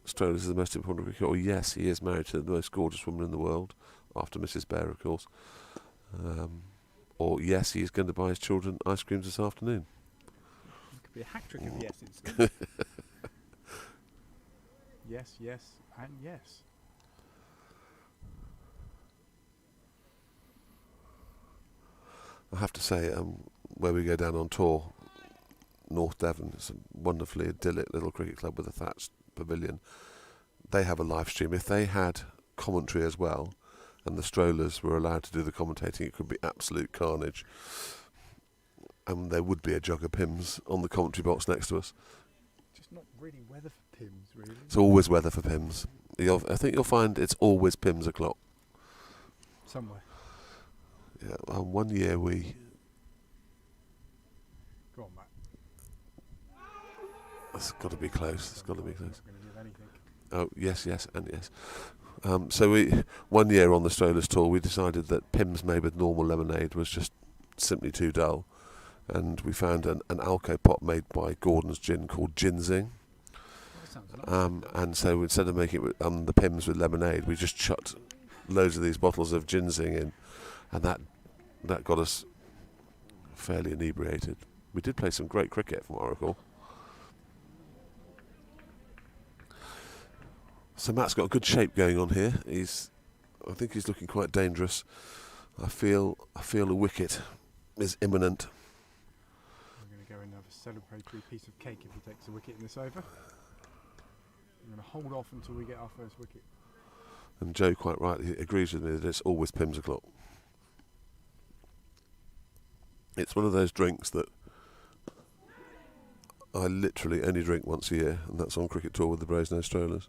Strollers is the most important cricket, or yes, he is married to the most gorgeous woman in the world, after Mrs. Bear, of course. Or yes, he is going to buy his children ice creams this afternoon. It could be a hat trick of yeses. Yes, yes, and yes. I have to say, where we go down on tour, North Devon, it's a wonderfully idyllic little cricket club with a thatched pavilion. They have a live stream. If they had commentary as well, and the Strollers were allowed to do the commentating, it could be absolute carnage. And there would be a jug of Pims on the commentary box next to us. Just not really weather for Pims, really. It's always weather for Pims. I think you'll find it's always Pims o'clock. Somewhere. Yeah, one year we... Go on, Matt. It's got to be close. It's got to be close. I'm not going to give anything. Oh, yes, yes, and yes. So one year on the Strollers Tour, we decided that Pims made with normal lemonade was just simply too dull. And we found an Alco pot made by Gordon's Gin called Ginseng. That sounds nice. And so instead of making it with, the Pims with lemonade, we just chucked loads of these bottles of ginseng in, and that got us fairly inebriated. We did play some great cricket, from what I recall. So Matt's got a good shape going on here. I think he's looking quite dangerous. I feel a wicket is imminent. We're going to go and have a celebratory piece of cake if he takes a wicket in this over. I'm going to hold off until we get our first wicket. And Joe quite rightly agrees with me that it's always Pimm's o'clock. It's one of those drinks that I literally only drink once a year, and that's on cricket tour with the Brasenose Strollers.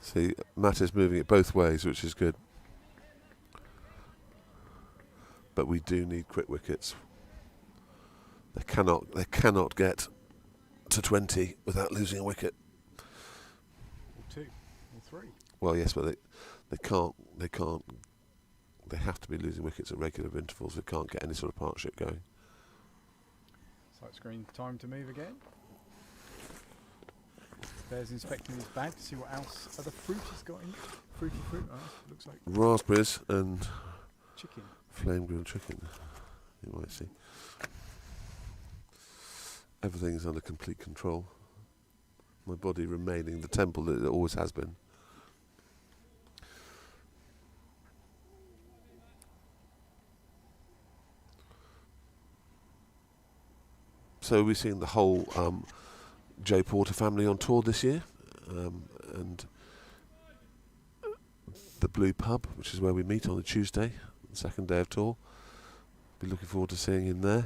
See, Matt is moving it both ways, which is good. But we do need quick wickets. They cannot get to 20 without losing a wicket. Or 2, or 3. Well, yes, but they can't. They have to be losing wickets at regular intervals. They can't get any sort of partnership going. Sight screen time to move again. Bear's inspecting his bag to see what else other fruit he's got in it. Fruity fruit, looks like Raspberries and chicken. flame grilled chicken. You might see. Everything's under complete control. My body remaining the temple that it always has been. So we've seen the whole Joe Porter family on tour this year, and the Blue Pub, which is where we meet on a Tuesday, the second day of tour. Be looking forward to seeing him there.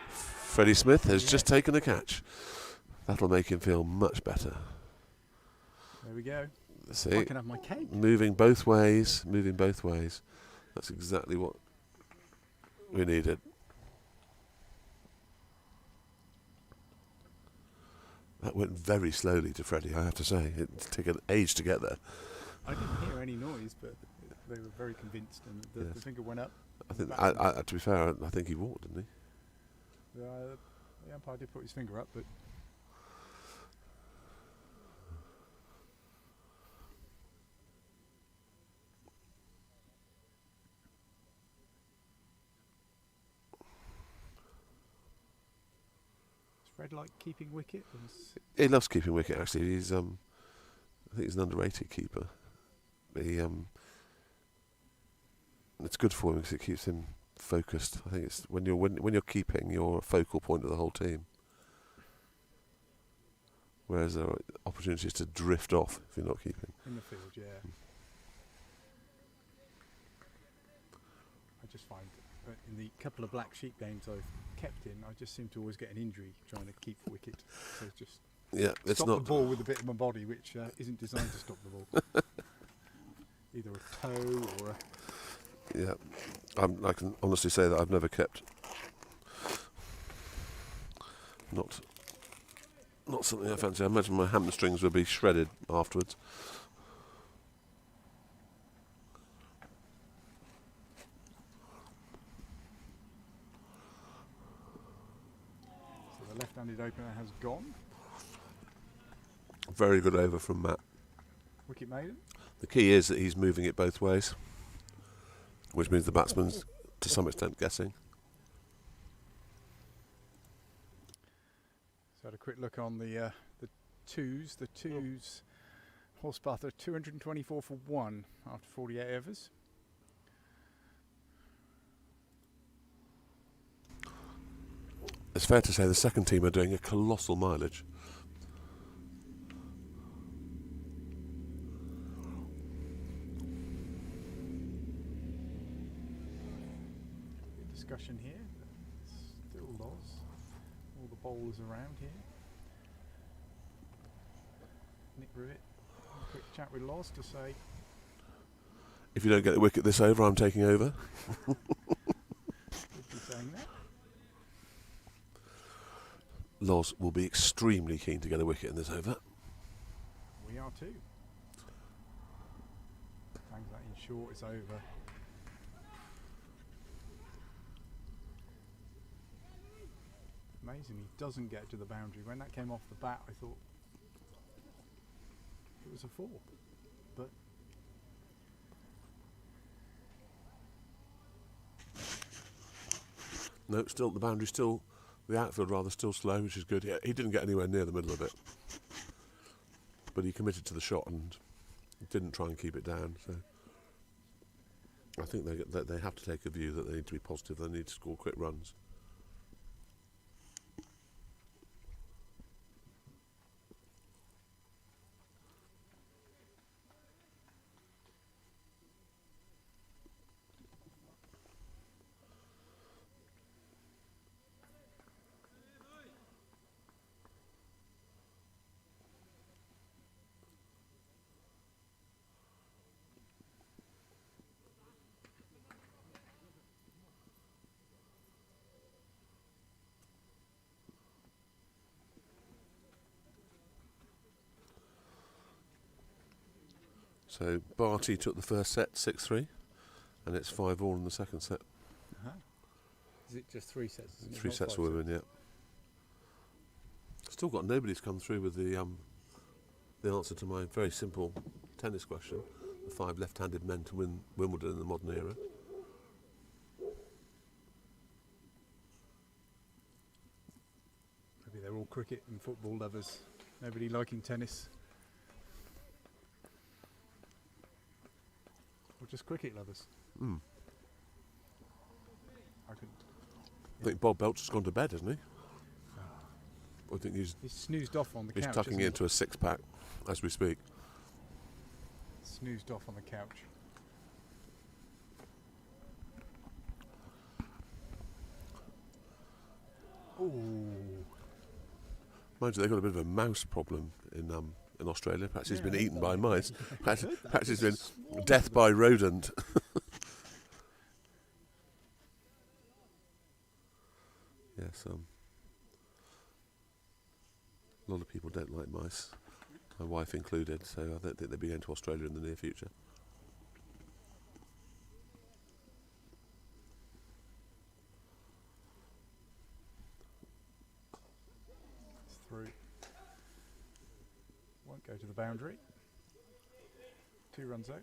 Freddie Smith has just taken a catch. That'll make him feel much better. There we go. See, I can have my cake. moving both ways. That's exactly what we needed. That went very slowly to Freddie, I have to say. It's taken an age to get there. I didn't hear any noise, but they were very convinced, and the Yes. finger went up. I think, to be fair, I think he walked, didn't he? The umpire did put his finger up, but does Fred like keeping wicket? He loves keeping wicket, actually. He's, I think he's an underrated keeper. He, it's good for him because it keeps him focused. I think it's when you're keeping, you're a focal point of the whole team. Whereas there are opportunities to drift off if you're not keeping. In the field, yeah. I just find that in the couple of black sheep games I've kept in, I just seem to always get an injury trying to keep wicket. So it's just It's stop not the ball with a bit of my body, which isn't designed to stop the ball. Either a toe or a... Yeah, I can honestly say that I've never kept. Not something I fancy. I imagine my hamstrings would be shredded afterwards. So the left-handed opener has gone. Very good over from Matt. Wicket maiden. The key is that he's moving it both ways, which means the batsman's to some extent guessing. So had a quick look on the twos. The twos, Horspath are 224 for 1 after 48 overs. It's fair to say the second team are doing a colossal mileage. Discussion here. Still Loz. All the bowlers around here. Nick Rivet. A quick chat with Loz to say If you don't get the wicket this over, I'm taking over. Could be saying that. Loz will be extremely keen to get a wicket in this over. We are too. Bangs that in short, it's over. Amazing, he doesn't get to the boundary. When that came off the bat, I thought it was a 4, but No, still the boundary, still the outfield rather still slow, which is good. Yeah, he didn't get anywhere near the middle of it, but he committed to the shot and didn't try and keep it down. So I think they have to take a view that they need to be positive. They need to score quick runs. So Barty took the first set 6-3, and it's 5-all in the second set. is it just 3 sets? Isn't it? 3 Not sets 5 for women, yeah. Still got nobody's come through with the answer to my very simple tennis question: the 5 left-handed men to win Wimbledon in the modern era. Maybe they're all cricket and football lovers. Nobody liking tennis. Or just cricket lovers. Mm. I could. I think Bob Belcher's gone to bed, hasn't he? I think He's snoozed off on the he's couch. tucking isn't he? into a 6-pack as we speak. Snoozed off on the couch. Ooh. Mind you, they've got a bit of a mouse problem in Australia. Perhaps he's been Yeah, eaten by I mice. Perhaps, heard that. perhaps he's been death by rodent. Yes, a lot of people don't like mice, my wife included, so I don't think they'll be going to Australia in the near future. It's through. Won't go to the boundary. 2 runs out.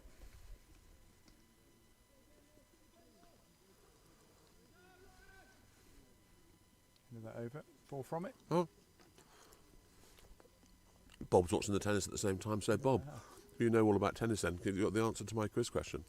Into that over. 4 from it. Oh. Bob's watching the tennis at the same time, so Bob, you know all about tennis then. You got the answer to my quiz question.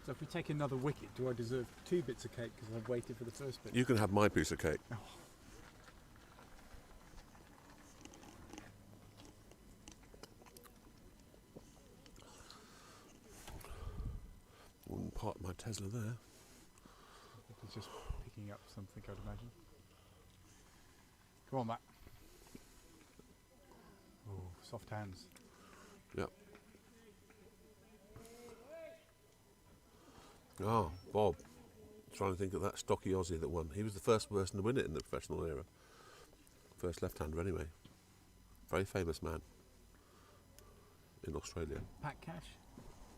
So if we take another wicket, do I deserve 2 bits of cake because I've waited for the first bit? You can have my piece of cake. Oh. Wouldn't park my Tesla there. He's just picking up something, I'd imagine. Come on, Matt. Oh, soft hands. Yep. Oh, Bob. Trying to think of that stocky Aussie that won. He was the first person to win it in the professional era. First left-hander anyway. Very famous man in Australia. Pat Cash?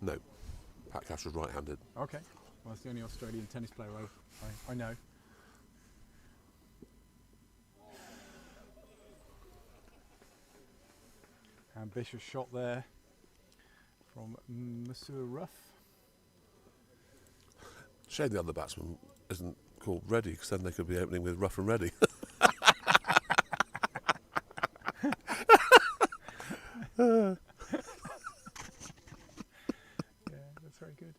No, Pat Cash was right-handed. Okay. Well, that's the only Australian tennis player I know. Ambitious shot there from Monsieur Ruff. Shame the other batsman isn't called Ready, because then they could be opening with Rough and Ready. Yeah, that's very good.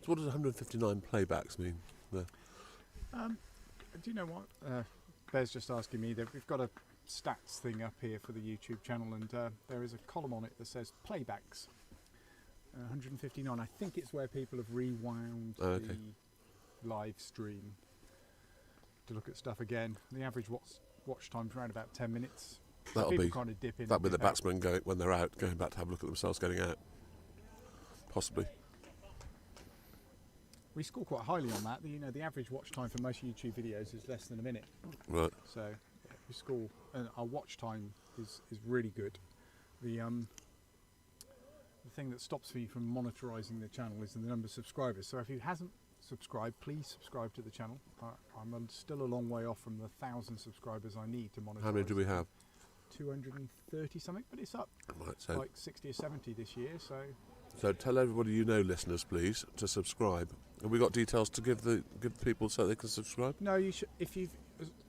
So what does 159 playbacks mean? There? Do you know what? Bear's just asking me that we've got a stats thing up here for the YouTube channel, and there is a column on it that says playbacks. 159. I think it's where people have rewound Okay. the live stream to look at stuff again. The average watch time's around about 10 minutes. That'll People be kind of dip in. that'll and be the dip out. batsmen going when they're out, going back to have a look at themselves getting out. Possibly. We score quite highly on that. The average watch time for most YouTube videos is less than a minute. Right. So yeah, we score, and our watch time is really good. The thing that stops me from monitorising the channel is the number of subscribers. So if you hasn't subscribed, please subscribe to the channel. I'm still a long way off from the 1,000 subscribers I need to monetize. How many do we have? 230 something, but it's up Right. So like 60 or 70 this year. so tell everybody you know, listeners, please, to subscribe. Have we got details to give the people so they can subscribe? No, you should.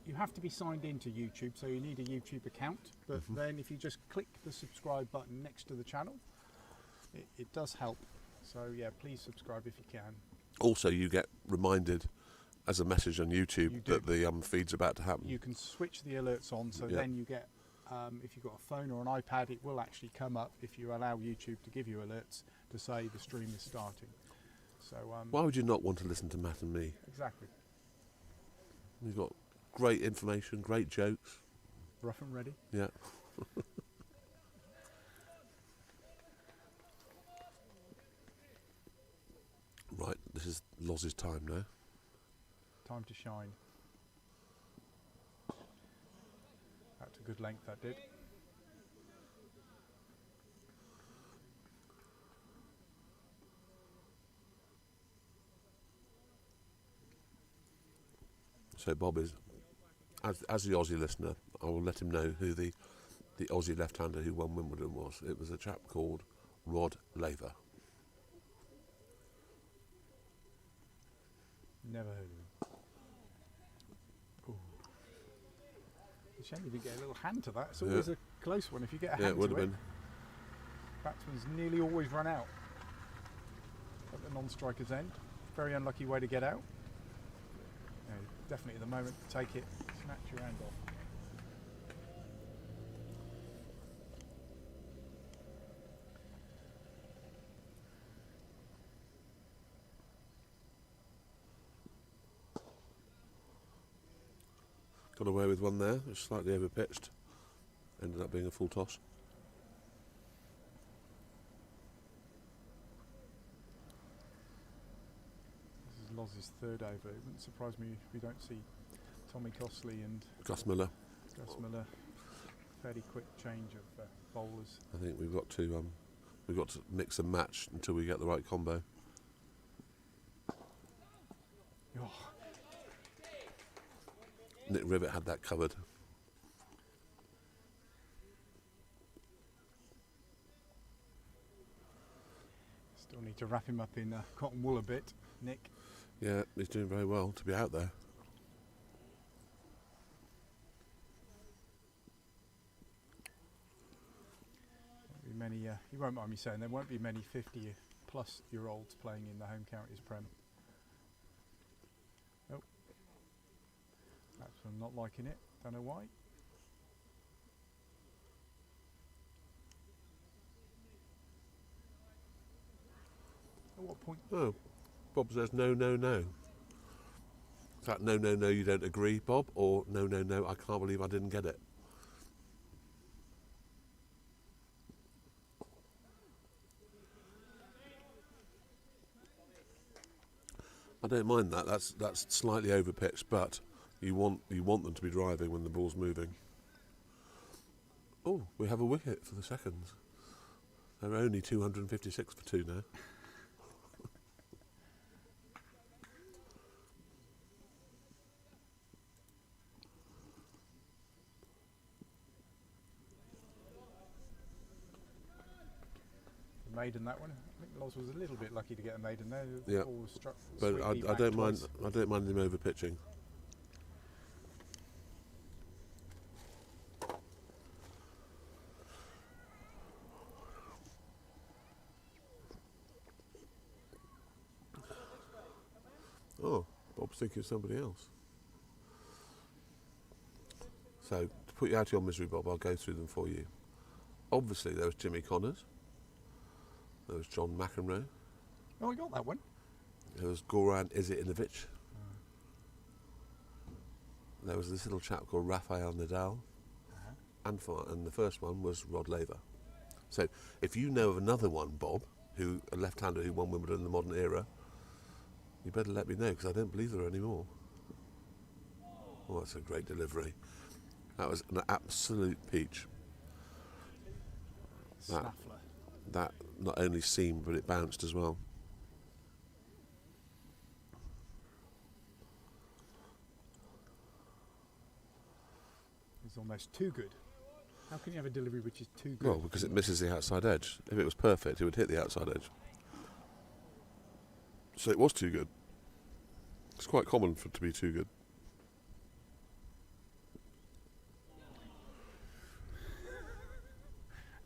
You have to be signed into YouTube, so you need a YouTube account. But then, if you just click the subscribe button next to the channel, it does help. So yeah, please subscribe if you can. Also, you get reminded as a message on YouTube You do. that the feed's about to happen. You can switch the alerts on, so Yeah. then you get. If you've got a phone or an iPad, it will actually come up if you allow YouTube to give you alerts to say the stream is starting. So Why would you not want to listen to Matt and me? exactly, We've got great information, great jokes. rough and ready. Yeah. Right, this is Loz's time now. Time to shine. That's a good length, that did. So Bob is, as the Aussie listener, I will let him know who the Aussie left-hander who won Wimbledon was. It was a chap called Rod Laver. Never heard of him. Ooh. It's a shame you didn't get a little hand to that. It's always a close one if you get a hand Yeah, it would to have it. been. Batsman's nearly always run out at the non-striker's end. Very unlucky way to get out. Yeah, definitely at the moment, take it, snatch your hand off. Got away with one there, it was slightly overpitched. Ended up being a full toss. This is Loz's third over. It wouldn't surprise me if we don't see Tommy Costley and Gus Miller. Gus Miller. Fairly quick change of bowlers. I think we've got to mix and match until we get the right combo. Oh, Nick Rivet had that covered. still need to wrap him up in cotton wool a bit, Nick. Yeah, he's doing very well to be out there. Won't be many. You won't mind me saying there won't be many 50-plus-year-olds playing in the home counties Prem. Oh, perhaps I'm not liking it. Don't know why. At what point? Oh, Bob says no, no, no. Is that no, no, no, you don't agree, Bob? Or no, no, no, I can't believe I didn't get it? I don't mind that. That's slightly overpitched, but you want them to be driving when the ball's moving. Oh, we have a wicket for the seconds. They're only 256 for 2 now. Maiden that one. I think Loz was a little bit lucky to get a maiden there. The Yeah. ball was struck But sweetly I back don't mind. twice. I don't mind him over pitching. Oh, Bob's thinking of somebody else. So, to put you out of your misery, Bob, I'll go through them for you. Obviously, there was Jimmy Connors. There was John McEnroe. Oh, I got that one. There was Goran Ivanovic. There was this little chap called Rafael Nadal. And the first one was Rod Laver. So, if you know of another one, Bob, a left-hander who won Wimbledon in the modern era, you better let me know, because I don't believe there are any more. Oh, that's a great delivery. That was an absolute peach. Snaffler. That not only seamed, but it bounced as well. It's almost too good. How can you have a delivery which is too good? Well, because it misses the outside edge. If it was perfect, it would hit the outside edge. So it was too good. It's quite common for it to be too good.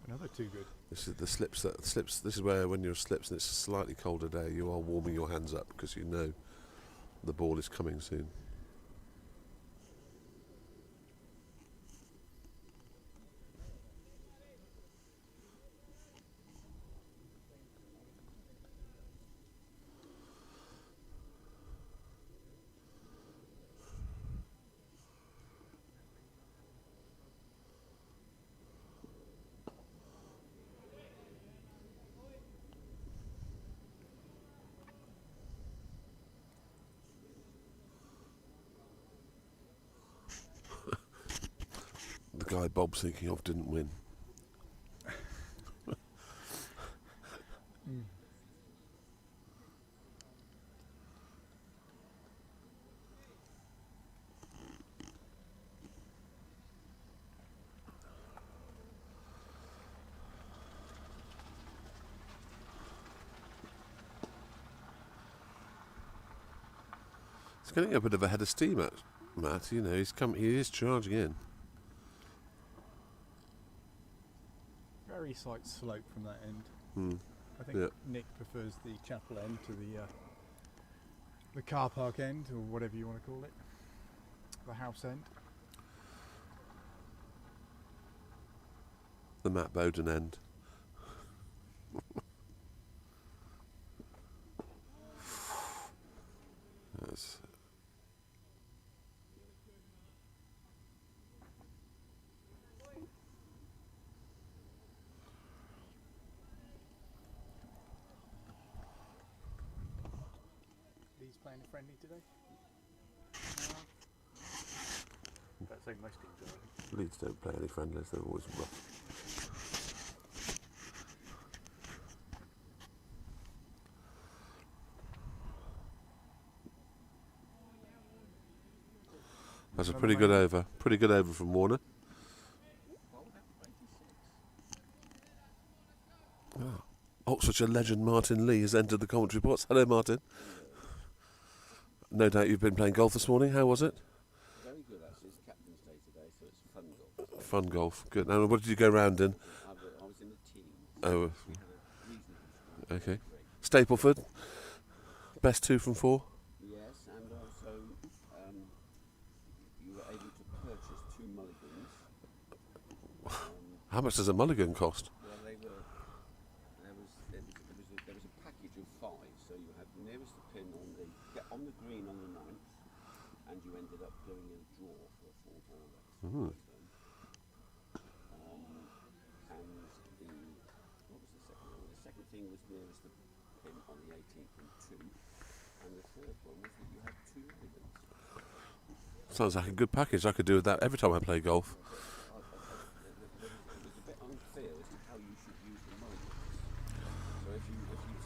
Another too good. This is the slips. This is where, when you're slips and it's a slightly colder day, you are warming your hands up because you know the ball is coming soon. The guy Bob's thinking of didn't win. He's getting a bit of a head of steam, Matt. You know, he is charging in. Very slight slope from that end. Hmm. I think Yeah. Nick prefers the chapel end to the car park end, or whatever you want to call it. The house end. The Matt Bowden end. That's Lee's playing a friendly today. That's like most teams do, I think. Leeds don't play any friendlies, they're always rough. That's a pretty good over. Pretty good over from Warner. Oh. Oxfordshire legend Martin Lee has entered the commentary box. Hello, Martin. No doubt you've been playing golf this morning. How was it? Very good, actually. It's Captain's Day today, so it's fun golf. Fun golf. Good. Now, what did you go round in? I was in the team. Oh, We had a reasonable score. okay. Stapleford. Best 2 from 4. Yes, and also you were able to purchase 2 mulligans. How much does a mulligan cost? Well, there was a package of 5, so you had the nearest the pin on the green on the 9th, and you ended up going in a draw for a 4-ball race. Mhm. And what was the second one? The second thing was nearest the pin on the 18th and 2, and the third one was that you had 2 mulligans. Sounds like a good package. I could do with that every time I play golf. It was a bit unclear as to how you should use the mulligans. So if you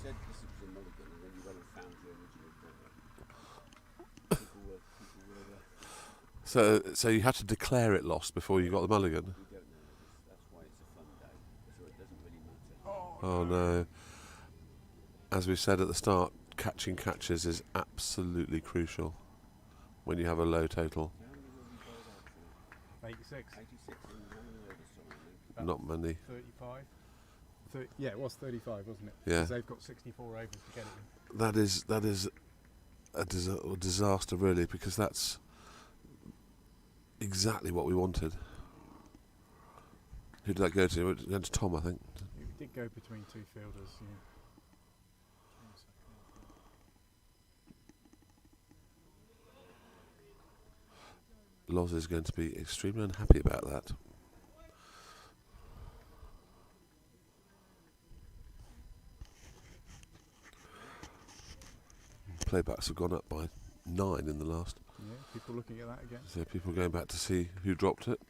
said this was a mulligan and then you went and found your original ball, people were So you had to declare it lost before you got the mulligan. we don't know. That's why it's a fun day. So it doesn't really matter. Oh no. As we said at the start, catching catches is absolutely crucial when you have a low total. How many were we bowled out for? 86. 86 and how many overs, sorry, then? Not many. 35. Yeah, it was 35, wasn't it? Yeah. 'Cause they've got 64 overs to get it in. That is a disaster, really, because that's exactly what we wanted. Who did that go to? It went to Tom, I think. It did go between two fielders. Yeah. Loz is going to be extremely unhappy about that. Playbacks have gone up by 9 in the last. Yeah, people looking at that again. So people going back to see who dropped it.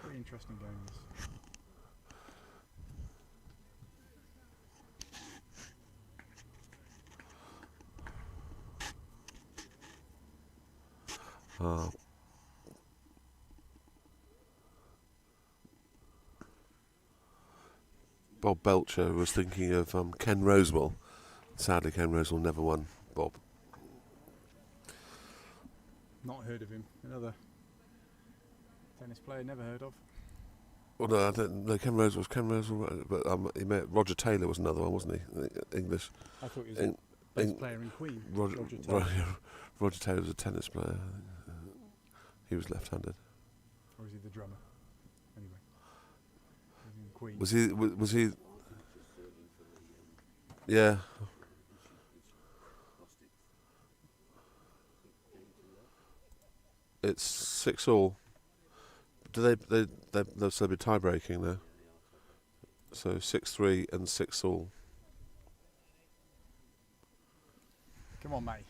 Very interesting game, this. Bob Belcher was thinking of Ken Rosewell. Sadly, Ken Rosewell never won, Bob. Not heard of him. Another tennis player never heard of. Well, no, I don't know. Ken Rosewell, but he met Roger Taylor was another one, wasn't he? English. I thought he was In- the best in- player in Queen. Roger, Taylor. Roger Taylor was a tennis player. He was left-handed. Or is he the drummer? Anyway. He's in Queen. Was he? Yeah. It's 6-all. Do they'll still be tie breaking now? So 6-3 and 6-all. Come on, mate.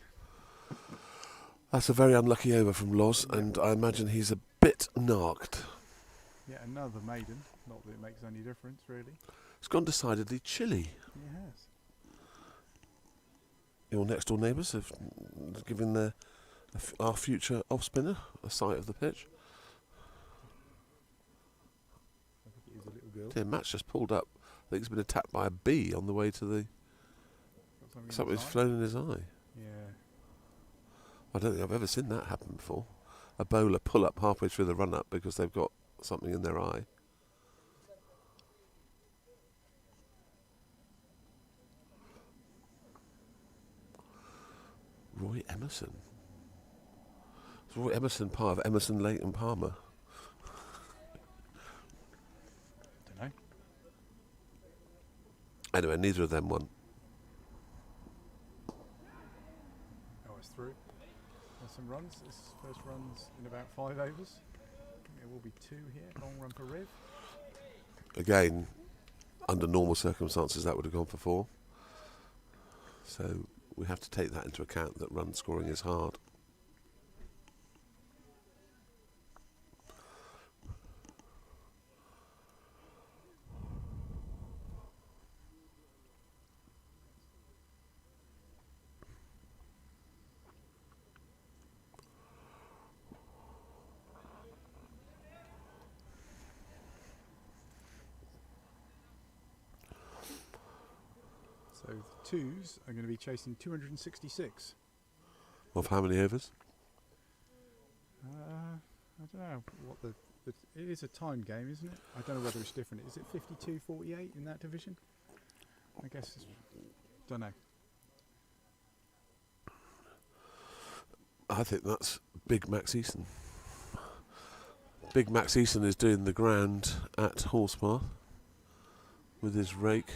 That's a very unlucky over from Loz, and I imagine he's a bit narked. Yeah, another maiden. Not that it makes any difference, really. It's gone decidedly chilly. It has. Your next door neighbours have given our future off-spinner a sight of the pitch. I think it is a little girl. Dear, Matt's just pulled up. I think he's been attacked by a bee on the way to the... Got something in his Something's eye? flown in his eye. Yeah. I don't think I've ever seen that happen before. A bowler pull up halfway through the run-up because they've got something in their eye. Roy Emerson. Is Roy Emerson part of Emerson, Lake and Palmer? Don't know. Anyway, neither of them won. Oh, it's through. There's some runs. This first run's in about 5 overs. There will be 2 here. Long run for Riv. Again, under normal circumstances, that would have gone for 4. So we have to take that into account, that run scoring is hard. So the twos are going to be chasing 266. Of how many overs? I don't know what it is a time game, isn't it? I don't know whether it's different. Is it 52-48 in that division? I guess it's, don't know. I think that's Big Max Easton. Big Max Easton is doing the ground at Horspath with his rake.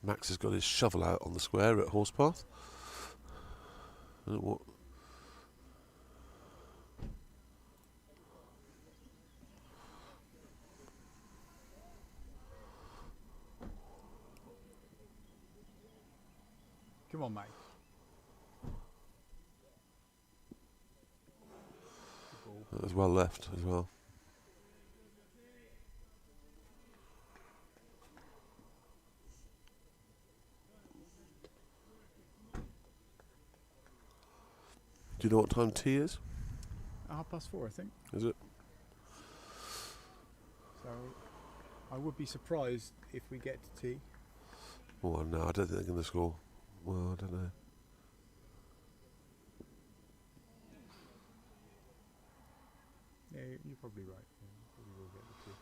Max has got his shovel out on the square at Horspath. I don't know what. Come on, mate. Good ball. That was well left as well. Do you know what time tea is? 4:30, I think. Is it? So I would be surprised if we get to tea. Oh no, I don't think they're going to score. Well, I don't know. Yeah, you're probably right. Yeah, we probably will get the tea.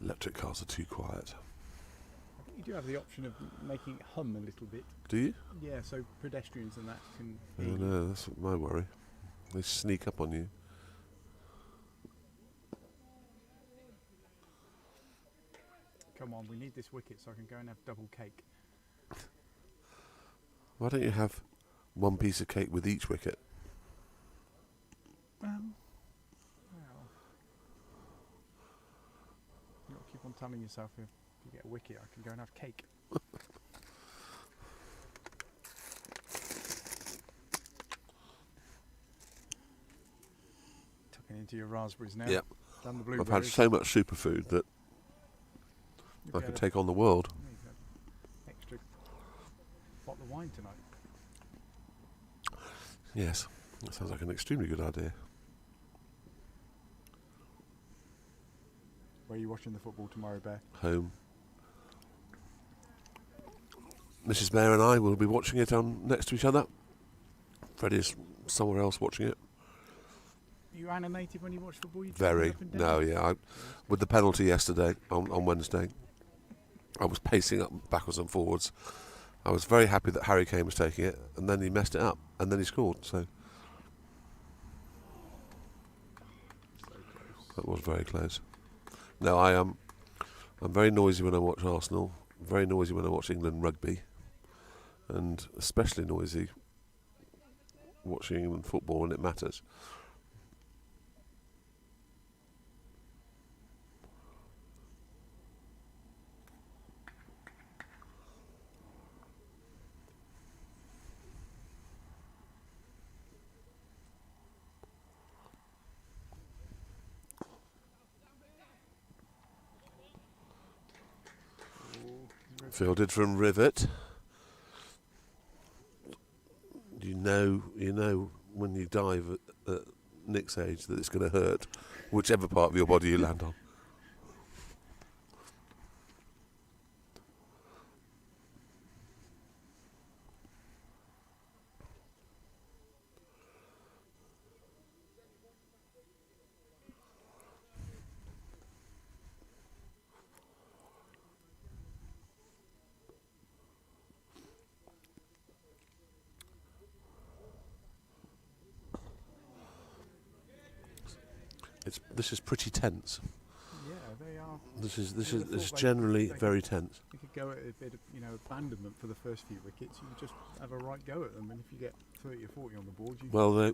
Electric cars are too quiet. I think you do have the option of making it hum a little bit. Do you? Yeah, so pedestrians and that can I hear don't you. know, that's my worry. They sneak up on you. Come on, we need this wicket so I can go and have double cake. Why don't you have one piece of cake with each wicket? Well, you got to keep on telling yourself if you get a wicket, I can go and have cake. Tucking into your raspberries now. Yep. Done the I've blueberries. had so much superfood that You I get could a- take on the world. you get an extra bottle of wine tonight. Yes, that sounds like an extremely good idea. Where are you watching the football tomorrow, Bear? Home. Mrs. Bear and I will be watching it on next to each other. Freddie's somewhere else watching it. You animated when you watch football? You Very. up and down? No, yeah. With the penalty yesterday on Wednesday, I was pacing up backwards and forwards. I was very happy that Harry Kane was taking it, and then he messed it up, and then he scored. So So close. that was very close. No, I'm very noisy when I watch Arsenal. Very noisy when I watch England rugby, and especially noisy watching England football when it matters. Fielded from Rivet. You know when you dive at Nick's age that it's going to hurt, whichever part of your body you land on. This is pretty tense. Yeah, they are. This I is would have this is thought they- generally they very tense. You could go at a bit of, abandonment for the first few wickets. You could just have a right go at them, and if you get 30 or 40 on the board, Well, they're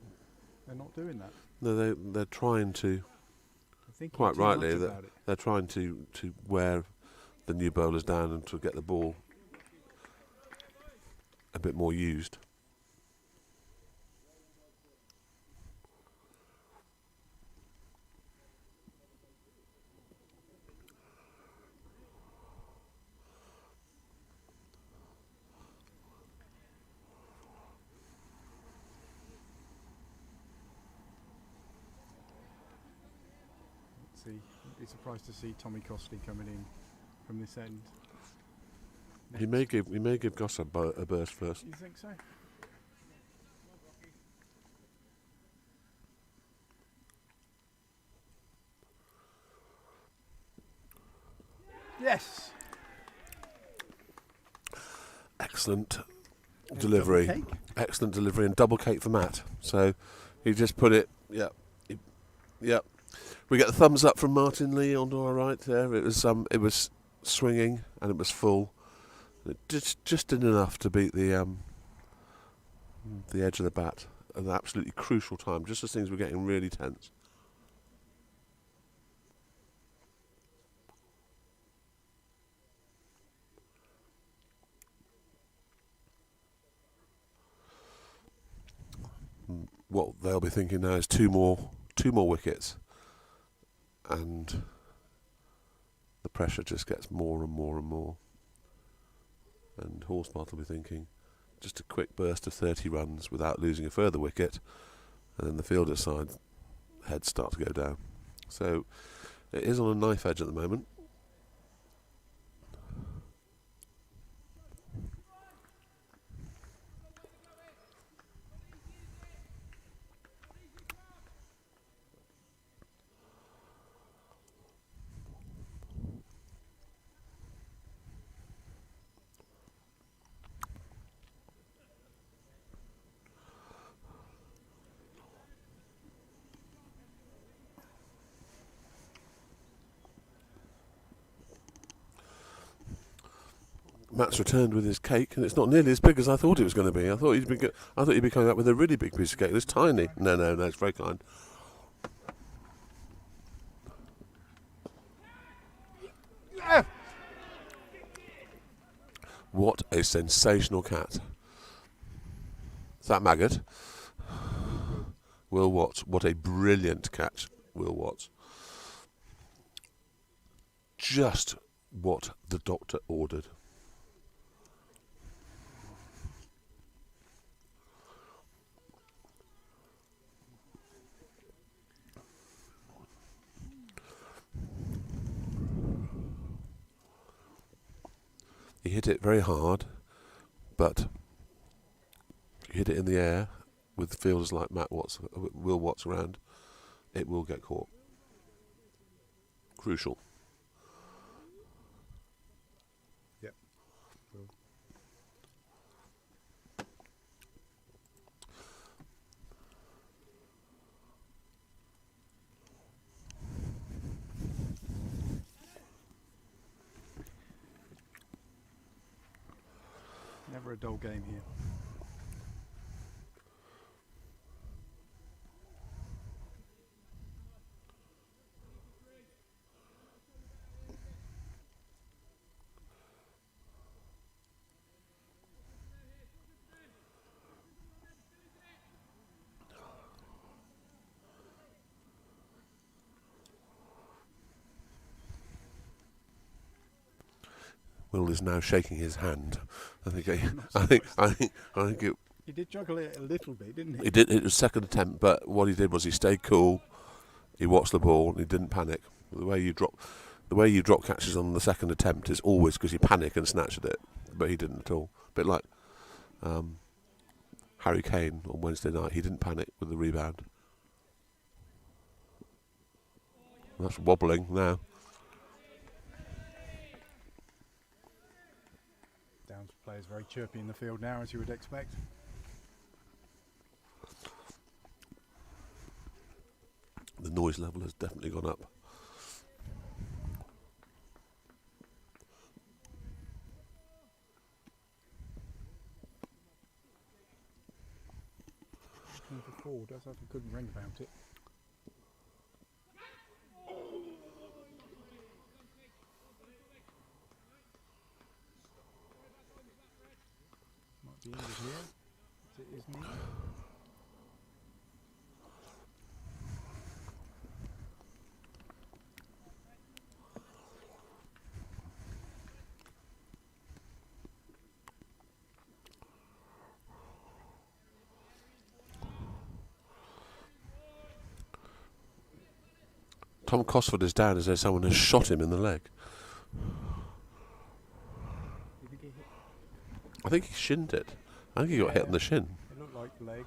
not doing that. they're trying to, They're thinking quite too rightly, much that about it. they're trying to wear the new bowlers down and to get the ball a bit more used. Let's see. I'd be surprised to see Tommy Costley coming in from this end. He may give Goss a burst first. You think so? Yes. Excellent And delivery. double cake. Excellent delivery and double cake for Matt. So he just put it. Yep. We get the thumbs up from Martin Lee onto our right there. It was swinging and it was full. It just did enough to beat the edge of the bat at an absolutely crucial time, just as things were getting really tense. What they'll be thinking now is two more wickets, and pressure just gets more and more and more. And Horspath will be thinking, just a quick burst of 30 runs without losing a further wicket, and then the fielder side heads start to go down. So it is on a knife edge at the moment. Matt's returned with his cake, and it's not nearly as big as I thought it was going to be. I thought he'd be coming up with a really big piece of cake. It's tiny. No, it's very kind. What a sensational cat. Is that Maggot? Will Watts. What a brilliant catch, Will Watts. Just what the doctor ordered. He hit it very hard, but he hit it in the air with fielders like Will Watts around. It will get caught. Crucial. Yep. Never a dull game here. Will is now shaking his hand. I think it. He did juggle it a little bit, didn't he? He did. It was second attempt, but what he did was he stayed cool. He watched the ball and he didn't panic. The way you drop catches on the second attempt is always because you panic and snatch at it, but he didn't at all. A bit like Harry Kane on Wednesday night. He didn't panic with the rebound. That's wobbling now. Downs players very chirpy in the field now, as you would expect. The noise level has definitely gone up. Number 4 does have a good ring about it. Might be English here. It is neat. Tom Cosford is down as though someone has shot him in the leg. Did he get hit? I think he shinned it. I think he got hit on the shin. It looked like the leg.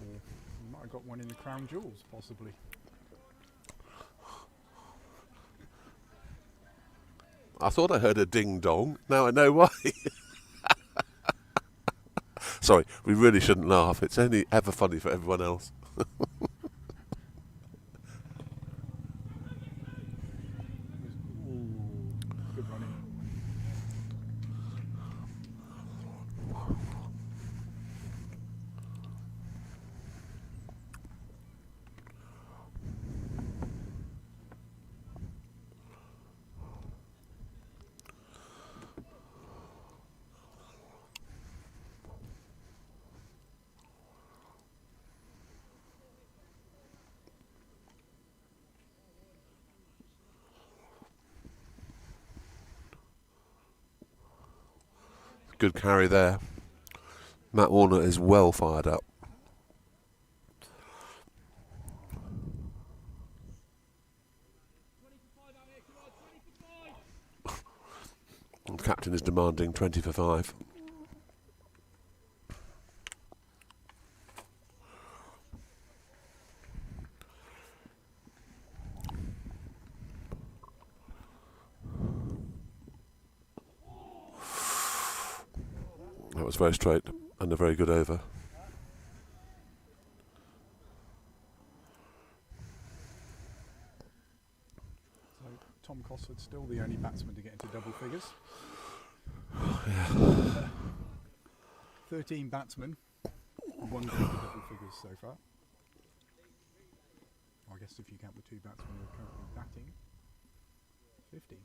Or he might have got one in the crown jewels, possibly. I thought I heard a ding dong. Now I know why. Sorry, we really shouldn't laugh. It's only ever funny for everyone else. Good running. Good carry there. Matt Warner is well fired up. The captain is demanding 20 for 5. That was very straight and a very good over. So Tom Cosford's still the only batsman to get into double figures. 13 batsmen, one got into double figures so far. I guess if you count the 2 batsmen who are currently batting, 15.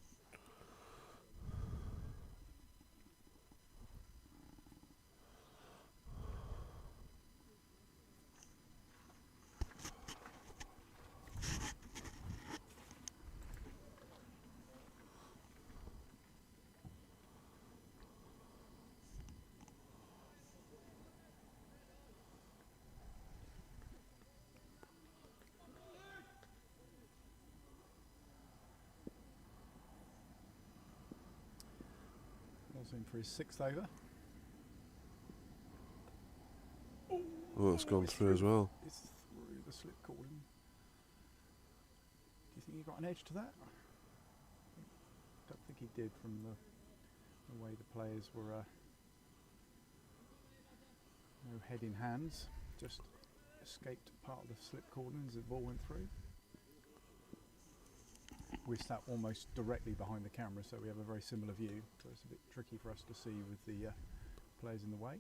In for his 6th over. Oh, it's gone through as well. It's through the slip cordon. Do you think he got an edge to that? I don't think he did from the way the players were no head in hands. Just escaped part of the slip cordon as the ball went through. We're sat almost directly behind the camera, so we have a very similar view. So it's a bit tricky for us to see with the players in the way.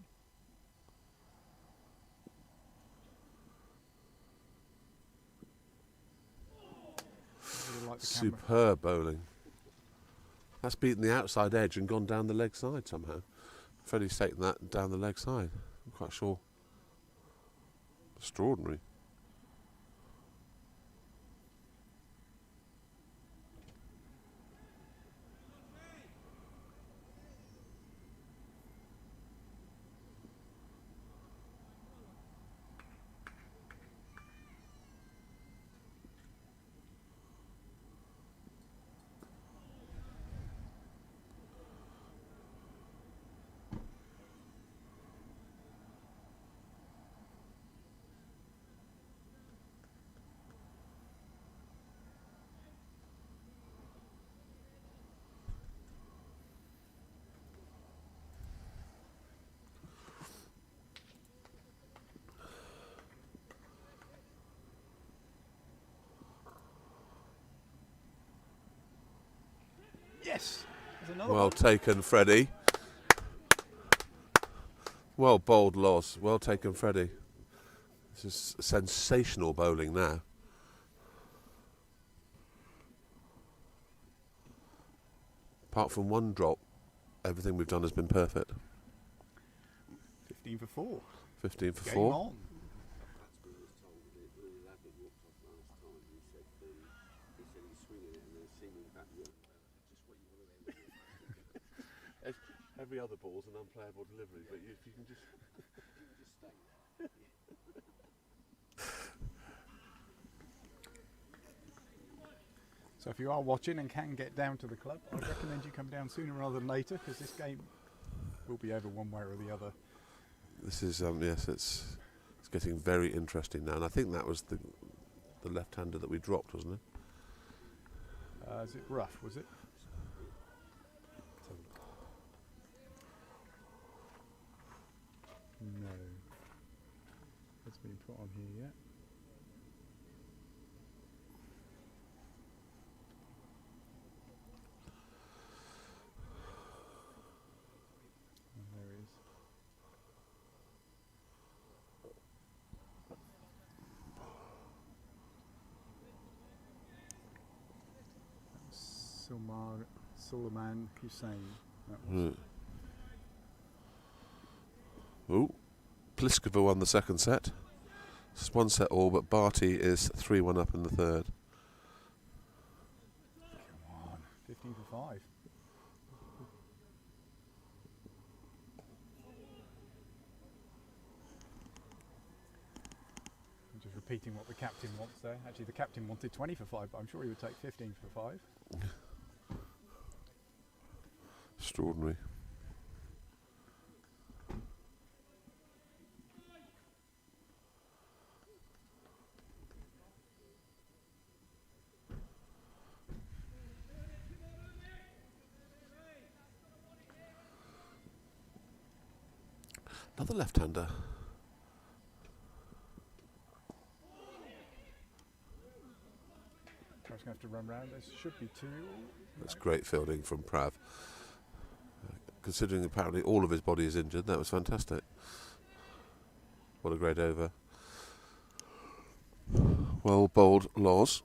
Really like the camera. Superb bowling. That's beaten the outside edge and gone down the leg side somehow. Freddie's taken that down the leg side. I'm quite sure. Extraordinary. Yes! There's another Well one. taken, Freddie. Well bowled, Loz. Well taken, Freddie. This is sensational bowling now. Apart from one drop, everything we've done has been perfect. 15 for 4. 15 for Game 4. on. Batsman was told that the lad that walked off last time, he said he's swinging it and then seeming back the other way. Just what you want to do. Every other ball's an unplayable delivery, but if you can just... Just stay. So if you are watching and can get down to the club, I recommend you come down sooner rather than later, because this game will be over one way or the other. This is, yes, it's getting very interesting now. And I think that was the left-hander that we dropped, wasn't it? Is it rough, was it? No. It's been put on here yet. And there he is. Sulaiman Hussain. That was. Ooh, Pliskova won the second set. It's 1 set all, but Barty is 3-1 up in the third. Come on, 15 for 5. repeating what the captain wants there. Actually, the captain wanted 20 for 5, but I'm sure he would take 15 for 5. Extraordinary. Another left-hander. I was going to have to run round. There should be 2. That's great fielding from Prav. Considering apparently all of his body is injured, that was fantastic. What a great over. Well bowled, Laws.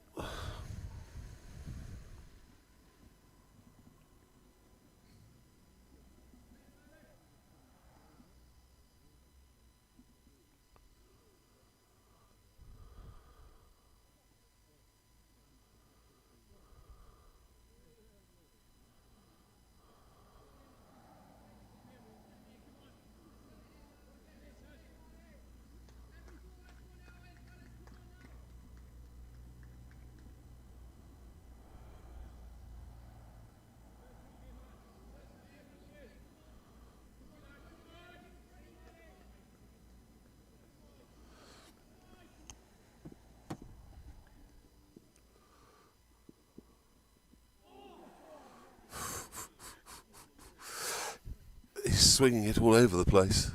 He's swinging it all over the place.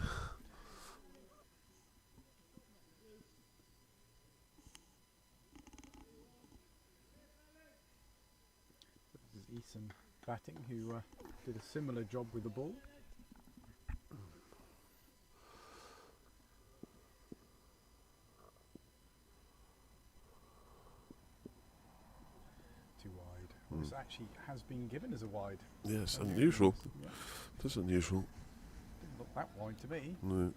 This is Eason batting, who did a similar job with the ball. Too wide. Well, this actually has been given as a wide. Yes, unusual. Yeah. That's unusual. Didn't look that wide to me. No.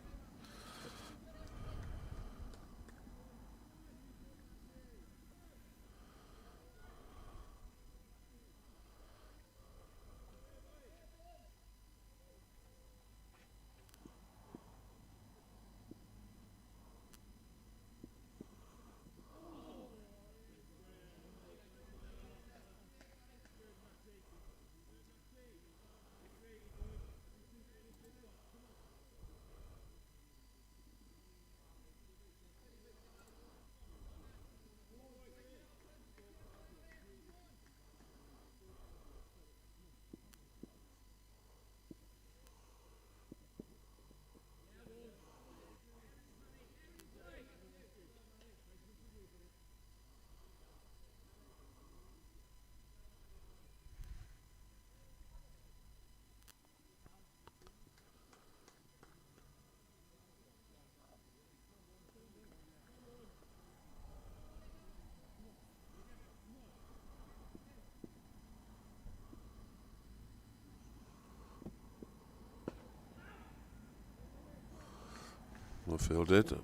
Well fielded. Straight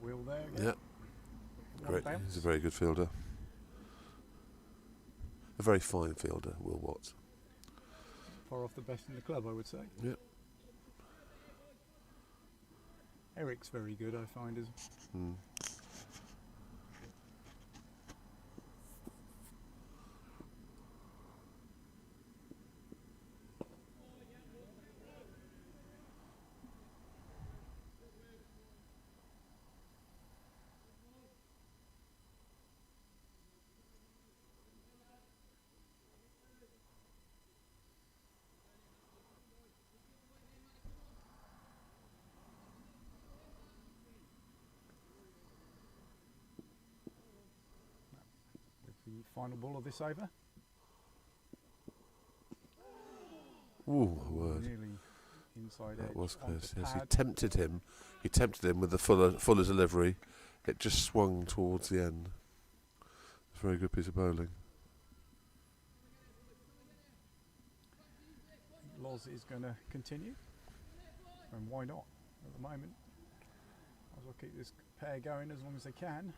wheel there again. Yeah, One great. bounce. He's a very good fielder. A very fine fielder, Will Watts. Far off the best in the club, I would say. Yep. Eric's very good, I find. As Mm. the final ball of this over. Ooh, my word. Nearly inside That edge. was onto close. Yes, pad. he tempted him. He tempted him with the fuller delivery. It just swung towards the end. It's a very good piece of bowling. Loz is going to continue, and why not at the moment? Might as well keep this pair going as long as they can.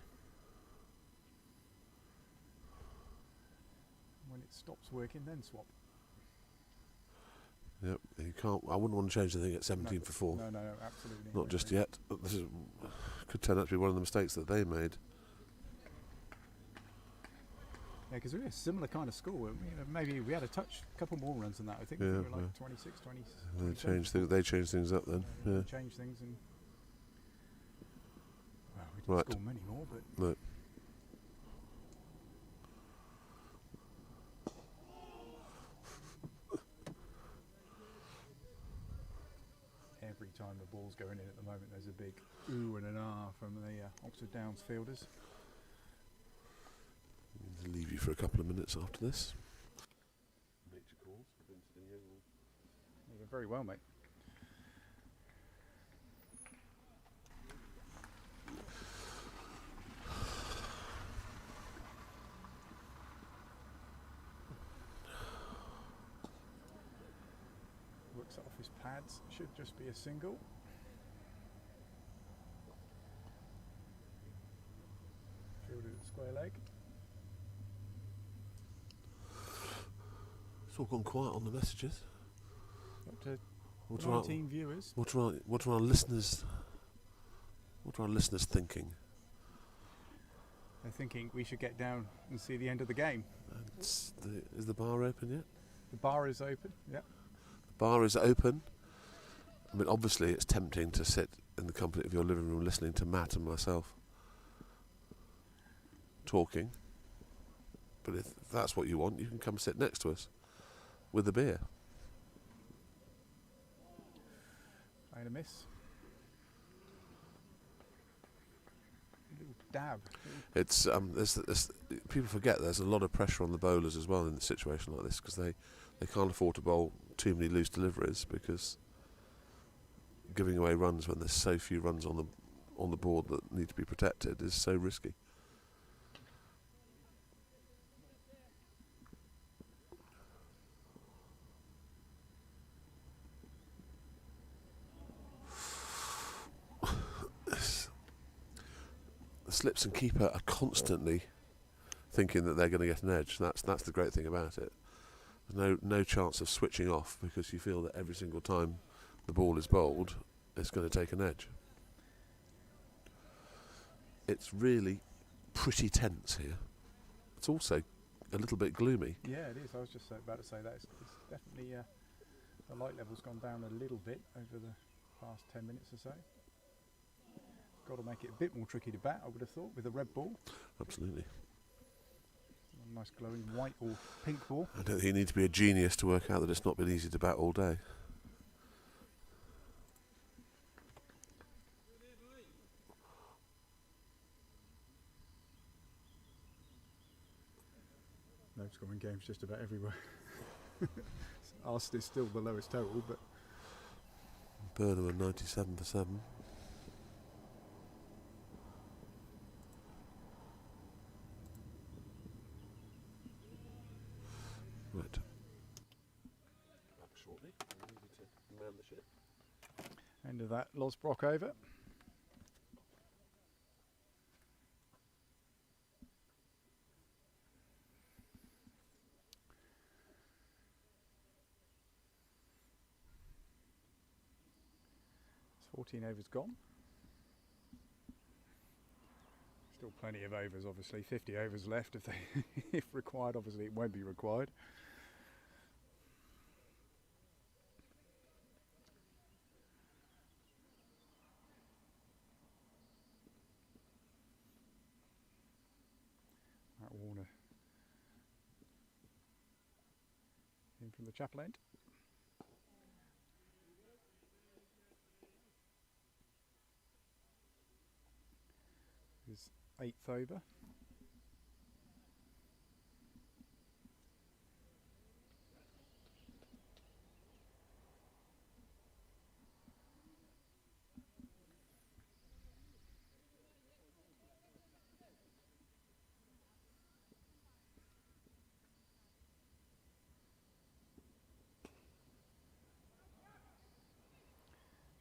When it stops working, then swap. Yep, you can't. I wouldn't want to change anything at 17 for 4. No, absolutely. Not just yet. This is could turn out to be one of the mistakes that they made. Yeah, because we were a similar kind of score, weren't we? You know, maybe we had a couple more runs than that. I think we Yeah, were like yeah. 26, 20. They changed things up then. Yeah. Changed things, and well, we didn't Right. score many more, but No. every time the ball's going in at the moment, there's a big ooh and an ah from the Oxford Downs fielders. I'll leave you for a couple of minutes after this. Nature calls. I've been sitting here all You did very well, mate. Works off his pads. Should just be a single. Fielded at square leg. It's all gone quiet on the messages. Up to What are our, 19 viewers. what are our listeners? What are our listeners thinking? They're thinking we should get down and see the end of the game. Is the bar open yet? The bar is open. Yep. The bar is open. I mean, obviously, it's tempting to sit in the company of your living room listening to Matt and myself talking. But if that's what you want, you can come sit next to us with a beer. Playing a miss. A little dab. It's people forget there's a lot of pressure on the bowlers as well in a situation like this because they can't afford to bowl too many loose deliveries because giving away runs when there's so few runs on the board that need to be protected is so risky. The slips and keeper are constantly thinking that they're going to get an edge. That's the great thing about it. There's no chance of switching off because you feel that every single time the ball is bowled, it's going to take an edge. It's really pretty tense here. It's also a little bit gloomy. Yeah, it is. I was just about to say that. It's definitely the light level's gone down a little bit over the past 10 minutes or so. Got to make it a bit more tricky to bat, I would have thought, with a red ball. Absolutely. A nice glowing white or pink ball. I don't think you need to be a genius to work out that it's not been easy to bat all day. No scoring games just about everywhere. Ours is still the lowest total, but Burnham are 97 for 7. Right. Back shortly. I need you to man the ship. end of that Losbrock over. It's 14 overs gone. Still plenty of overs, obviously. 50 overs left if they, if required. Obviously, it won't be required. Matt Warner in from the chapel end. His 8th over.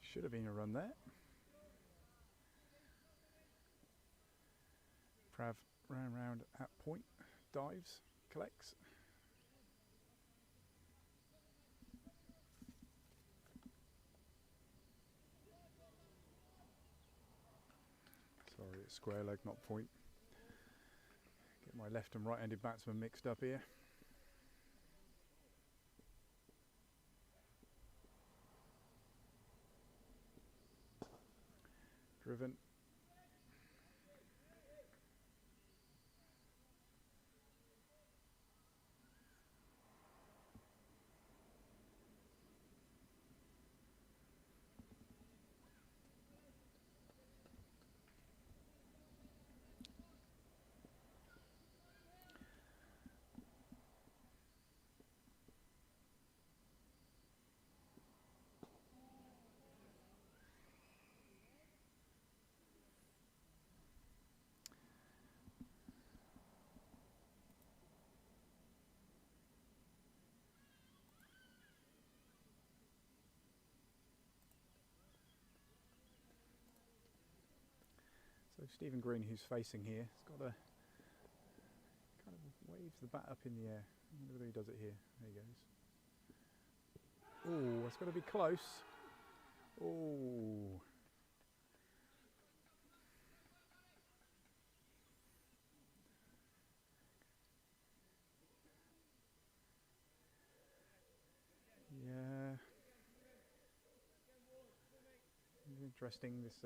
Should have been a run there. Prav round at point, dives, collects. square leg, not point. Get my left and right-handed batsman mixed up here. Driven. So Stephen Green, who's facing here, has got a kind of waves the bat up in the air. I wonder whether he does it here. There he goes. Oh, it's got to be close. Oh. Yeah. Interesting. This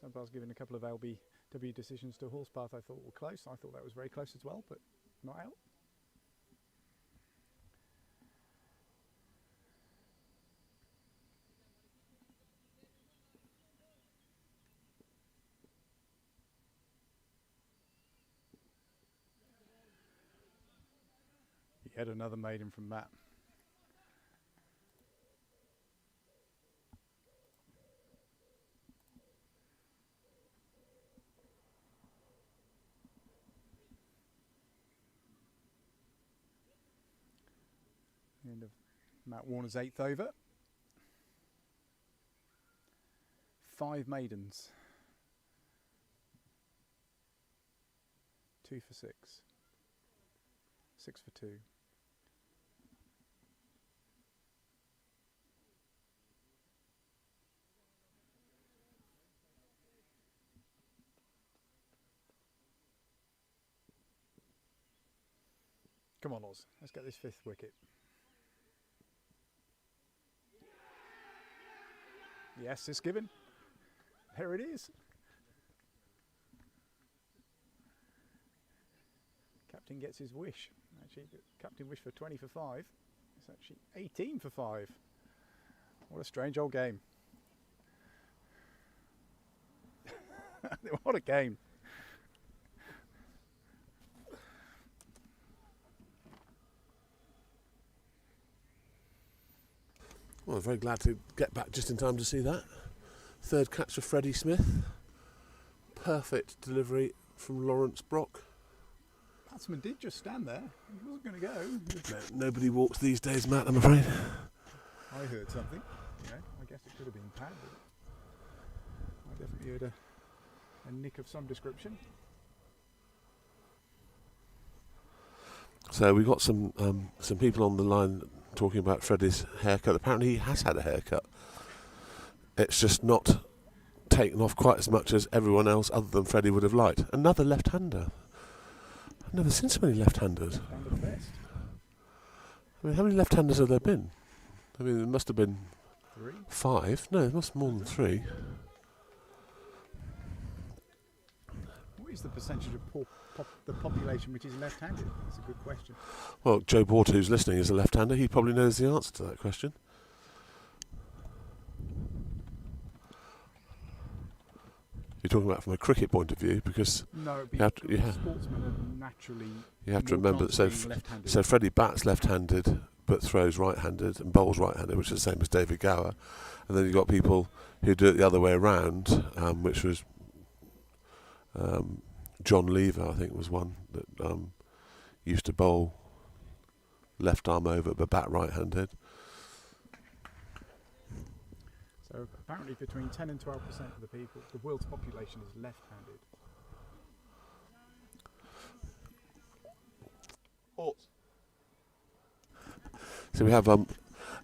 Sunpar's given a couple of LBW decisions to Horspath I thought were close. I thought that was very close as well, but not out. Yet another maiden from Matt. End of Matt Warner's 8th over. 5 maidens. 2 for 6. 6 for 2. Come on, Oz. Let's get this 5th wicket. Yes, it's given. There it is. Captain gets his wish. Actually, captain wished for 20 for 5. It's actually 18 for 5. What a strange old game. What a game. Well, I'm very glad to get back just in time to see that. 3rd catch for Freddie Smith. Perfect delivery from Lawrence Brock. Batsman did just stand there. He wasn't going to go. Nobody walks these days, Matt, I'm afraid. I heard something. You know, I guess it could have been pad, but I definitely heard a nick of some description. So we got some people on the line talking about Freddie's haircut. Apparently he has had a haircut. It's just not taken off quite as much as everyone else other than Freddie would have liked. Another left-hander. I've never seen so many left-handers. I mean, how many left-handers have there been? I mean, there must have been 3? 5. No, there must be more than 3. What is the percentage of the population which is left-handed? That's a good question. Well, Joe Borter, who's listening, is a left-hander. He probably knows the answer to that question. You're talking about from a cricket point of view, because No, it'd be sportsmen are naturally. you have to more remember that chance of being left-handed. so Freddie bats left-handed but throws right-handed and bowls right-handed, which is the same as David Gower. And then you've got people who do it the other way around, which was John Lever, I think, was one that used to bowl left arm over but bat right-handed. So apparently between 10 and 12% of the people, the world's population is left-handed. So we have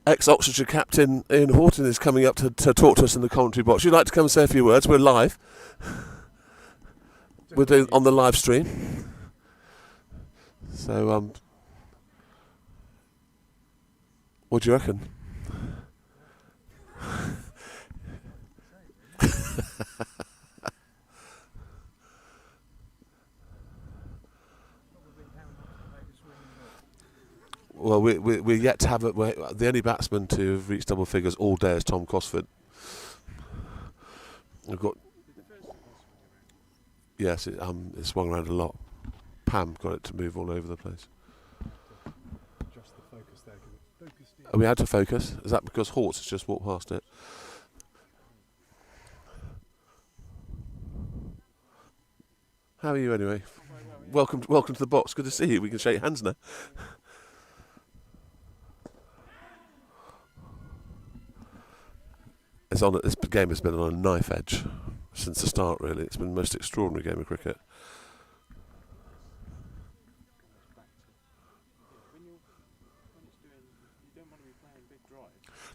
ex-Oxfordshire captain Ian Horton is coming up to talk to us in the commentary box. You'd like to come and say a few words? We're live. we're doing on the live stream. So, what do you reckon? Well, we're yet to have it. The only batsman to have reached double figures all day is Tom Cosford. We've got. Yes, it swung around a lot. Pam got it to move all over the place. Adjust the focus there, 'cause it focused in. Are we had to focus? Is that because Hortz has just walked past it? How are you anyway? Welcome to the box. Good to see you. We can shake hands now. This game has been on a knife edge since the start. Really, it's been the most extraordinary game of cricket.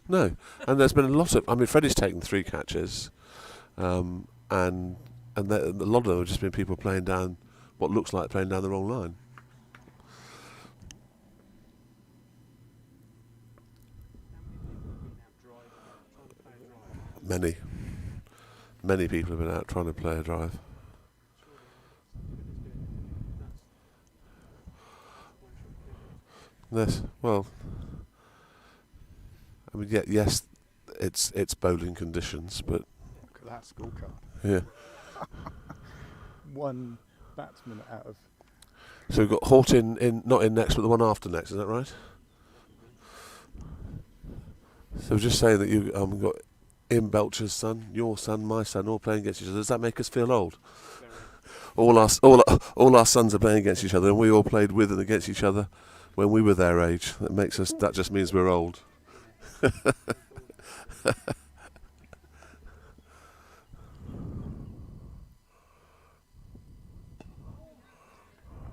No, and there's been a lot of. I mean, Freddie's taken 3 catches, and a lot of them have just been people playing down what looks like playing down the wrong line. Many people have been out trying to play a drive. Yes, well, I mean, yes, it's bowling conditions, but Look at that scorecard. yeah. One batsman out of. So we've got Hort in not in next, but the one after next. Is that right? So just saying that you got Ian Belcher's son, your son, my son, all playing against each other. Does that make us feel old? All our sons are playing against each other, and we all played with and against each other when we were their age. That just means we're old.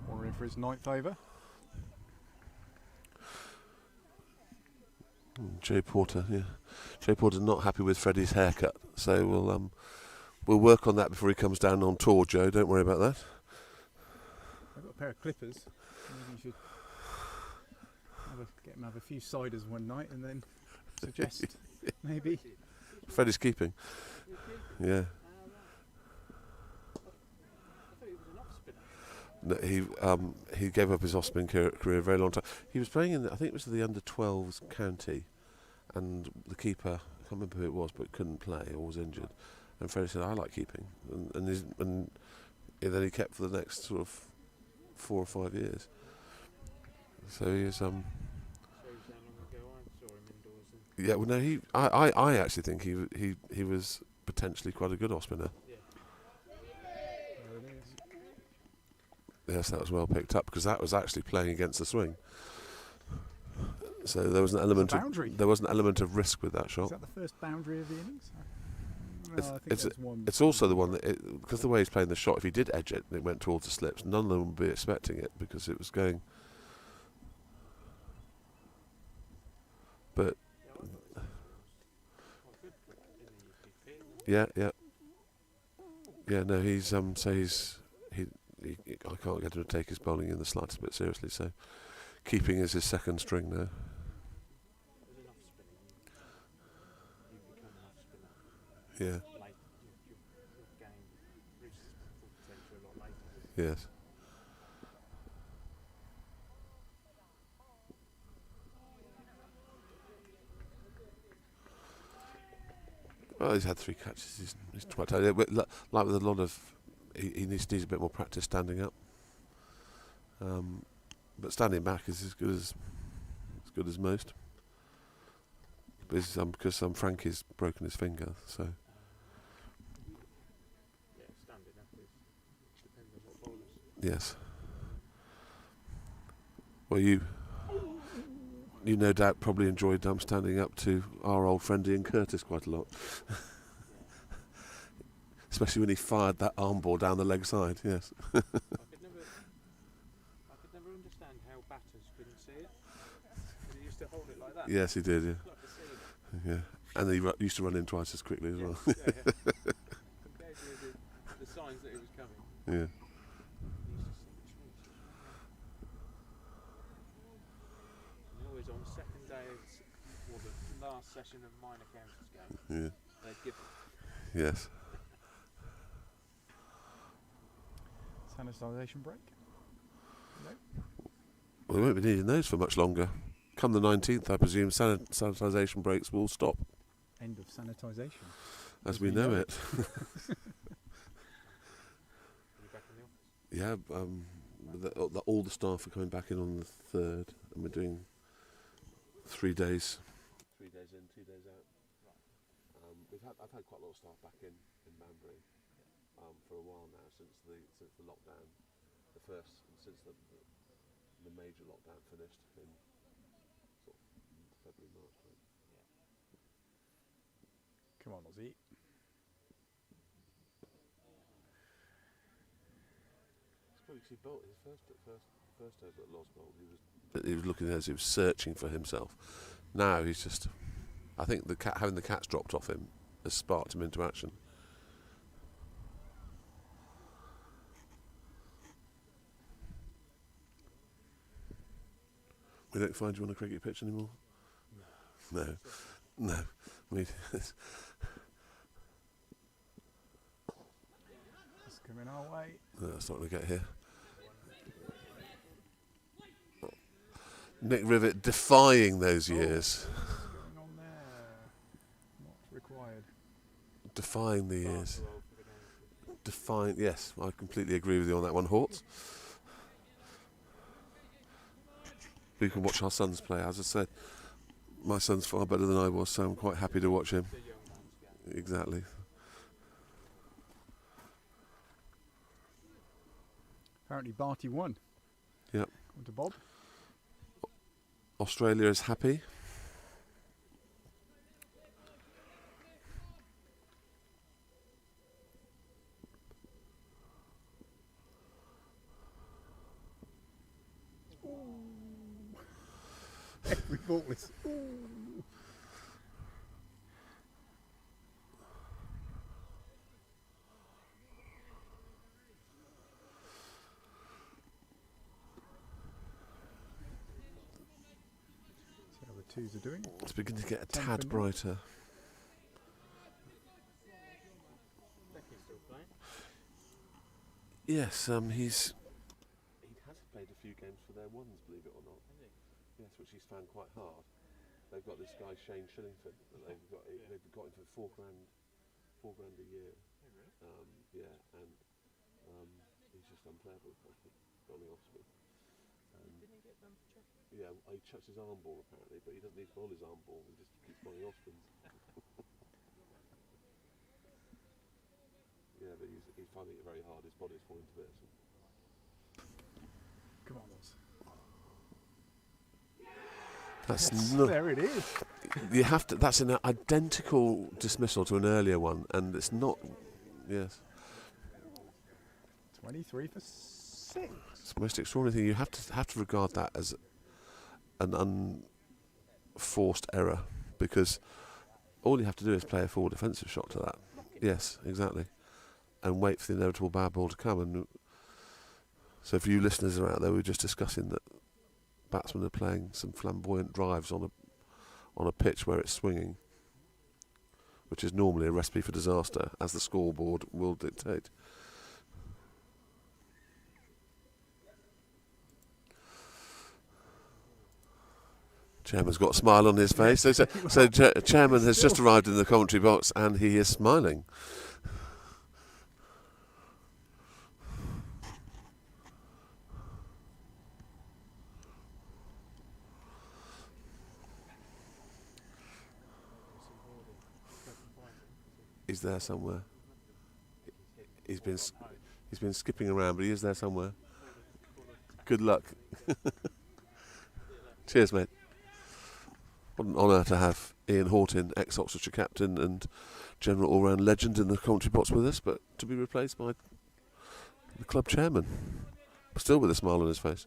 Warner in for his 9th over. Jay Porter, yeah. Jay Porter's not happy with Freddie's haircut, so we'll work on that before he comes down on tour, Joe. Don't worry about that. I've got a pair of clippers. Maybe you should get him to have a few ciders one night and then suggest maybe. Freddie's keeping. Yeah. No, he gave up his off-spin career a very long time. He was playing in, I think it was the under-12s county, and the keeper, I can't remember who it was, but couldn't play or was injured. And Freddie said, "I like keeping," and then he kept for the next sort of 4 or 5 years. So he was yeah. Well, no, I actually think he was potentially quite a good off-spinner. Yes, that was well picked up because that was actually playing against the swing. So there was an element of risk with that shot. Is that the first boundary of the innings? It's also the one that because the way he's playing the shot, if he did edge it and it went towards the slips, none of them would be expecting it because it was going. But yeah. No, he's I can't get him to take his bowling in the slightest bit seriously. So keeping is his second string now. Yeah. Yes. Well, he's had 3 catches. He's quite tired. Like with a lot of, he needs a bit more practice standing up. But standing back is as good as most. Because Frankie's broken his finger, so. Yes. Well, you no doubt probably enjoyed standing up to our old friend Ian Curtis quite a lot. Especially when he fired that arm ball down the leg side, yes. I could never understand how batters couldn't see it. He used to hold it like that. Yes, he did, yeah. Yeah. And he used to run in twice as quickly as well. Yeah. Gave you the signs that it was coming. Yeah. And always on the second day, or the last session of minor councils game, Yeah. they give Yes. Sanitisation break? No. Well, we won't be needing those for much longer. Come the 19th, I presume, sanitisation breaks will stop, End of sanitisation. as we know it. Are you back in the office? Yeah, all the staff are coming back in on the 3rd, and we're doing 3 days. 3 days in, 2 days out. I've had quite a lot of staff back in Banbury for a while now, since the lockdown, since the major lockdown finished in sort of February, March time. Come on, Ozzy. It's probably 'cause he bolted his first over at Lost Bowl. He was looking as he was searching for himself. Now he's just, I think having the cats dropped off him has sparked him into action. We don't find you on a cricket pitch anymore? No. No. I mean, It's coming our way. that's not going to get here. Nick Rivet defying those years. What's going on there? Not required. Defying the years. Yes, I completely agree with you on that one, Hort. We can watch our sons play. As I said, my son's far better than I was, so I'm quite happy to watch him. Exactly. Apparently Barty won. Yep. On to Bob. Australia is happy. Every ball is. Ooh. See how the twos are doing. It's beginning to get a 10 tad for brighter. Becky's still playing. Yes, he has played a few games for their ones, believe it or not. Yes, which he's found quite hard. They've got this guy Shane Shillingford that they've got him for £4 grand a year. Yeah, and he's just unplayable. Ronnie Osmond. Didn't he get done for Czech? Yeah, he chucks his arm ball apparently, but he doesn't need to bowl his arm ball. He just keeps bowling off spins. Yeah, but he's finding it very hard. His body's falling to bits. Come on, Oz. That's Yes, not. there it is. You have to. That's an identical dismissal to an earlier one, and it's not. Yes, 23 for 6. it's the most extraordinary thing. You have to regard that as an unforced error, because all you have to do is play a full defensive shot to that. Yes, exactly, and wait for the inevitable bad ball to come. And so, if you listeners are out there, we were just discussing that batsmen are playing some flamboyant drives on a pitch where it's swinging, which is normally a recipe for disaster, as the scoreboard will dictate. Chairman's got a smile on his face. So Chairman has just arrived in the commentary box and he is smiling. He's there somewhere. He's been skipping around, but he is there somewhere. Good luck. Cheers, mate. What an honour to have Ian Horton, ex-Oxfordshire captain and general all-round legend, in the commentary box with us, but to be replaced by the club chairman, still with a smile on his face.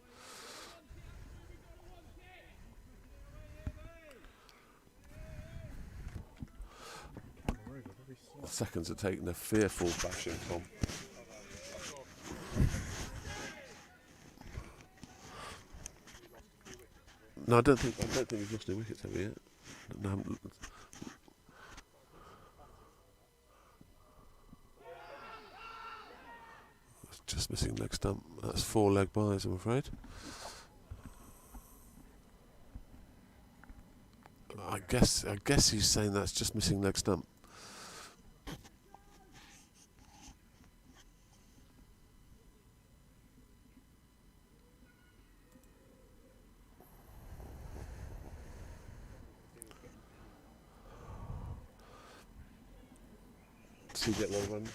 Camera over, very slow. The seconds are taking a fearful bashing, Tom. No, I don't think we've lost any wickets, have we yet? No, I haven't. It's just missing leg stump. That's 4 leg byes, I'm afraid. I guess he's saying that's just missing leg stump. See, get one run.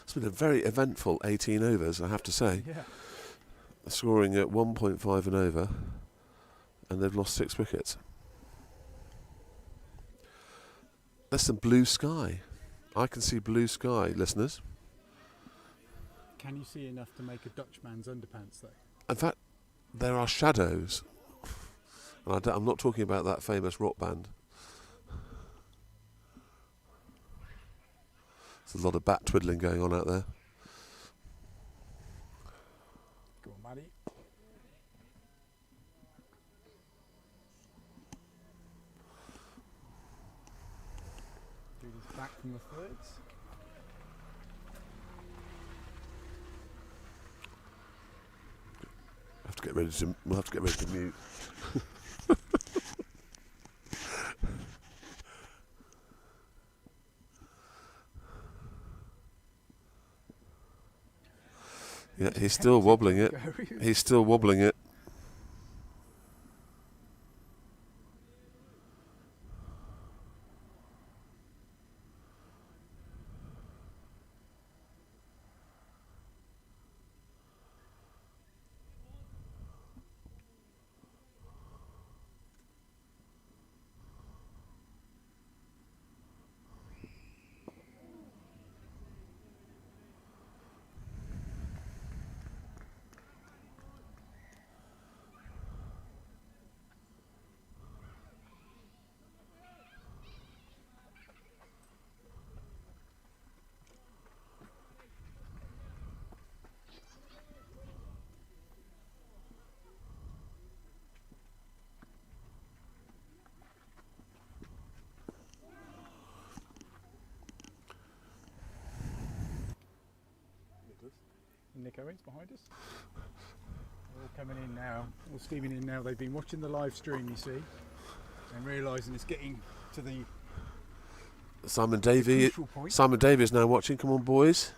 It's been a very eventful 18 overs, I have to say. Yeah. Scoring at 1.5 and over, and they've lost 6 wickets. There's some blue sky. I can see blue sky, listeners. Can you see enough to make a Dutchman's underpants, though? In fact, there are shadows. And I'm not talking about that famous rock band. There's a lot of bat twiddling going on out there. Go on, Maddie. Judy's back from the thirds. We'll have to get ready to mute. Yeah, he's still wobbling it. He's still wobbling it. Nick Owens behind us. They're all coming in now, all steaming in now. They've been watching the live stream, you see, and realising it's getting to the Simon Davey. crucial point. Simon Davey is now watching. Come on, boys.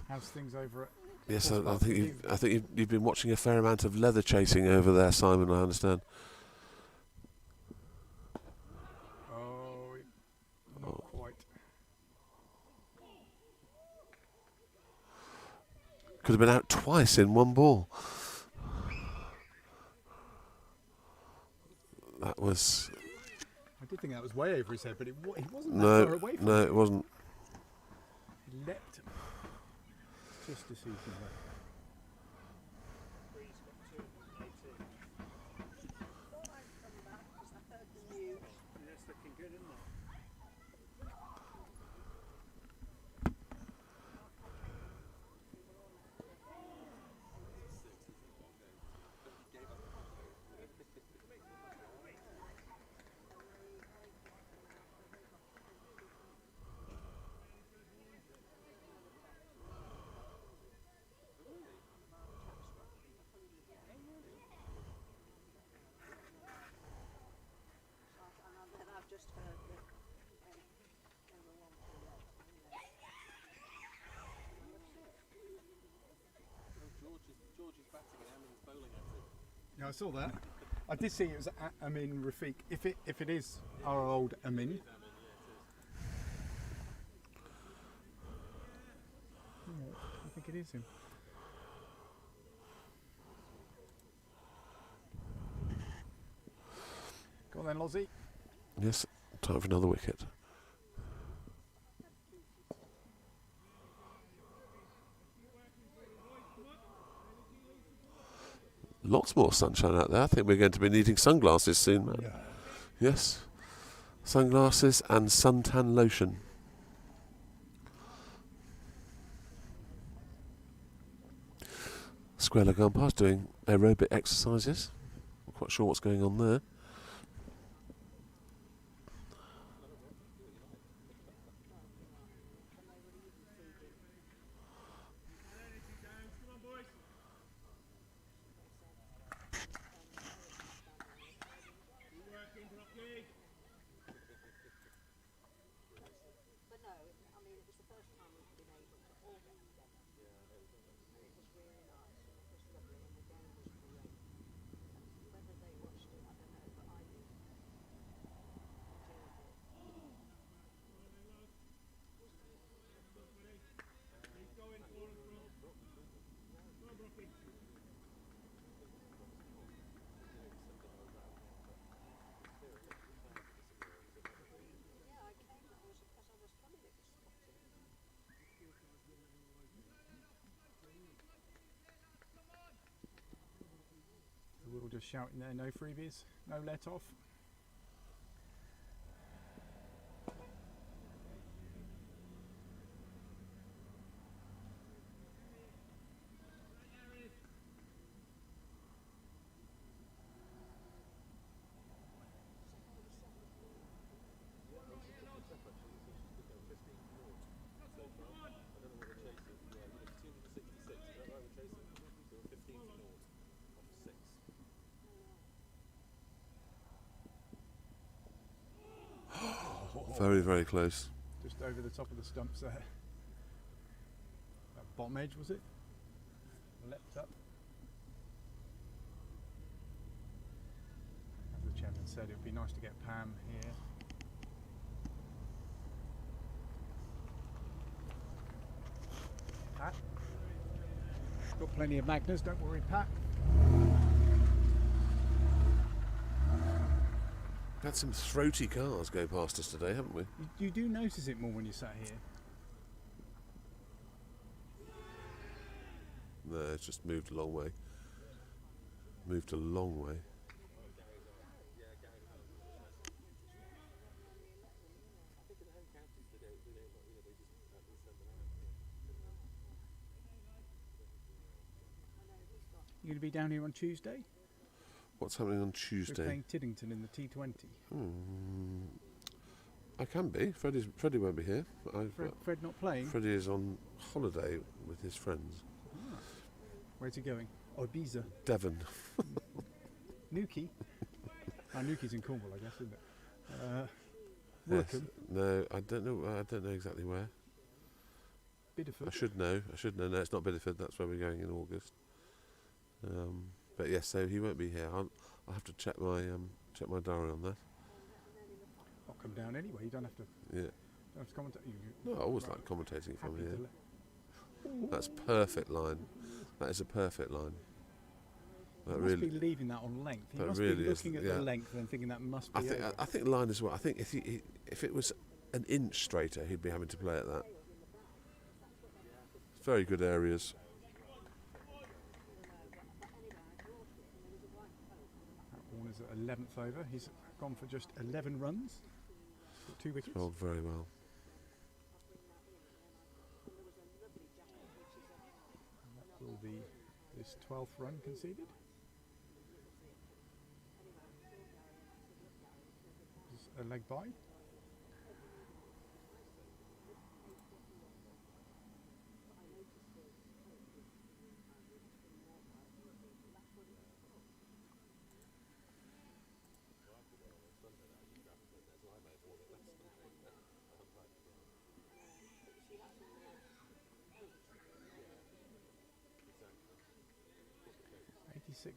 How's things over at Yes, I Horspath? think you've been watching a fair amount of leather chasing over there, Simon. I understand. Oh, not quite. Could have been out twice in one ball. That was I did think that was way over his head, but he wasn't that no, far away from no, it. it wasn't. He leapt just to see if he left. That's looking good, isn't it? And I've just heard that number one for that. George is batting and Amin's bowling at it. Yeah, I saw that. I did see it was Amin Rafiq. If it is our old Amin. Yeah, I think it is him. Go on then, Lozzie. Yes, time for another wicket. lots more sunshine out there. I think we're going to be needing sunglasses soon, Matt. Yeah. Yes. Sunglasses and suntan lotion. Square gone past doing aerobic exercises. Not quite sure what's going on there. But no, I mean, it was the first time we've been able to all get together. And it was really nice, and it was lovely, and the game was great. Whether they watched it, I don't know, but I did. Enjoyed it. Yeah, I came, as I was coming, it was spotty. So we're all just shouting there, no freebies, no let off. Very, very close. Just over the top of the stumps there. That bottom edge, was it? Leapt up. As the chairman said, it would be nice to get Pam here. Pat? Got plenty of Magners, don't worry, Pat. Had some throaty cars go past us today, haven't we? You do notice it more when you sat here. No, it's just moved a long way. Moved a long way. You going to be down here on Tuesday? What's happening on We're Tuesday? playing Tiddington in the T20. I can be. Freddie won't be here. Fred not playing? Freddie is on holiday with his friends. Ah. Where's he going? Ibiza. Devon. Newquay. Newquay's in Cornwall, I guess, isn't it? Yes. Workham. No, I don't know. I don't know exactly where. Bideford. I should know. No, it's not Bideford. That's where we're going in August. But yes, so he won't be here. I'll have to check my diary on that. I'll come down anyway. You don't have to. Yeah. Don't have to commentate. No, I always like commentating from Happy here. to That's perfect line. That is a perfect line. That You must really. be leaving that on length. You that must really be is, looking at yeah. the length and thinking that must be. I think over. I think line as well. I think if it was an inch straighter, he'd be having to play at that. Very good areas. Warner's at 11th over. He's gone for just 11 runs. Got 2 wickets. Oh, very well. And that will be his 12th run conceded. Just a leg by.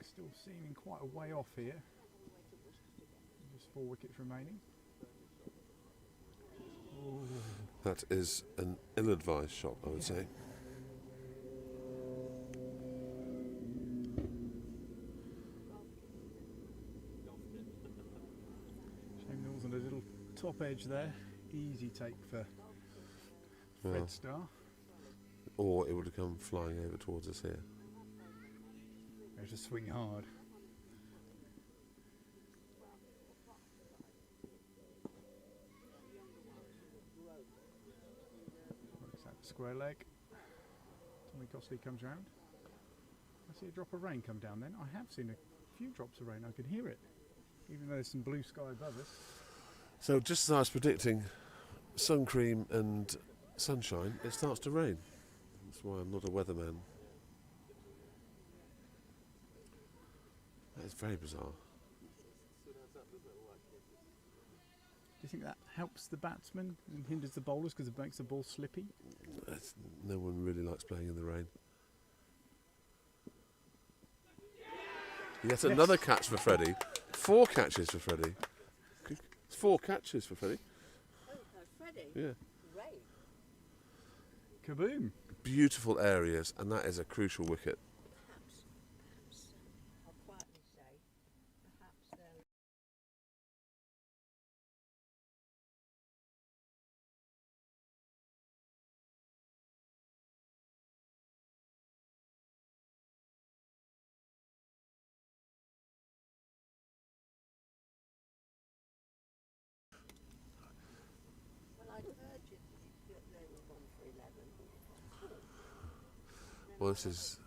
Still seeming quite a way off here. Just 4 wickets remaining. Ooh. That is an ill-advised shot, I would say. Shane Mills on a little top edge there. Easy take for Fred Well, Starr. or it would have come flying over towards us here. Remember to swing hard. What's that? Square leg. Tommy Gosling comes round. I see a drop of rain come down then. I have seen a few drops of rain. I can hear it. Even though there's some blue sky above us. So just as I was predicting sun cream and sunshine, it starts to rain. That's why I'm not a weatherman. That is very bizarre. Do you think that helps the batsman and hinders the bowlers because it makes the ball slippy? No one really likes playing in the rain. Yet another catch for Freddie. 4 catches for Freddie. 4 catches for Freddie. Oh, Freddie? Yeah. Great. Kaboom! Beautiful areas, and that is a crucial wicket. Perhaps, I'll quietly say, perhaps there. Well, I'd heard that they were 1 for 11. Well, this is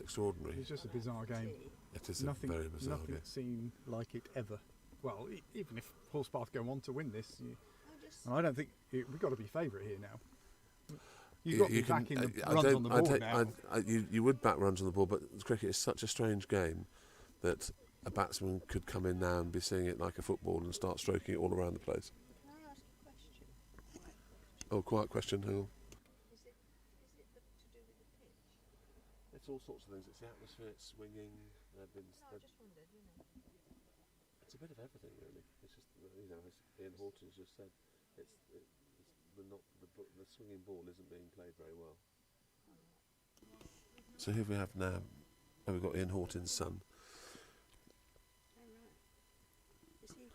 extraordinary. It's just a bizarre game. It is Nothing, a very bizarre nothing game. seen like it ever. Well, even if Horspath go on to win this, I just and I don't think we've got to be favourite here now. You've got to be can- backing the I runs don't- on the I board don't- now. you would back runs on the board, but cricket is such a strange game that a batsman could come in now and be seeing it like a football and start stroking it all around the place. can I ask a question? Oh, quiet question. Hang on. Is it to do with the pitch? It's all sorts of things. It's the atmosphere. It's swinging. No, I just wondered, It's a bit of everything, really. It's just, as Ian Horton's just said, the swinging ball isn't being played very well. So here we have now, we've got Ian Horton's son. Oh, right. Is he?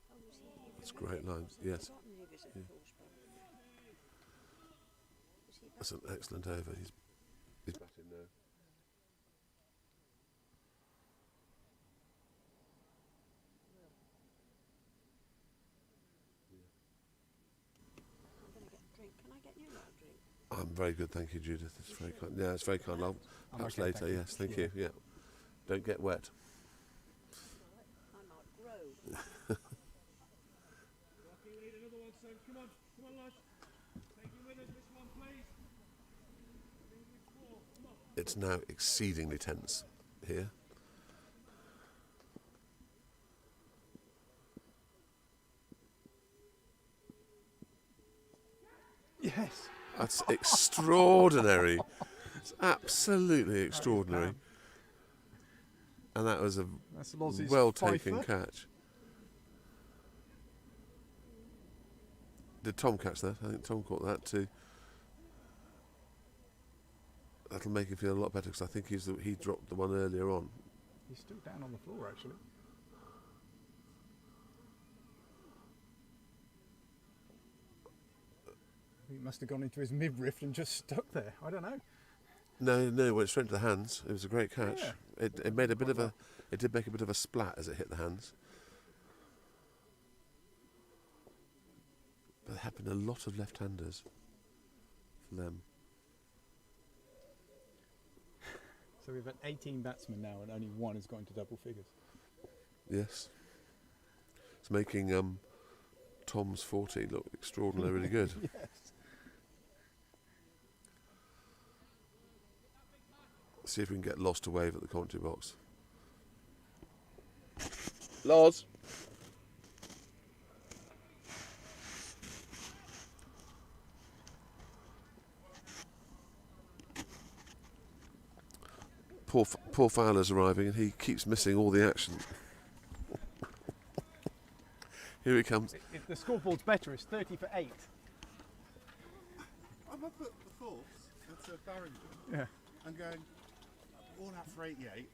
Oh, is he? That's a great line, yes. I've forgotten he was at Yeah. Horspath. Is he That's an excellent over. He's batting now. I'm going to get a drink. Can I get you a little drink? I'm very good, thank you, Judith. It's very kind. Yeah, it's very kind. I'll I'm perhaps okay, later. thank you. Yes, thank Yeah. you. Yeah, don't get wet. I might grow. Rocky, we need another one, son. Come on, lads. Take you with us, this one, please. English 4, come on. It's now exceedingly tense here. Yes. That's extraordinary. It's absolutely extraordinary. Bam. And that was a That's Lozzie's well taken fifer. catch. Did Tom catch that? I think Tom caught that too. That'll make him feel a lot better because I think he dropped the one earlier on. He's still down on the floor, actually. He must have gone into his midriff and just stuck there. I don't know. No, it went straight to the hands. It was a great catch. Yeah. It made a bit of a. It did make a bit of a splat as it hit the hands. But there have been a lot of left-handers for them. So we've had 18 batsmen now, and only one has gone to double figures. Yes. It's making Tom's 40 look extraordinarily good. Yes. See if we can get Loz to wave at the commentary box. Loz! Poor Fowler's arriving and he keeps missing all the action. Here he comes. If the scoreboard's better, it's 30 for 8. I'm up at the fourth at Barrington Yeah. and going, all out for 88,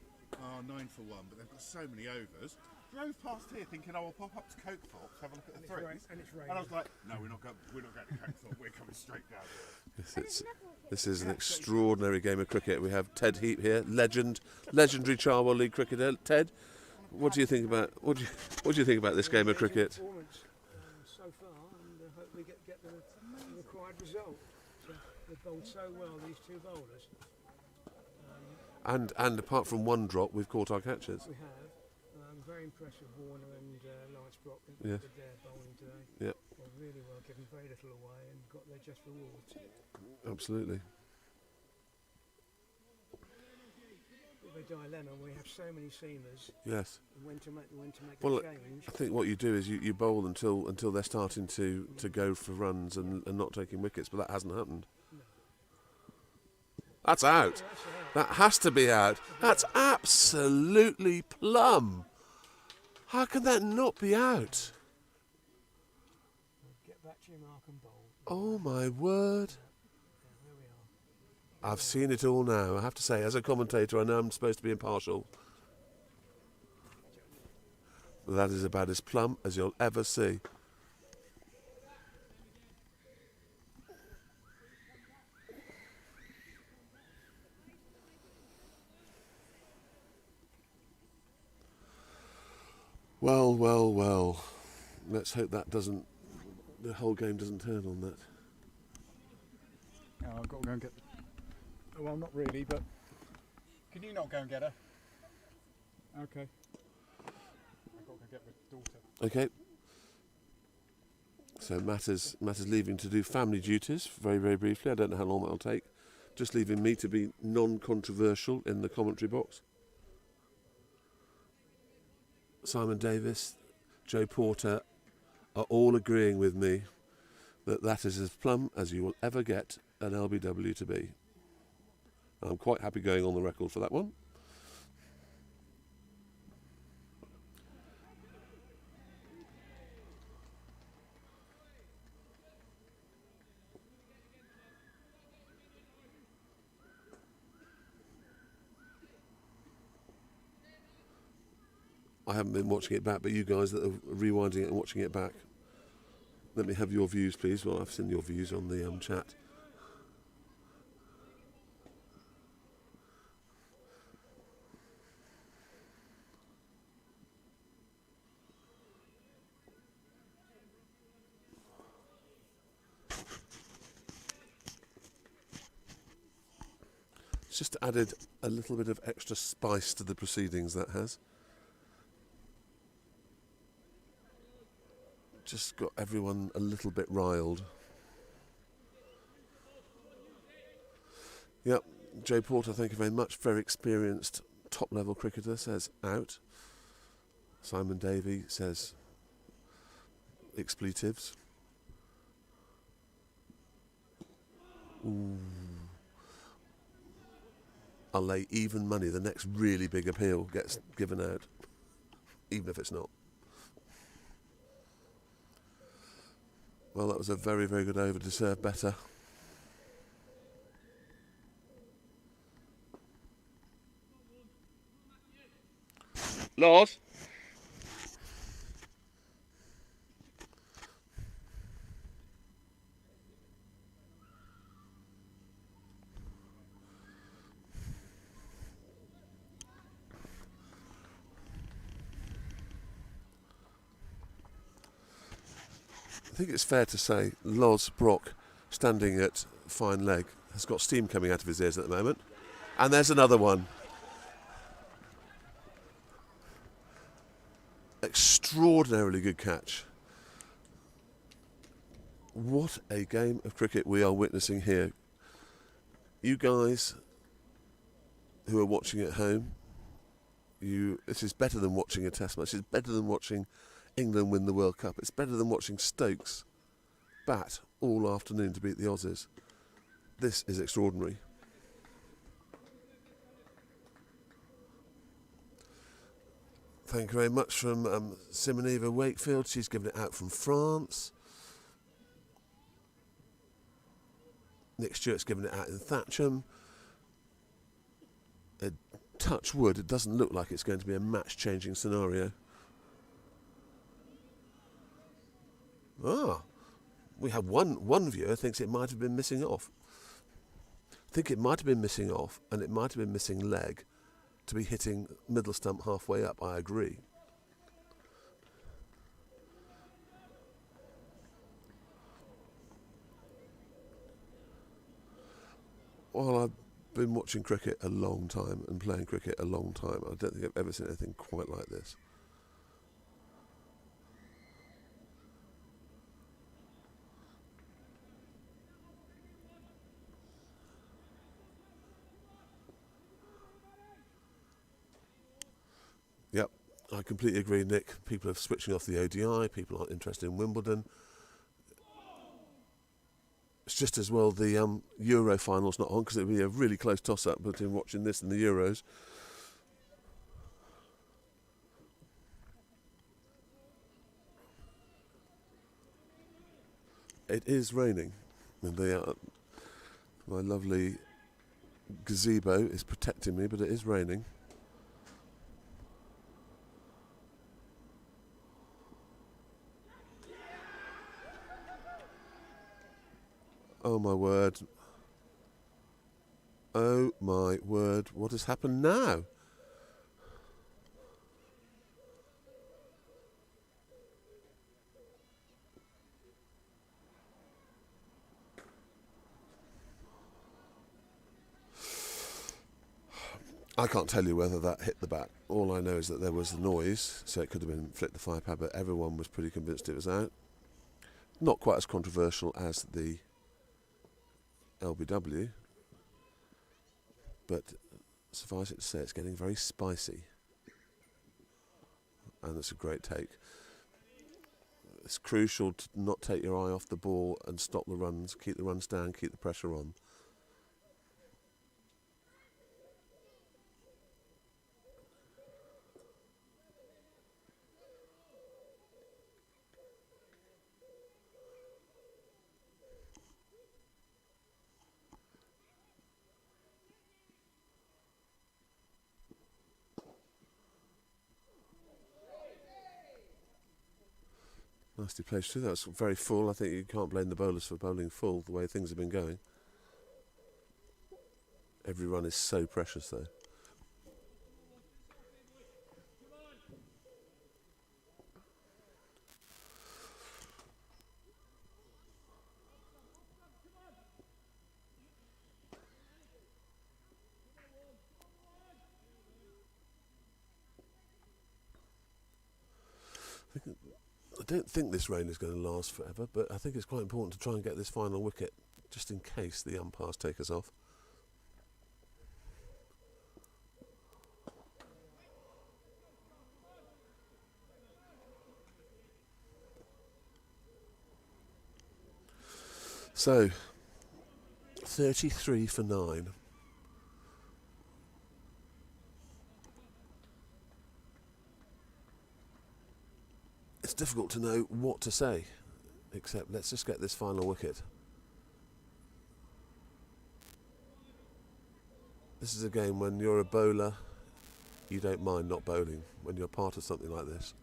9 for 1, but they've got so many overs. drove past here thinking, oh, I'll pop up to Cokethorpe to have a look at the And threes. and it's raining. And I was like, no, we're not going to Cokethorpe. We're coming straight down here. This is an extraordinary game of cricket. We have Ted Heap here, legendary Charwell League cricketer. Ted, what do you think about this game of cricket? Performance so far, and hope we get the required result. So they've bowled so well, these two bowlers. And apart from one drop, we've caught our catches. We have. Very impressed with Warner and Lightsbrock with Yes. their bowling today. Yep. They're really well, given very little away and got their just rewards. Absolutely. Bit of a dilemma. We have so many seamers. Yes. When to make Well, the change. I think what you do is you bowl until they're starting to go for runs and not taking wickets, but that hasn't happened. No. That's out. That's out. That has to be out. That's absolutely plumb. How can that not be out? Get back to your mark and bowl. Oh my word. Yeah, there we are. I've seen it all now. I have to say, as a commentator, I know I'm supposed to be impartial. That is about as plumb as you'll ever see. Well, well, well. Let's hope that the whole game doesn't turn on that. Oh, I've got to go and get. Well, not really, but can you not go and get her? Okay. I've got to go get my daughter. Okay. So Matt is leaving to do family duties very, very briefly. I don't know how long that'll take. Just leaving me to be non-controversial in the commentary box. Simon Davis, Joe Porter are all agreeing with me that is as plumb as you will ever get an LBW to be. I'm quite happy going on the record for that one. I haven't been watching it back, but you guys that are rewinding it and watching it back, let me have your views, please. Well, I've seen your views on the chat. It's just added a little bit of extra spice to the proceedings, that has. Just got everyone a little bit riled. Yep, Joe Porter, thank you very much. Very experienced top-level cricketer, says out. Simon Davey says expletives. Ooh. I'll lay even money the next really big appeal gets given out, even if it's not. Well, that was a very, very good over. Deserved better. Lars? I think it's fair to say Loz Brock, standing at fine leg, has got steam coming out of his ears at the moment. And there's another one. Extraordinarily good catch. What a game of cricket we are witnessing here. You guys who are watching at home, this is better than watching a test match. It's better than watching England win the World Cup. It's better than watching Stokes bat all afternoon to beat the Aussies. This is extraordinary. Thank you very much from Simoniva Wakefield. She's given it out from France. Nick Stewart's given it out in Thatcham. Touch wood, it doesn't look like it's going to be a match-changing scenario. Ah, we have one viewer thinks it might have been missing off. I think it might have been missing off, and it might have been missing leg to be hitting middle stump halfway up. I agree. Well, I've been watching cricket a long time and playing cricket a long time. I don't think I've ever seen anything quite like this. Yep, I completely agree, Nick. People are switching off the ODI. People aren't interested in Wimbledon. It's just as well the Euro final's not on, because it would be a really close toss-up between watching this and the Euros. It is raining, and my lovely gazebo is protecting me, but it is raining. Oh my word. Oh my word, what has happened now? I can't tell you whether that hit the bat. All I know is that there was a noise, so it could have been flick the fire pad, but everyone was pretty convinced it was out. Not quite as controversial as the LBW, but suffice it to say it's getting very spicy, and it's a great take. It's crucial to not take your eye off the ball and stop the runs, keep the runs down, keep the pressure on. Nasty place too. That was very full. I think you can't blame the bowlers for bowling full the way things have been going. Every run is so precious though. I don't think this rain is going to last forever, but I think it's quite important to try and get this final wicket, just in case the umpires take us off. So, 33 for 9. It's difficult to know what to say, except let's just get this final wicket. This is a game when you're a bowler, you don't mind not bowling when you're part of something like this.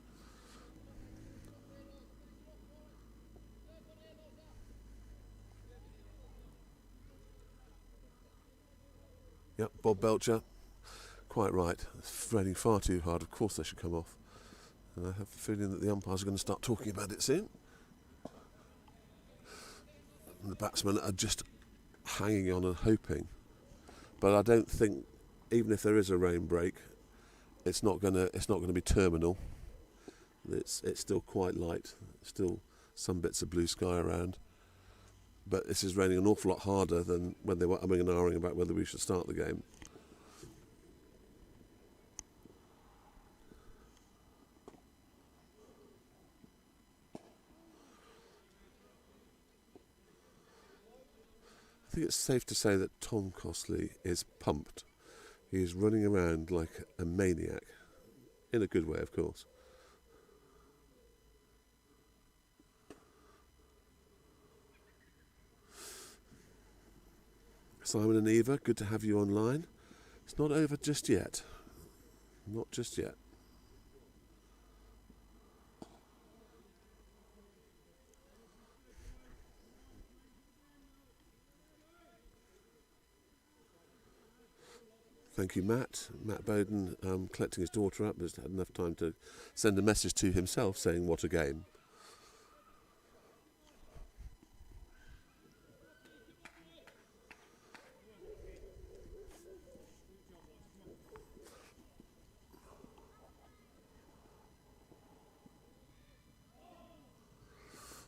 Yep, Bob Belcher, quite right. It's raining far too hard. Of course they should come off. And I have a feeling that the umpires are going to start talking about it soon. And the batsmen are just hanging on and hoping. But I don't think, even if there is a rain break, it's not going to be terminal. It's still quite light. Still some bits of blue sky around. But this is raining an awful lot harder than when they were umming and ahhing about whether we should start the game. I think it's safe to say that Tom Costley is pumped. He is running around like a maniac, in a good way, of course. Simon and Eva, good to have you online. It's not over just yet. Not just yet. Thank you, Matt. Matt Bowden collecting his daughter up has had enough time to send a message to himself saying, what a game.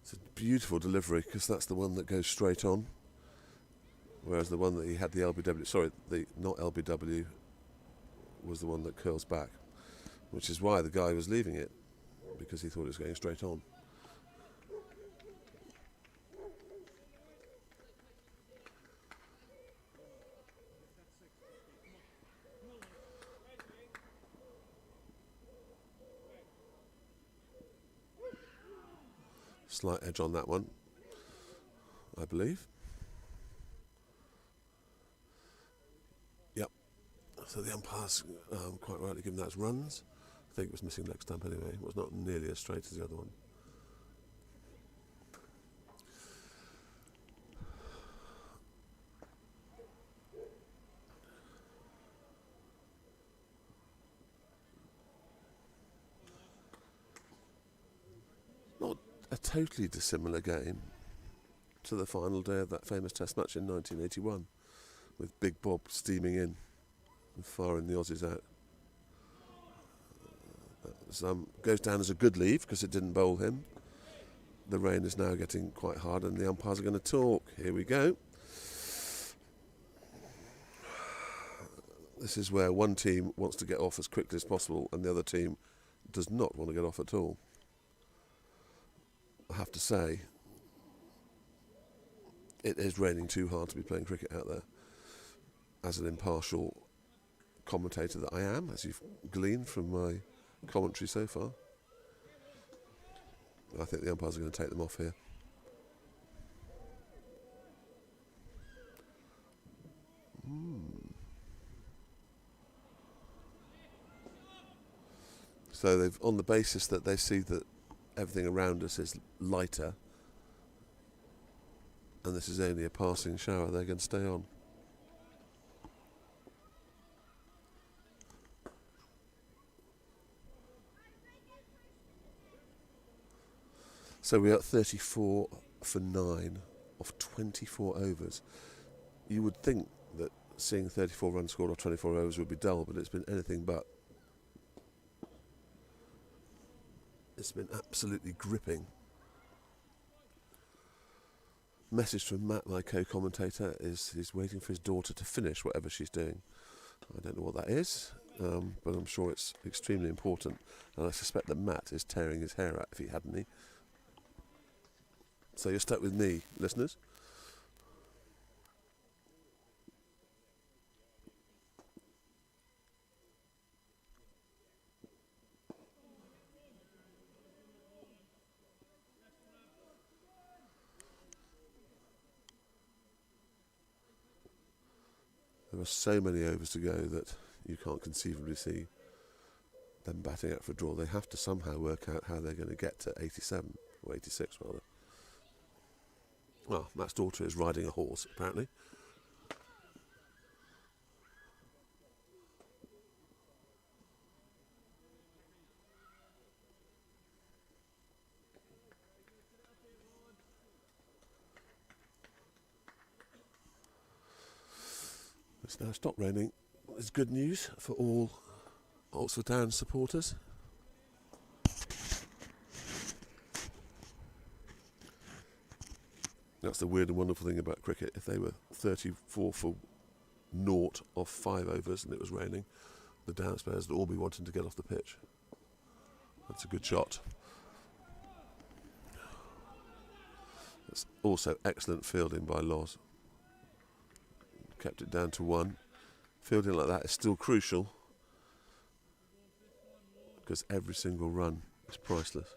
It's a beautiful delivery because that's the one that goes straight on. Whereas the one that he had the LBW, sorry, the not LBW, was the one that curls back, which is why the guy was leaving it, because he thought it was going straight on. Slight edge on that one, I believe. Yep. So the umpire's quite rightly given that as runs. I think it was missing leg stump anyway. It was not nearly as straight as the other one. Not a totally dissimilar game to the final day of that famous Test match in 1981, with Big Bob steaming in and firing the Aussies out. Goes down as a good leave because it didn't bowl him. The rain is now getting quite hard and the umpires are going to talk. Here we go. This is where one team wants to get off as quickly as possible and the other team does not want to get off at all. I have to say, it is raining too hard to be playing cricket out there. As an impartial commentator that I am, as you've gleaned from my commentary so far, I think the umpires are going to take them off here. So they've, on the basis that they see that everything around us is lighter and this is only a passing shower, they're going to stay on. So we're at 34 for 9 of 24 overs. You would think that seeing 34 runs scored off 24 overs would be dull, but it's been anything but. It's been absolutely gripping. Message from Matt, my co-commentator, is he's waiting for his daughter to finish whatever she's doing. I don't know what that is, but I'm sure it's extremely important. And I suspect that Matt is tearing his hair out if he hadn't. So you're stuck with me, listeners. There are so many overs to go that you can't conceivably see them batting out for a draw. They have to somehow work out how they're going to get to 87, or 86 rather. Well, Matt's daughter is riding a horse, apparently. It's now stopped raining. It's good news for all Oxford Town supporters. That's the weird and wonderful thing about cricket. If they were 34 for 0 off 5 overs and it was raining, the Downs players would all be wanting to get off the pitch. That's a good shot. That's also excellent fielding by Loz. Kept it down to 1. Fielding like that is still crucial because every single run is priceless.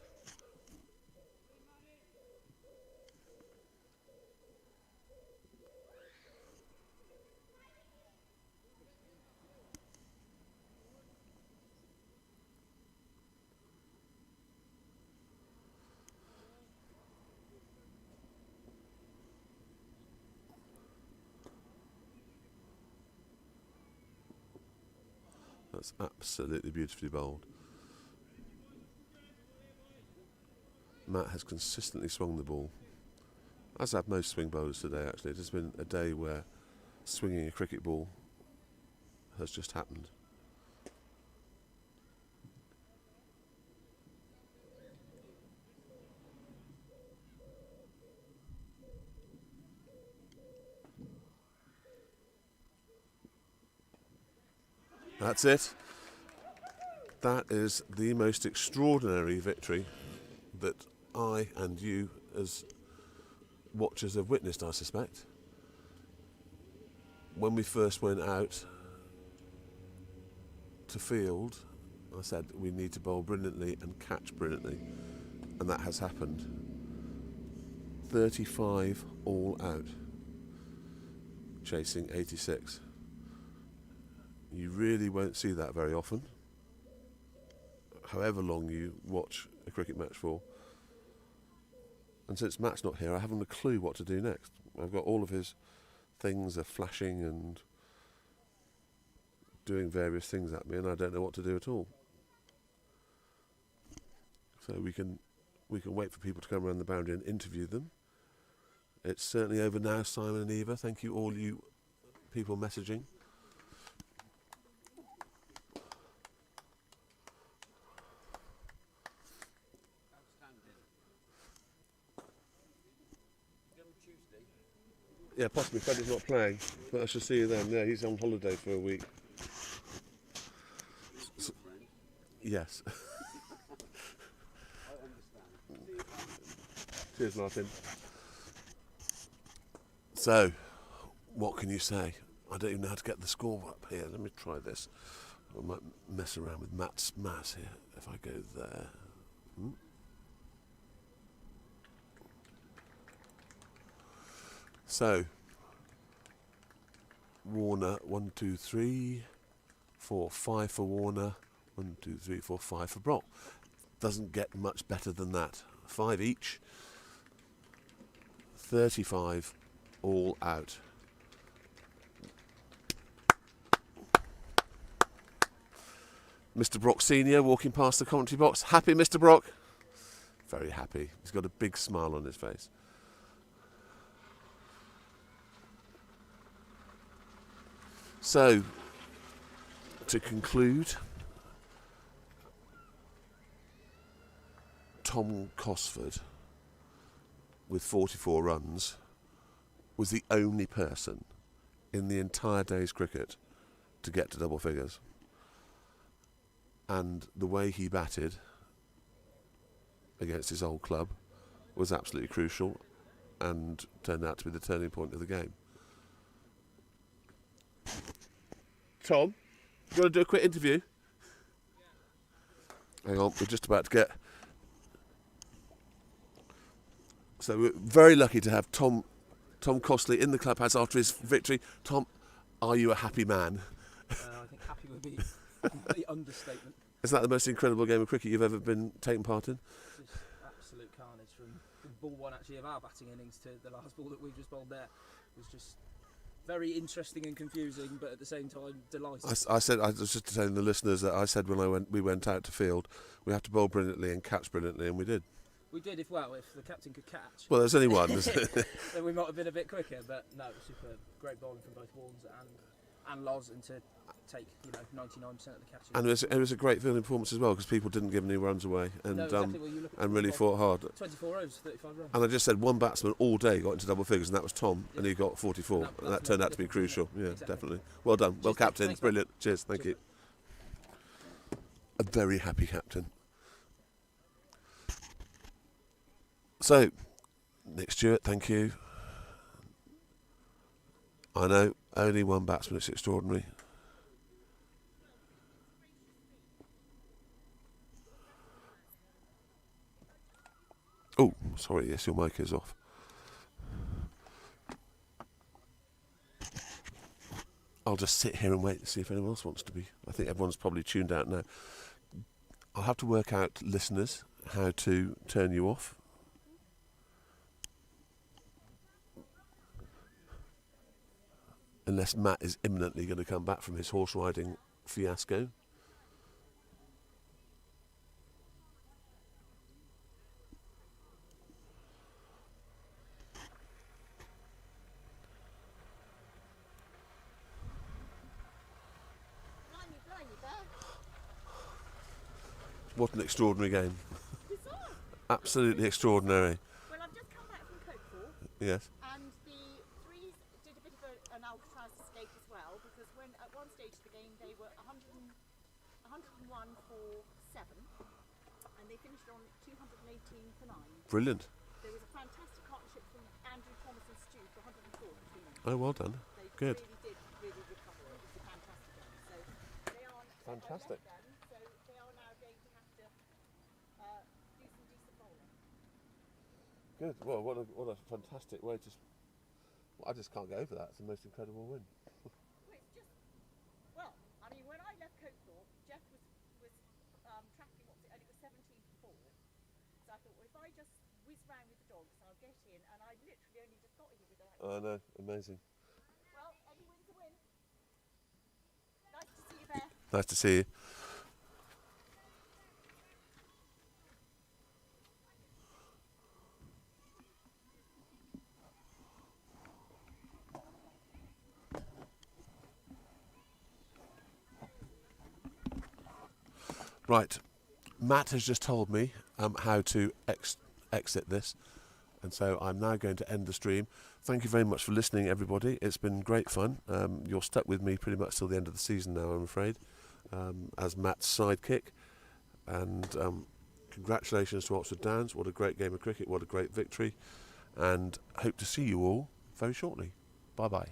That's absolutely beautifully bowled. Matt has consistently swung the ball, as have most swing bowlers today actually. It has been a day where swinging a cricket ball has just happened. That's it. That is the most extraordinary victory that I and you as watchers have witnessed, I suspect. When we first went out to field, I said we need to bowl brilliantly and catch brilliantly, and that has happened. 35 all out, chasing 86. You really won't see that very often, however long you watch a cricket match for. And since Matt's not here, I haven't a clue what to do next. I've got all of his things are flashing and doing various things at me, and I don't know what to do at all. So we can wait for people to come around the boundary and interview them. It's certainly over now, Simon and Eva. Thank you, all you people messaging. Yeah, possibly. Freddie's not playing, but I shall see you then. Yeah, he's on holiday for a week. Yes. Cheers, Martin. So, what can you say? I don't even know how to get the score up here. Let me try this. I might mess around with Matt's mass here if I go there. So, Warner, 1, 2, 3, 4, 5 for Warner, 1, 2, 3, 4, 5 for Brock. Doesn't get much better than that. 5 each, 35 all out. Mr. Brock Senior walking past the commentary box. Happy, Mr. Brock? Very happy. He's got a big smile on his face. So, to conclude, Tom Cosford, with 44 runs, was the only person in the entire day's cricket to get to double figures. And the way he batted against his old club was absolutely crucial and turned out to be the turning point of the game. Tom, you want to do a quick interview? Hang on, we're just about to get... So we're very lucky to have Tom Costley in the clubhouse after his victory. Tom, are you a happy man? I think happy would be the understatement. Is that the most incredible game of cricket you've ever been taken part in? Just absolute carnage from ball one actually of our batting innings to the last ball that we just bowled there. It was just very interesting and confusing, but at the same time delighted. I was just telling the listeners that I said when we went out to field, we have to bowl brilliantly and catch brilliantly, and we did. We did, if the captain could catch. Well, there's only one. Then we might have been a bit quicker, but no, it was superb. Great bowling from both Warnes and Loz, and to take 99% of the catches. And it was a great fielding performance as well, because people didn't give any runs away and no, exactly. Well, you look at and really fought hard. 24 overs, 35 runs. And I just said one batsman all day got into double figures, and that was Tom, and he got 44, and that turned out to be crucial. Yeah, exactly. Definitely. Well done. Well, captain. Thanks, brilliant. Cheers. Thank you. A very happy captain. So, Nick Stewart, thank you. I know, only one batsman, it's extraordinary. Oh, sorry, yes, your mic is off. I'll just sit here and wait to see if anyone else wants to be. I think everyone's probably tuned out now. I'll have to work out, listeners, how to turn you off. Unless Matt is imminently going to come back from his horse riding fiasco. What an extraordinary game. Bizarre. Absolutely extraordinary. Well, I've just come back from Cokethorpe, Yes. and the threes did a bit of an Alcatraz escape as well, because when at one stage of the game they were 101 for 7, and they finished on 218 for 9. Brilliant. There was a fantastic partnership from Andrew, Thomas and Stu for 104 between them. Oh, well done. They Good. really recover. It was a fantastic game. So they are Fantastic. I left them, so they are now going to have to do some decent bowling. Good. Well, what a fantastic way to. I just can't get over that. It's the most incredible win. Well, it's just, well, I mean, when I left Cokethorpe, Jeff was tracking and it was 17 for 4. So I thought, well, if I just whiz round with the dogs, I'll get in, and I literally only just got here with that. I know. Amazing. Well, any win's a win. Nice to see you there. Nice to see you. Right, Matt has just told me how to exit this, and so I'm now going to end the stream. Thank you very much for listening, everybody. It's been great fun. You're stuck with me pretty much till the end of the season now, I'm afraid, as Matt's sidekick. And congratulations to Oxford Downs. What a great game of cricket, what a great victory, and hope to see you all very shortly. Bye-bye.